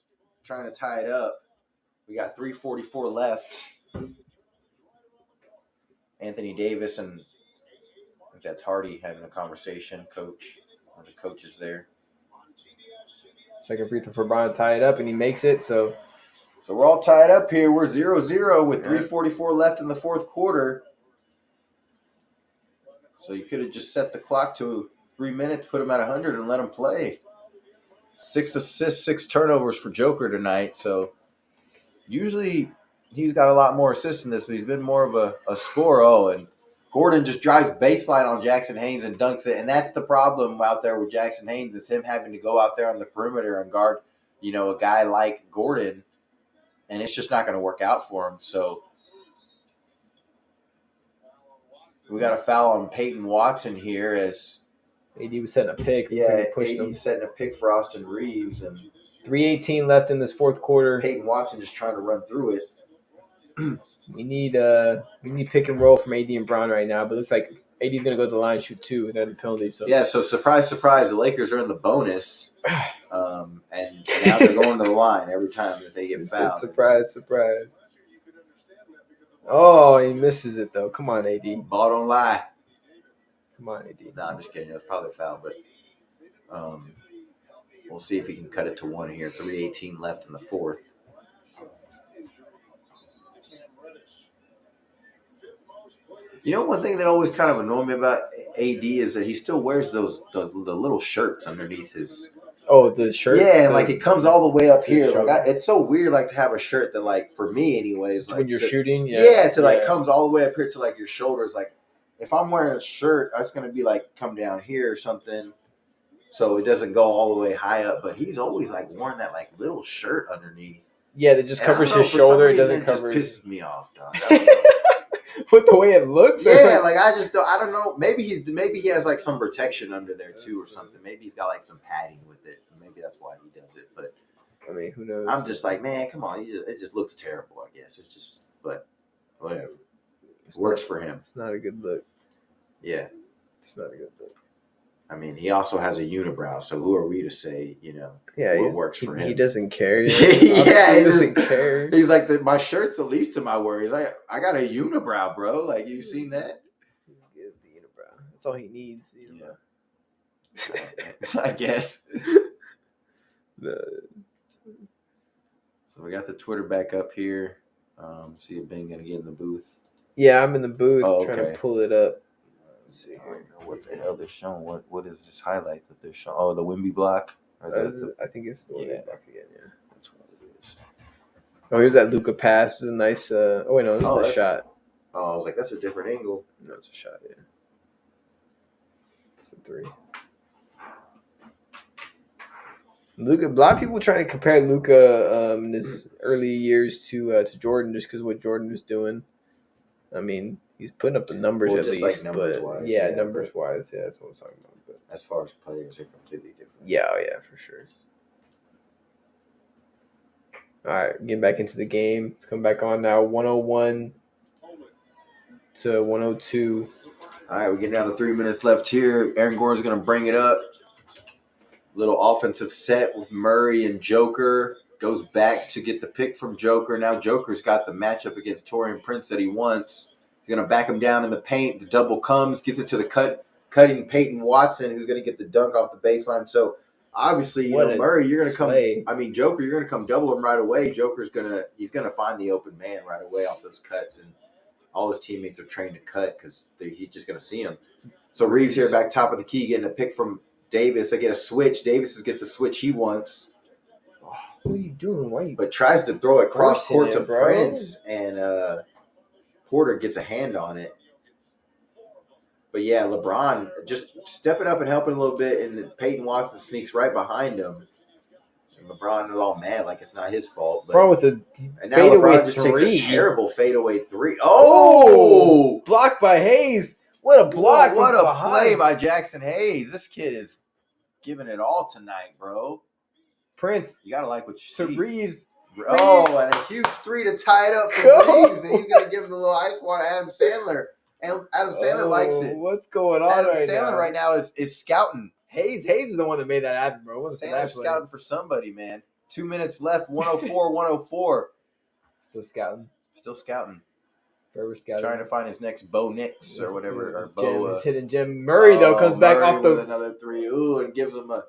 trying to tie it up. We got 3:44 left. Anthony Davis and that's Hardy having a conversation. Coach, one of the coaches there. Second free throw for Brian, tie it up, and he makes it. So we're all tied up here. We're 0-0 with 3:44 left in the fourth quarter. So you could have just set the clock to 3 minutes, put him at 100, and let him play. 6 assists, 6 turnovers for Joker tonight. So usually he's got a lot more assists than this, but he's been more of a scorer. And Gordon just drives baseline on Jackson Haynes and dunks it. And that's the problem out there with Jackson Haynes is him having to go out there on the perimeter and guard, a guy like Gordon. And it's just not going to work out for him. So we got a foul on Peyton Watson here as AD was setting a pick. Yeah, AD's setting a pick for Austin Reeves. And 3:18 left in this fourth quarter. Peyton Watson just trying to run through it. We need pick and roll from AD and Bron right now, but it looks like AD's gonna go to the line, shoot 2, and then the penalty. So Yeah, so surprise, surprise, the Lakers are in the bonus, and now they're going to the line every time that they get fouled. Surprise, surprise. Oh, he misses it though. Come on, AD. Ball don't lie. Come on, AD. No, I'm just kidding. That's probably a foul, but we'll see if he can cut it to 1 here. 3:18 left in the fourth. You know, one thing that always kind of annoyed me about AD is that he still wears the little shirts underneath his. Oh, the shirt. Yeah, and like it comes all the way up here. Like it's so weird, like to have a shirt that, like for me, anyways, like when you're shooting. Like comes all the way up here to like your shoulders. Like if I'm wearing a shirt, it's gonna be like come down here or something, so it doesn't go all the way high up. But he's always like wearing that like little shirt underneath. Yeah, that just covers his shoulder. It doesn't cover. It just pisses me off, dog. With the way it looks. Yeah, like I don't know. Maybe he has like some protection under there too or something. Maybe he's got like some padding with it. Maybe that's why he does it. But I mean, who knows? I'm just like, man, come on. It just looks terrible. I guess it's just, but whatever. It works for him. It's not a good look. Yeah, it's not a good look. I mean, he also has a unibrow, so who are we to say, yeah, what works for him? He doesn't care. Yeah, he doesn't care. He's like, my shirt's the least of my worries. I got a unibrow, bro. Like, you seen that? The unibrow. That's all he needs. I guess. So we got the Twitter back up here. See if Ben gonna get in the booth. Yeah, I'm in the booth trying to pull it up. Let's see. I don't know what the hell they're showing. What is this highlight that they're showing? Oh, the Wimby block. I think it's the one back again. Yeah, that's what it is. Oh, here's that Luka pass. It's a nice. Oh wait, no, this is the shot. Oh, I was like, that's a different angle. No, it's a shot. Yeah, it's a 3. Luka. A lot of people trying to compare Luka in his early years to Jordan just because of what Jordan was doing. I mean, he's putting up the numbers at least, like numbers wise. Yeah, numbers wise, yeah, that's what I'm talking about. But as far as players, are completely different. Yeah, for sure. All right, getting back into the game. Let's come back on now. 101 to 102. All right, we're getting down to 3 minutes left here. Aaron Gordon's going to bring it up. Little offensive set with Murray and Joker. Goes back to get the pick from Joker. Now Joker's got the matchup against Taurean Prince that he wants. He's going to back him down in the paint. The double comes, gets it to the cutting Peyton Watson, who's going to get the dunk off the baseline. So, obviously, Murray, you're going to come – I mean, Joker, you're going to come double him right away. He's going to find the open man right away off those cuts. And all his teammates are trained to cut because he's just going to see him. So, Reeves here back top of the key getting a pick from Davis. They get a switch. Davis gets the switch he wants. What are you doing? But tries to throw it cross court to Prince, and Porter gets a hand on it. But yeah, LeBron just stepping up and helping a little bit, and then Peyton Watson sneaks right behind him. And LeBron is all mad like it's not his fault. But, with the and now LeBron just takes a terrible fadeaway 3. Oh! Blocked by Hayes. What a block! What a play by Jackson Hayes. This kid is giving it all tonight, bro. Prince, you gotta like what you see. Reeves. Oh, and a huge 3 to tie it up for Reeves, and he's gonna give him a little ice water. Adam Sandler, and Adam Sandler likes it. What's going on? Adam Sandler right now is scouting. Hayes is the one that made that happen, bro. Sandler's scouting for somebody, man. 2 minutes left. 104. Still scouting. Forever scouting. Trying to find his next Bo Nix or whatever. His hidden gem. Murray though comes back off with another 3. Ooh, and gives him a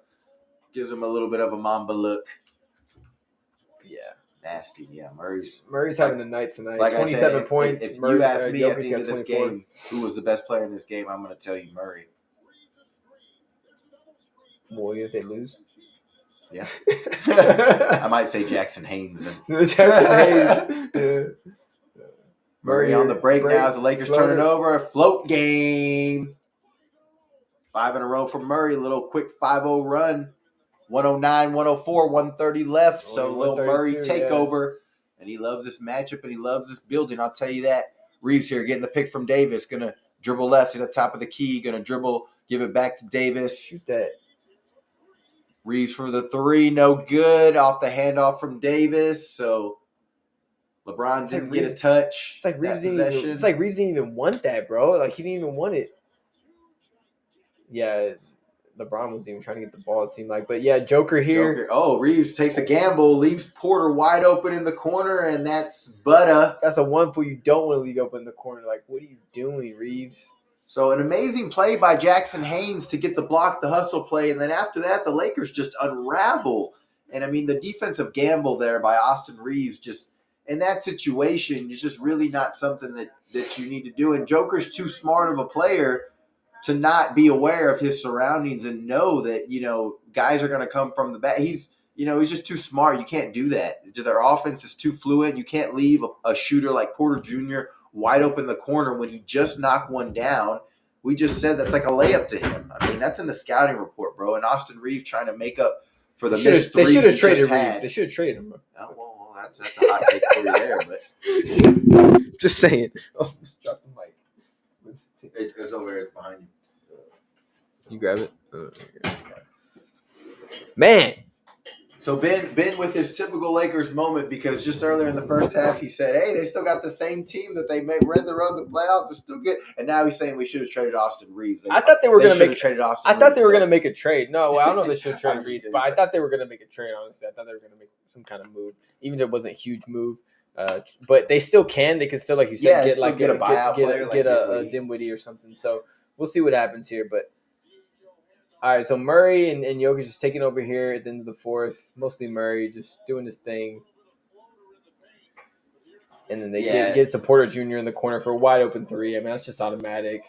little bit of a Mamba look. Yeah. Nasty. Yeah, Murray's having a night tonight. Like 27 points. If you ask me at the end of this game who was the best player in this game, I'm going to tell you Murray. Well, if they lose? Yeah. I might say Jackson Hayes. Murray on the break now as the Lakers turn it over. A float game. 5 in a row for Murray. A little quick 5-0 run. 109, 104, 130 left. So little Murray takeover. And he loves this matchup and he loves this building. I'll tell you that. Reeves here getting the pick from Davis. Going to dribble left. He's at the top of the key. Going to dribble. Give it back to Davis. Shoot that. Reeves for the 3. No good. Off the handoff from Davis. So LeBron It's didn't like get a Reeves- touch. It's like Reeves didn't even. It's like Reeves didn't even want that, bro. Like he didn't even want it. Yeah, LeBron wasn't even trying to get the ball. It seemed like, but yeah, Joker here. Joker. Oh, Reeves takes a gamble, leaves Porter wide open in the corner, and that's butter. That's a one for you don't want to leave open in the corner. Like, what are you doing, Reeves? So an amazing play by Jackson Haynes to get the block, the hustle play, and then after that, the Lakers just unravel. And I mean, the defensive gamble there by Austin Reeves, just in that situation, is just really not something that you need to do. And Joker's too smart of a player to not be aware of his surroundings and know that, guys are going to come from the back. He's just too smart. You can't do that. Their offense is too fluid. You can't leave a shooter like Porter Jr. wide open in the corner when he just knocked one down. We just said that's like a layup to him. I mean, that's in the scouting report, bro. And Austin Reeves trying to make up for the missed three. They should have traded Reeves. Reeves. They should have traded him. Oh, well, that's a hot take for you there, but just saying. Oh, just drop the mic. It's over here. It's behind you. You grab it. Man. So Ben with his typical Lakers moment, because just earlier in the first half he said, "Hey, they still got the same team that they ran the road to playoffs. They're still good." And now he's saying we should have traded Austin Reeves. I thought they were going to make traded Austin. I thought Reeves, they were so. going to make a trade. No, I don't know if they should have traded Reeves, but I thought they were going to make a trade. Honestly, I thought they were going to make some kind of move, even if it wasn't a huge move. But they still can. They can still, like you said, get a buyout player, get a Dinwiddie or something. So we'll see what happens here, but. All right, so Murray and Jokic just taking over here at the end of the fourth. Mostly Murray just doing his thing. And then they get to Porter Jr. in the corner for a wide open three. I mean, that's just automatic.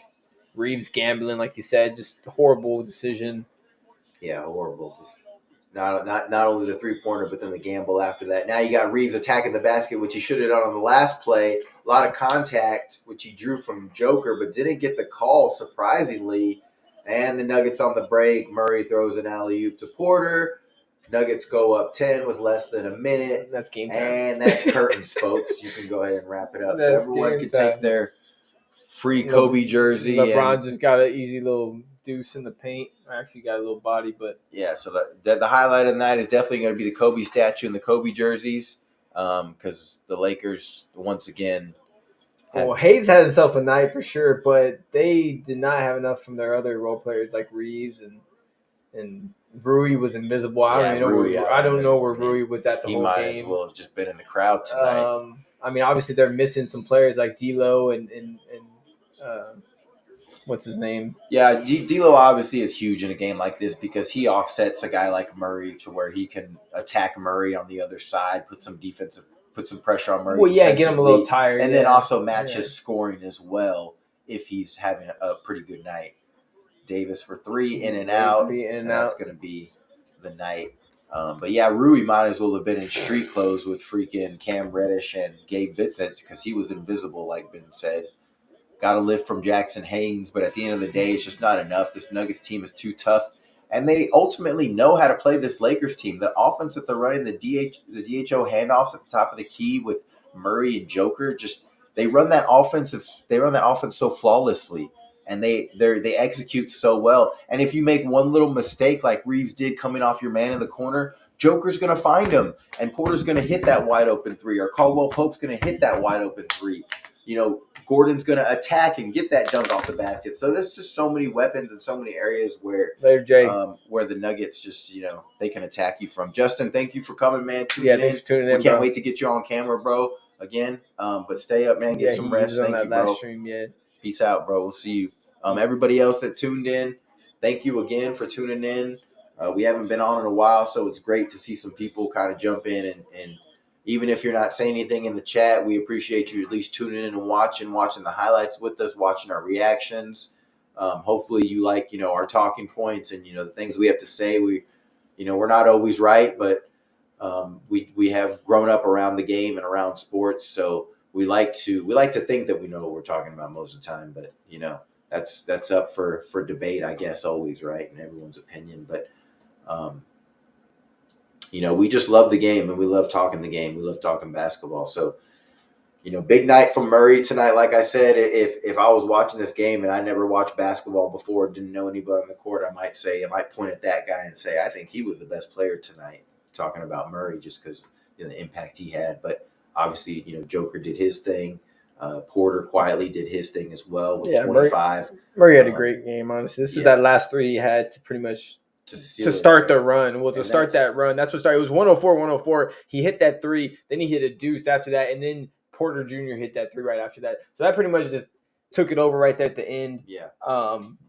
Reeves gambling, like you said, just horrible decision. Yeah, horrible. Just not only the 3-pointer, but then the gamble after that. Now you got Reeves attacking the basket, which he should have done on the last play. A lot of contact, which he drew from Joker, but didn't get the call, surprisingly. And the Nuggets on the break. Murray throws an alley-oop to Porter. Nuggets go up 10 with less than a minute. That's game time. And that's curtains, folks. You can go ahead and wrap it up. So everyone can take their free Kobe jersey. LeBron just got an easy little deuce in the paint. I actually got a little body, but... Yeah, so the highlight of the night is definitely going to be the Kobe statue and the Kobe jerseys, because the Lakers, once again... Well, Hayes had himself a night for sure, but they did not have enough from their other role players like Reeves and Rui was invisible. I don't know where Rui was at the whole game. He might as well have just been in the crowd tonight. I mean, obviously they're missing some players like D'Lo and what's his name? Yeah, D'Lo obviously is huge in a game like this because he offsets a guy like Murray to where he can attack Murray on the other side, put some pressure on Murray. Well, yeah, get him a little tired. And then also match his scoring as well if he's having a pretty good night. Davis for 3, in and out. That's going to be the night. But yeah, Rui might as well have been in street clothes with freaking Cam Reddish and Gabe Vincent because he was invisible, like Ben said. Got a lift from Jackson Haynes, but at the end of the day, it's just not enough. This Nuggets team is too tough, and they ultimately know how to play this Lakers team. The offense that they're running, the DHO handoffs at the top of the key with Murray and Joker, they run that offense so flawlessly, and they execute so well. And if you make one little mistake like Reeves did coming off your man in the corner, Joker's going to find him, and Porter's going to hit that wide open 3, or Caldwell Pope's going to hit that wide open 3. Gordon's going to attack and get that dunk off the basket. So there's just so many weapons and so many areas where the Nuggets just, they can attack you from. Justin, thank you for coming, man. Thanks for tuning in, we can't wait to get you on camera, bro, again. But stay up, man. Get some rest. Thank you, bro. Stream, Peace out, bro. We'll see you. Everybody else that tuned in, thank you again for tuning in. We haven't been on in a while, so it's great to see some people kind of jump in and even if you're not saying anything in the chat, we appreciate you at least tuning in and watching the highlights with us, watching our reactions. Hopefully you like, our talking points and, the things we have to say. We're not always right, but we have grown up around the game and around sports. So we like to think that we know what we're talking about most of the time, but that's up for debate, I guess, always, right? And everyone's opinion. But, we just love the game and we love talking the game. We love talking basketball. So, big night from Murray tonight. Like I said, if I was watching this game and I never watched basketball before, didn't know anybody on the court, I might point at that guy and say, I think he was the best player tonight, talking about Murray just because the impact he had. But Obviously, Joker did his thing. Porter quietly did his thing as well with Yeah, 25. Murray had a great game, honestly. This is that last three he had to pretty much to start the run. Well, to start that run, that's what started. It was 104. He hit that three, then he hit a deuce after that, and then Porter Jr. hit that three right after that. So that pretty much just took it over right there at the end. Yeah.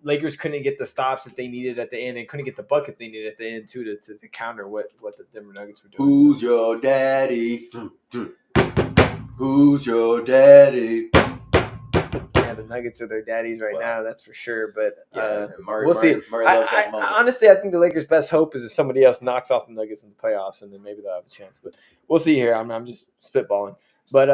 Lakers couldn't get the stops that they needed at the end, and couldn't get the buckets they needed at the end too to counter what the Denver Nuggets were doing. Who's your daddy? Who's your daddy? Yeah, the Nuggets are their daddies right now, that's for sure. But Murray, we'll see. Murray loves that moment. Honestly, I think the Lakers' best hope is if somebody else knocks off the Nuggets in the playoffs, and then maybe they'll have a chance. But we'll see here. I'm just spitballing. But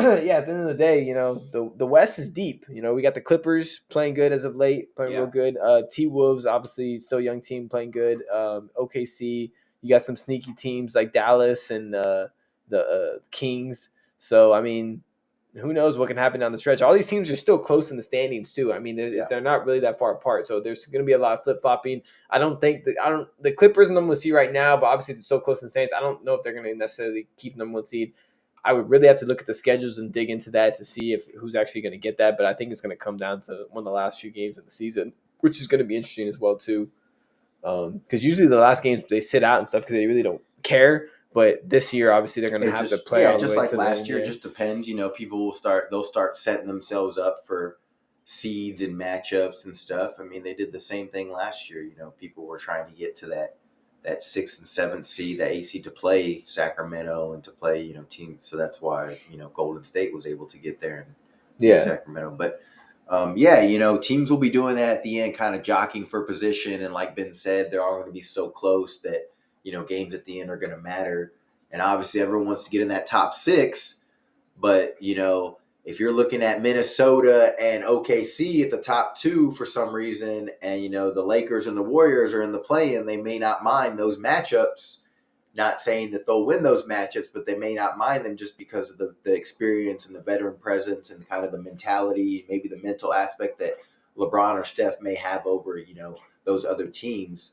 yeah, at the end of the day, the West is deep. We got the Clippers playing good as of late, playing real good. T-Wolves, obviously, still young team, playing good. OKC, you got some sneaky teams like Dallas and the Kings. So, I mean, who knows what can happen down the stretch. All these teams are still close in the standings, too. I mean, they're not really that far apart. So there's going to be a lot of flip-flopping. The Clippers are number one seed right now, but obviously they're so close in the standings. I don't know if they're going to necessarily keep number one seed. I would really have to look at the schedules and dig into that to see who's actually going to get that. But I think it's going to come down to one of the last few games of the season, which is going to be interesting as well, too. Because usually the last games they sit out and stuff because they really don't care. But this year, obviously, they're going to have to play all the way just like to last the year. end. It just depends. People they'll start setting themselves up for seeds and matchups and stuff. I mean, they did the same thing last year. People were trying to get to that 6th and 7th seed, that AC to play Sacramento and to play, teams. So that's why, Golden State was able to get there and Sacramento. But, teams will be doing that at the end, kind of jockeying for position. And like Ben said, they're all going to be so close that, games at the end are going to matter. And obviously everyone wants to get in that top 6. But, if you're looking at Minnesota and OKC at the top 2 for some reason, and, the Lakers and the Warriors are in the play-in, they may not mind those matchups. Not saying that they'll win those matchups, but they may not mind them just because of the experience and the veteran presence and kind of the mentality, maybe the mental aspect that LeBron or Steph may have over, those other teams.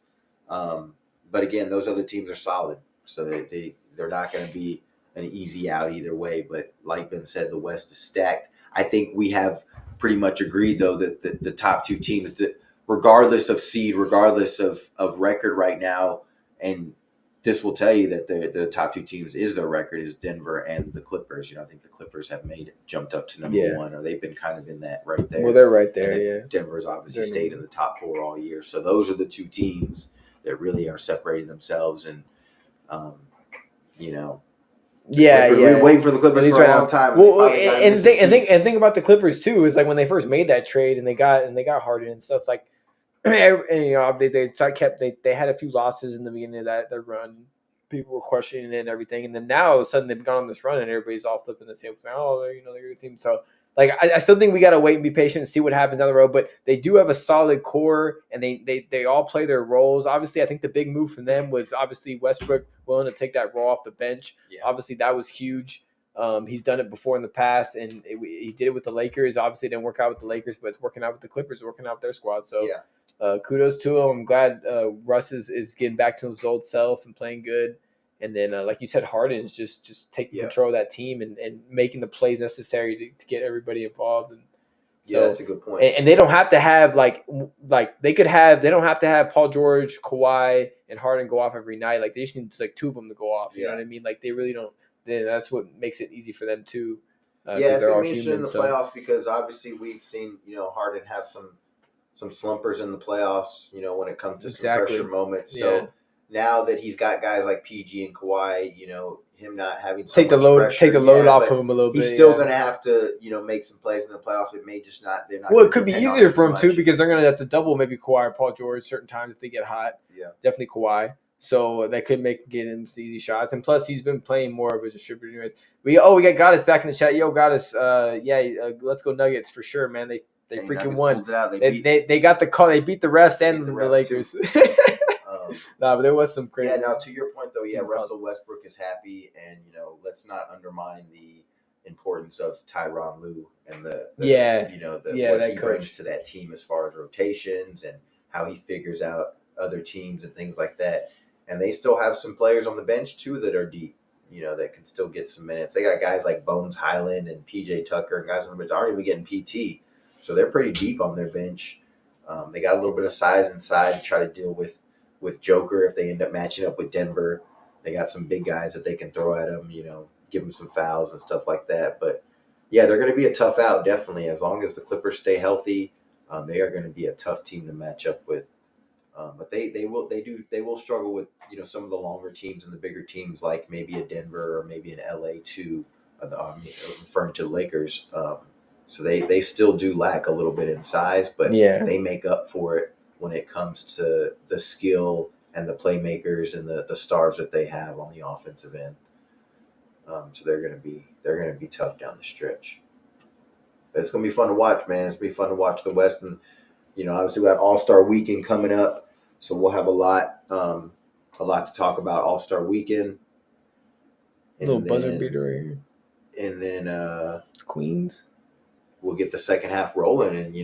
But again, those other teams are solid. So they're not going to be an easy out either way. But like Ben said, the West is stacked. I think we have pretty much agreed, though, that the top 2 teams, regardless of seed, regardless of record right now, and this will tell you that the top 2 teams is their record is Denver and the Clippers. I think the Clippers have jumped up to number 1, or they've been kind of in that right there. Well, they're right there, Denver's obviously stayed in the top 4 all year. So those are the 2 teams that really are separating themselves. And, we were waiting for the Clippers for a long time. Well, and think about the Clippers too. Is like when they first made that trade and they got Harden and stuff. Like, and, they had a few losses in the beginning of their run. People were questioning it and everything, and then now all of a sudden they've gone on this run and everybody's all flipping the table saying, "Oh, they're a good team." So, like, I still think we got to wait and be patient and see what happens down the road. But they do have a solid core, and they all play their roles. Obviously, I think the big move from them was obviously Westbrook willing to take that role off the bench. Yeah. Obviously, that was huge. He's done it before in the past, and he did it with the Lakers. Obviously, it didn't work out with the Lakers, but it's working out with the Clippers, working out with their squad. So, kudos to him. I'm glad Russ is getting back to his old self and playing good. And then, like you said, Harden is just taking control of that team and making the plays necessary to get everybody involved. And so, that's a good point. And they don't have to have they don't have to have Paul George, Kawhi, and Harden go off every night. Like, they just need 2 of them to go off. You know what I mean? Like, they really don't. Then that's what makes it easy for them too. It's going to be interesting in the playoffs because obviously we've seen Harden have some slumpers in the playoffs. When it comes to some pressure moments. So now that he's got guys like PG and Kawhi, him not having so take the load off of him a little bit. He's still going to have to make some plays in the playoffs. It may just not. They're not. Well, it could be easier for him too because they're going to have to double maybe Kawhi or Paul George certain times if they get hot. Yeah, definitely Kawhi. So that could get him some easy shots. And plus, he's been playing more of a distributor anyways. We got Goddess back in the chat. Yo, Goddess, let's go Nuggets for sure, man. They freaking won. They got the call. They beat the refs and the Lakers. But there was some crazy. Yeah, now to your point though, Russell Westbrook is happy, and let's not undermine the importance of Tyronn Lue and what he brings to that team as far as rotations and how he figures out other teams and things like that. And they still have some players on the bench too that are deep. that can still get some minutes. They got guys like Bones Highland and PJ Tucker and guys on the bench aren't even getting PT, so they're pretty deep on their bench. They got a little bit of size inside to try to deal with Joker if they end up matching up with Denver. They got some big guys that they can throw at them, give them some fouls and stuff like that. But yeah, they're going to be a tough out, definitely. As long as the Clippers stay healthy, they are going to be a tough team to match up with. But they will struggle with some of the longer teams and the bigger teams like maybe a Denver or maybe an LA too. Referring to the Lakers, so they still do lack a little bit in size, but they make up for it when it comes to the skill and the playmakers and the stars that they have on the offensive end. So they're gonna be tough down the stretch. But it's gonna be fun to watch, man. It's gonna be fun to watch the West, and obviously we got All-Star Weekend coming up, so we'll have a lot to talk about All-Star Weekend. Little buzzer beater right here. And then Queens. We'll get the second half rolling, and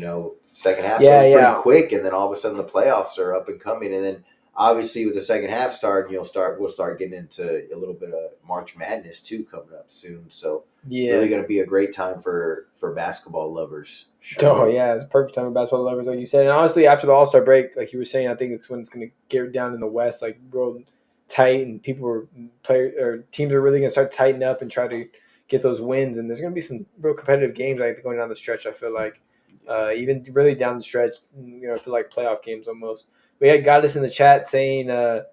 second half goes pretty quick, and then all of a sudden the playoffs are up and coming, and then obviously with the second half starting, we'll start getting into a little bit of March Madness too coming up soon. So really going to be a great time for basketball lovers. Oh yeah, it's a perfect time for basketball lovers, like you said. And honestly, after the All-Star break, like you were saying, I think it's when it's going to get down in the West, like real tight, and teams are really going to start to tighten up and try to get those wins. And there's going to be some real competitive games, like going down the stretch. I feel like even really down the stretch, I feel like playoff games almost. We had Goddess in the chat saying that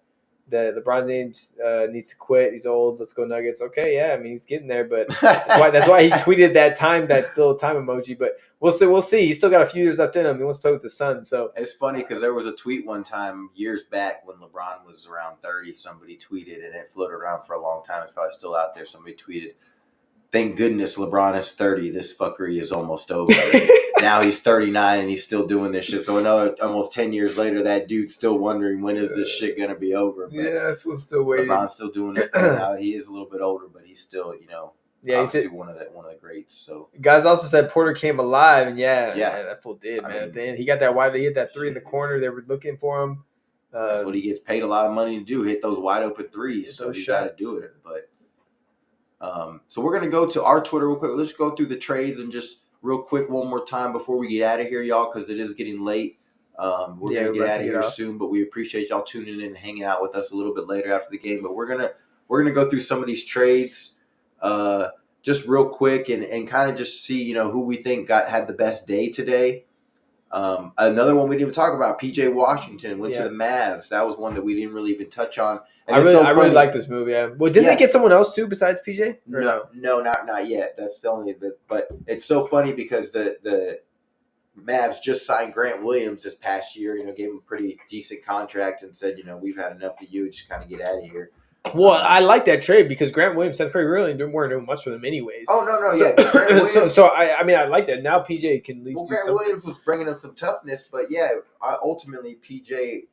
LeBron James needs to quit. He's old. Let's go Nuggets. Okay, yeah. I mean, he's getting there, but that's why he tweeted that little time emoji. But we'll see. He's still got a few years left in him. He wants to play with the Sun. So it's funny because there was a tweet one time years back when LeBron was around 30. Somebody tweeted, and it floated around for a long time. It's probably still out there. Somebody tweeted, "Thank goodness LeBron is 30. This fuckery is almost over." Now he's 39 and he's still doing this shit. So another almost 10 years later, that dude's still wondering when is this shit gonna be over. But we're still waiting. LeBron's still doing his thing now. He is a little bit older, but he's still, obviously one of the greats. So guys also said Porter came alive, and that fool did, man. At the end, he got that wide. He hit that three in the corner. They were looking for him. That's what he gets paid a lot of money to do. Hit those wide open threes. So you got to do it. But so we're gonna go to our Twitter real quick. Let's go through the trades and just real quick one more time before we get out of here, y'all, because it is getting late. We're gonna get out of here soon, but we appreciate y'all tuning in and hanging out with us a little bit later after the game. But we're gonna go through some of these trades just real quick and kind of just see who we think had the best day today. Another one we didn't even talk about, PJ Washington went to the Mavs. That was one that we didn't really even touch on. And I really like this move. Yeah. Well, didn't they get someone else too besides PJ? No, not yet. That's the only. But it's so funny because the Mavs just signed Grant Williams this past year. Gave him a pretty decent contract and said, we've had enough of you. Just kind of get out of here. Well, I like that trade because Grant Williams, Seth Curry really weren't doing much for them anyways. Oh no, yeah. Grant Williams, I like that. Now PJ can at least do Grant something. Williams was bringing them some toughness, but ultimately PJ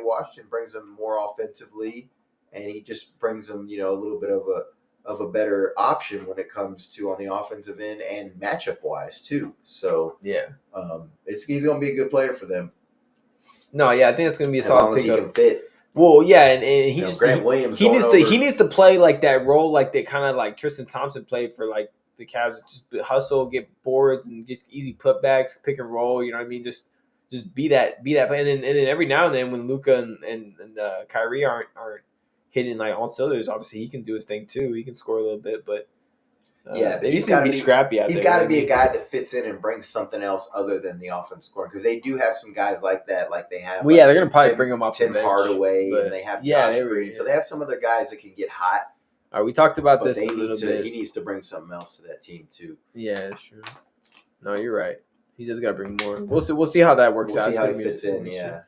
Washington brings them more offensively, and he just brings them, a little bit of a better option when it comes to on the offensive end and matchup wise too. So he's going to be a good player for them. No, yeah, I think that's going to be a solid pickup. As long as he can fit. Well, yeah, and he Grant Williams. He needs to play like that role, like they kind of like Tristan Thompson played for like the Cavs. Just hustle, get boards, and just easy putbacks, pick and roll. You know what I mean? Just be that player. And then every now and then when Luka and Kyrie aren't hitting like on cylinders, obviously he can do his thing too. He can score a little bit, but they used to be scrappy out there. He's got to be a guy that fits in and brings something else other than the offense scoring, because they do have some guys like that. Like they have. Well, they're gonna probably bring him off Tim the bench, Hardaway, and they have Josh Green. So they have some other guys that can get hot. All right, we talked about this a little bit. He needs to bring something else to that team too. Yeah, that's true. No, you're right. He just got to bring more. We'll see how that works out. See how he fits in. Yeah.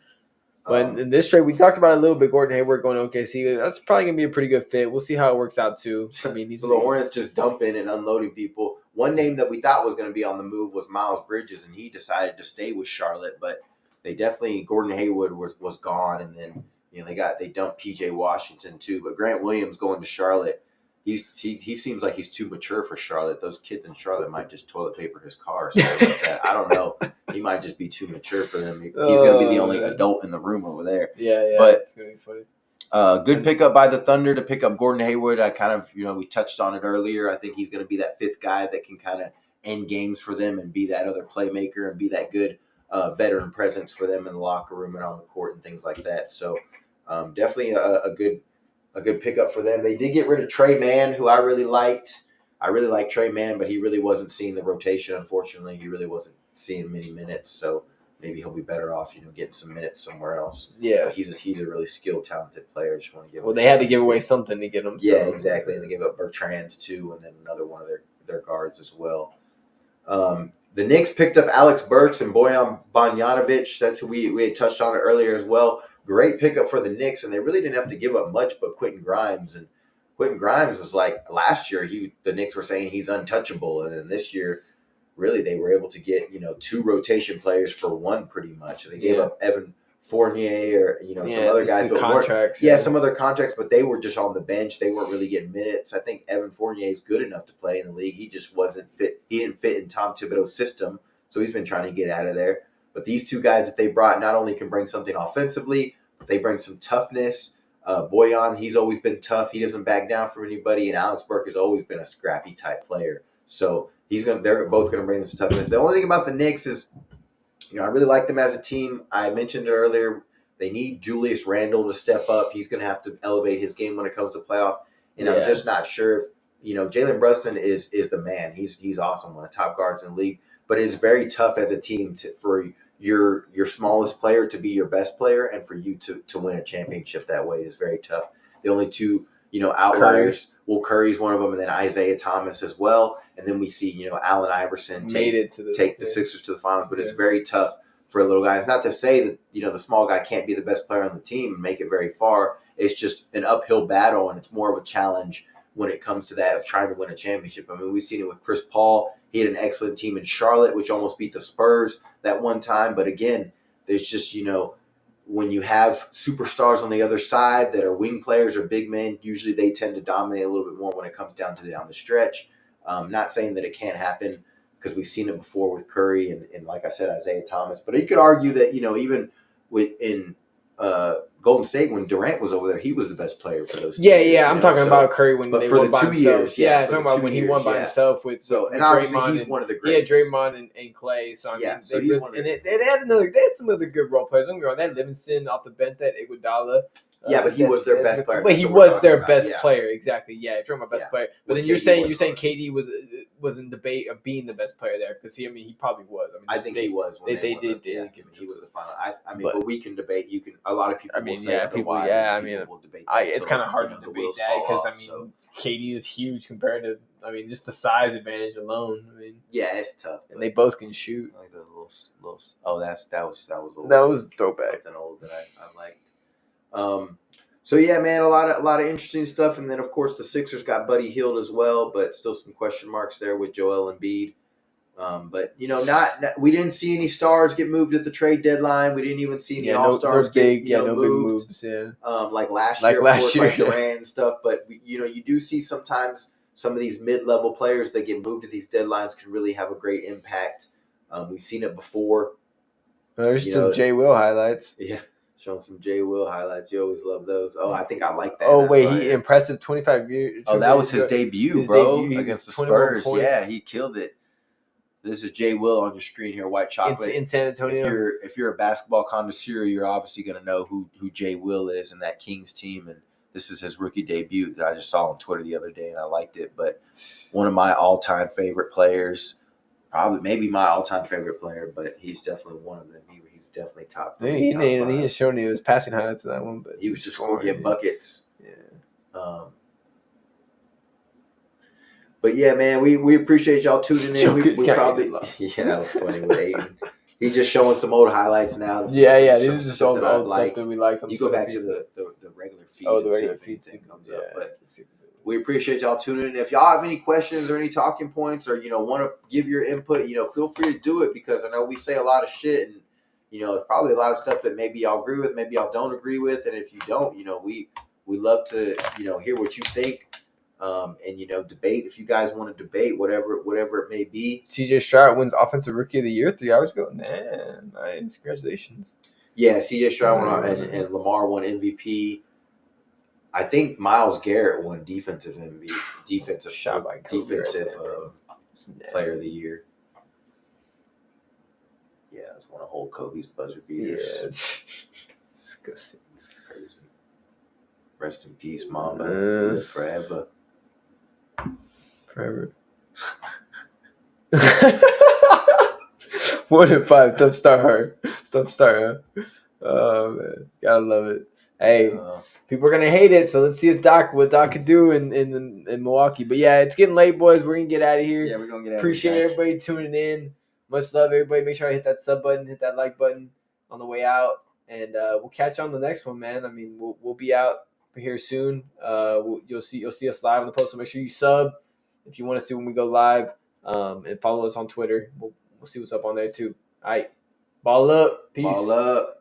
But in this trade, we talked about it a little bit. Gordon Hayward going to OKC. That's probably going to be a pretty good fit. We'll see how it works out, too. I mean, so the Hornets just dumping and unloading people. One name that we thought was going to be on the move was Miles Bridges, and he decided to stay with Charlotte. But they definitely, Gordon Hayward was gone, and then they dumped PJ Washington too. But Grant Williams going to Charlotte, he seems like he's too mature for Charlotte. Those kids in Charlotte might just toilet paper his car or something like that. I don't know. He might just be too mature for them. He's going to be the only adult in the room over there. Yeah. But it's going to be funny. Good pickup by the Thunder to pick up Gordon Hayward. I kind of, we touched on it earlier. I think he's going to be that fifth guy that can kind of end games for them and be that other playmaker and be that good veteran presence for them in the locker room and on the court and things like that. So definitely a good pickup for them. They did get rid of Trey Mann, who I really liked. I really like Trey Mann, but he really wasn't seeing the rotation, unfortunately. He really wasn't seeing many minutes. So maybe he'll be better off, getting some minutes somewhere else. Yeah. But he's a really skilled, talented player. I just want to give. Well, they had to give away something to get him. Yeah, exactly. And they gave up Bertrands too, and then another one of their guards as well. The Knicks picked up Alex Burks and Bojan Bogdanovic. That's who we had touched on it earlier as well. Great pickup for the Knicks, and they really didn't have to give up much but Quentin Grimes. And Quentin Grimes was like last year, the Knicks were saying he's untouchable, and then this year, really they were able to get two rotation players for one pretty much. They gave up Evan Fournier or some other guys, but contracts. Some other contracts, but they were just on the bench. They weren't really getting minutes. I think Evan Fournier is good enough to play in the league. He just wasn't fit. He didn't fit in Tom Thibodeau's system, so he's been trying to get out of there. But these two guys that they brought not only can bring something offensively, but they bring some toughness. Bojan, he's always been tough. He doesn't back down from anybody, and Alex Burke has always been a scrappy type player. So they're both going to bring some toughness. The only thing about the Knicks is, I really like them as a team. I mentioned it earlier. They need Julius Randle to step up. He's going to have to elevate his game when it comes to playoff. And I'm just not sure if, Jalen Brunson is the man. He's awesome, one of the top guards in the league. But it's very tough as a team for your smallest player to be your best player and for you to win a championship that way is very tough. The only two, outliers, Curry's one of them, and then Isaiah Thomas as well. And then we see, Allen Iverson take the Sixers to the finals. But it's very tough for a little guy. It's not to say that, the small guy can't be the best player on the team and make it very far. It's just an uphill battle, and it's more of a challenge when it comes to that of trying to win a championship. I mean, we've seen it with Chris Paul. He had an excellent team in Charlotte, which almost beat the Spurs that one time. But again, there's just, when you have superstars on the other side that are wing players or big men, usually they tend to dominate a little bit more when it comes down the stretch. Not saying that it can't happen because we've seen it before with Curry and like I said, Isaiah Thomas. But you could argue that, even in Golden State when Durant was over there, he was the best player for those 2 years. I'm talking about Curry when they won by himself. Yeah, I'm talking about when he won by himself with and obviously he's one of the greats. Yeah, Draymond and Clay. So they had some other good role players. Don't get me wrong, they had Livingston off the bench, that Iguodala. But he was their best player. But he was their best player, exactly. Yeah, if you're my best player. But then you're saying KD was in debate of being the best player there because he probably was. I think he was. When they did. He was the final. But we can debate. A lot of people will say otherwise. People will debate that it's kind of hard to debate that because KD is huge compared to just the size advantage alone. It's tough. And they both can shoot. Like the little. Oh, that was throwback. Something old that I liked. So yeah, man, a lot of interesting stuff, and then of course the Sixers got Buddy Hield as well, but still some question marks there with Joel Embiid. But we didn't see any stars get moved at the trade deadline. We didn't even see any all-stars get moved. Big moves. Yeah, like last year, like Durant and stuff. But you do see sometimes some of these mid-level players that get moved at these deadlines can really have a great impact. We've seen it before. There's some J. Will highlights. Yeah. Showing some J. Will highlights. You always love those. Oh, I think I like that. Oh, wait, he impressive 25 years. Oh, that was his debut, bro, against the Spurs. Points. Yeah, he killed it. This is J. Will on your screen here, White Chocolate. In San Antonio. If you're a basketball connoisseur, you're obviously going to know who J. Will is and that Kings team. And this is his rookie debut that I just saw on Twitter the other day, and I liked it. But one of my all-time favorite players, maybe my all-time favorite player, but he's definitely one of them. He's definitely top. He didn't show me his passing highlights in that one, but he was just going to get buckets. Yeah. But yeah, man, we appreciate y'all tuning in. We probably that was funny with Aiden. He's just showing some old highlights now. These are just all the old stuff that we liked. You go back to the regular feed. Oh, the regular feed comes up. But we appreciate y'all tuning in. If y'all have any questions or any talking points, or want to give your input, feel free to do it because I know we say a lot of shit and probably a lot of stuff that maybe y'all agree with, maybe y'all don't agree with, and if you don't, we love to hear what you think. And debate if you guys want to debate whatever it may be. CJ Stroud wins Offensive Rookie of the Year 3 hours ago. Man, nice, congratulations. Yeah, CJ Stroud won and Lamar won MVP. I think Myles Garrett won defensive MVP, defensive Shot by Kobe defensive right there, bro. player of the year. Yeah, it's one of old Kobe's buzzer beaters. Yeah, it's disgusting. Crazy. Rest in peace, Mamba. Live forever. Forever. 1-5. Tough start. Huh? Oh man, gotta love it. Hey, people are gonna hate it, so let's see if what Doc could do in Milwaukee. But yeah, it's getting late, boys. We're gonna get out of here. Yeah, we're gonna get out Appreciate of here. everybody tuning in. Much love, everybody. Make sure I hit that sub button, hit that like button on the way out, and we'll catch you on the next one, man. I mean, we'll be out here soon. You'll see us live on the post. So make sure you sub if you want to see when we go live, and follow us on Twitter. We'll see what's up on there too. All right, ball up, peace. Ball up.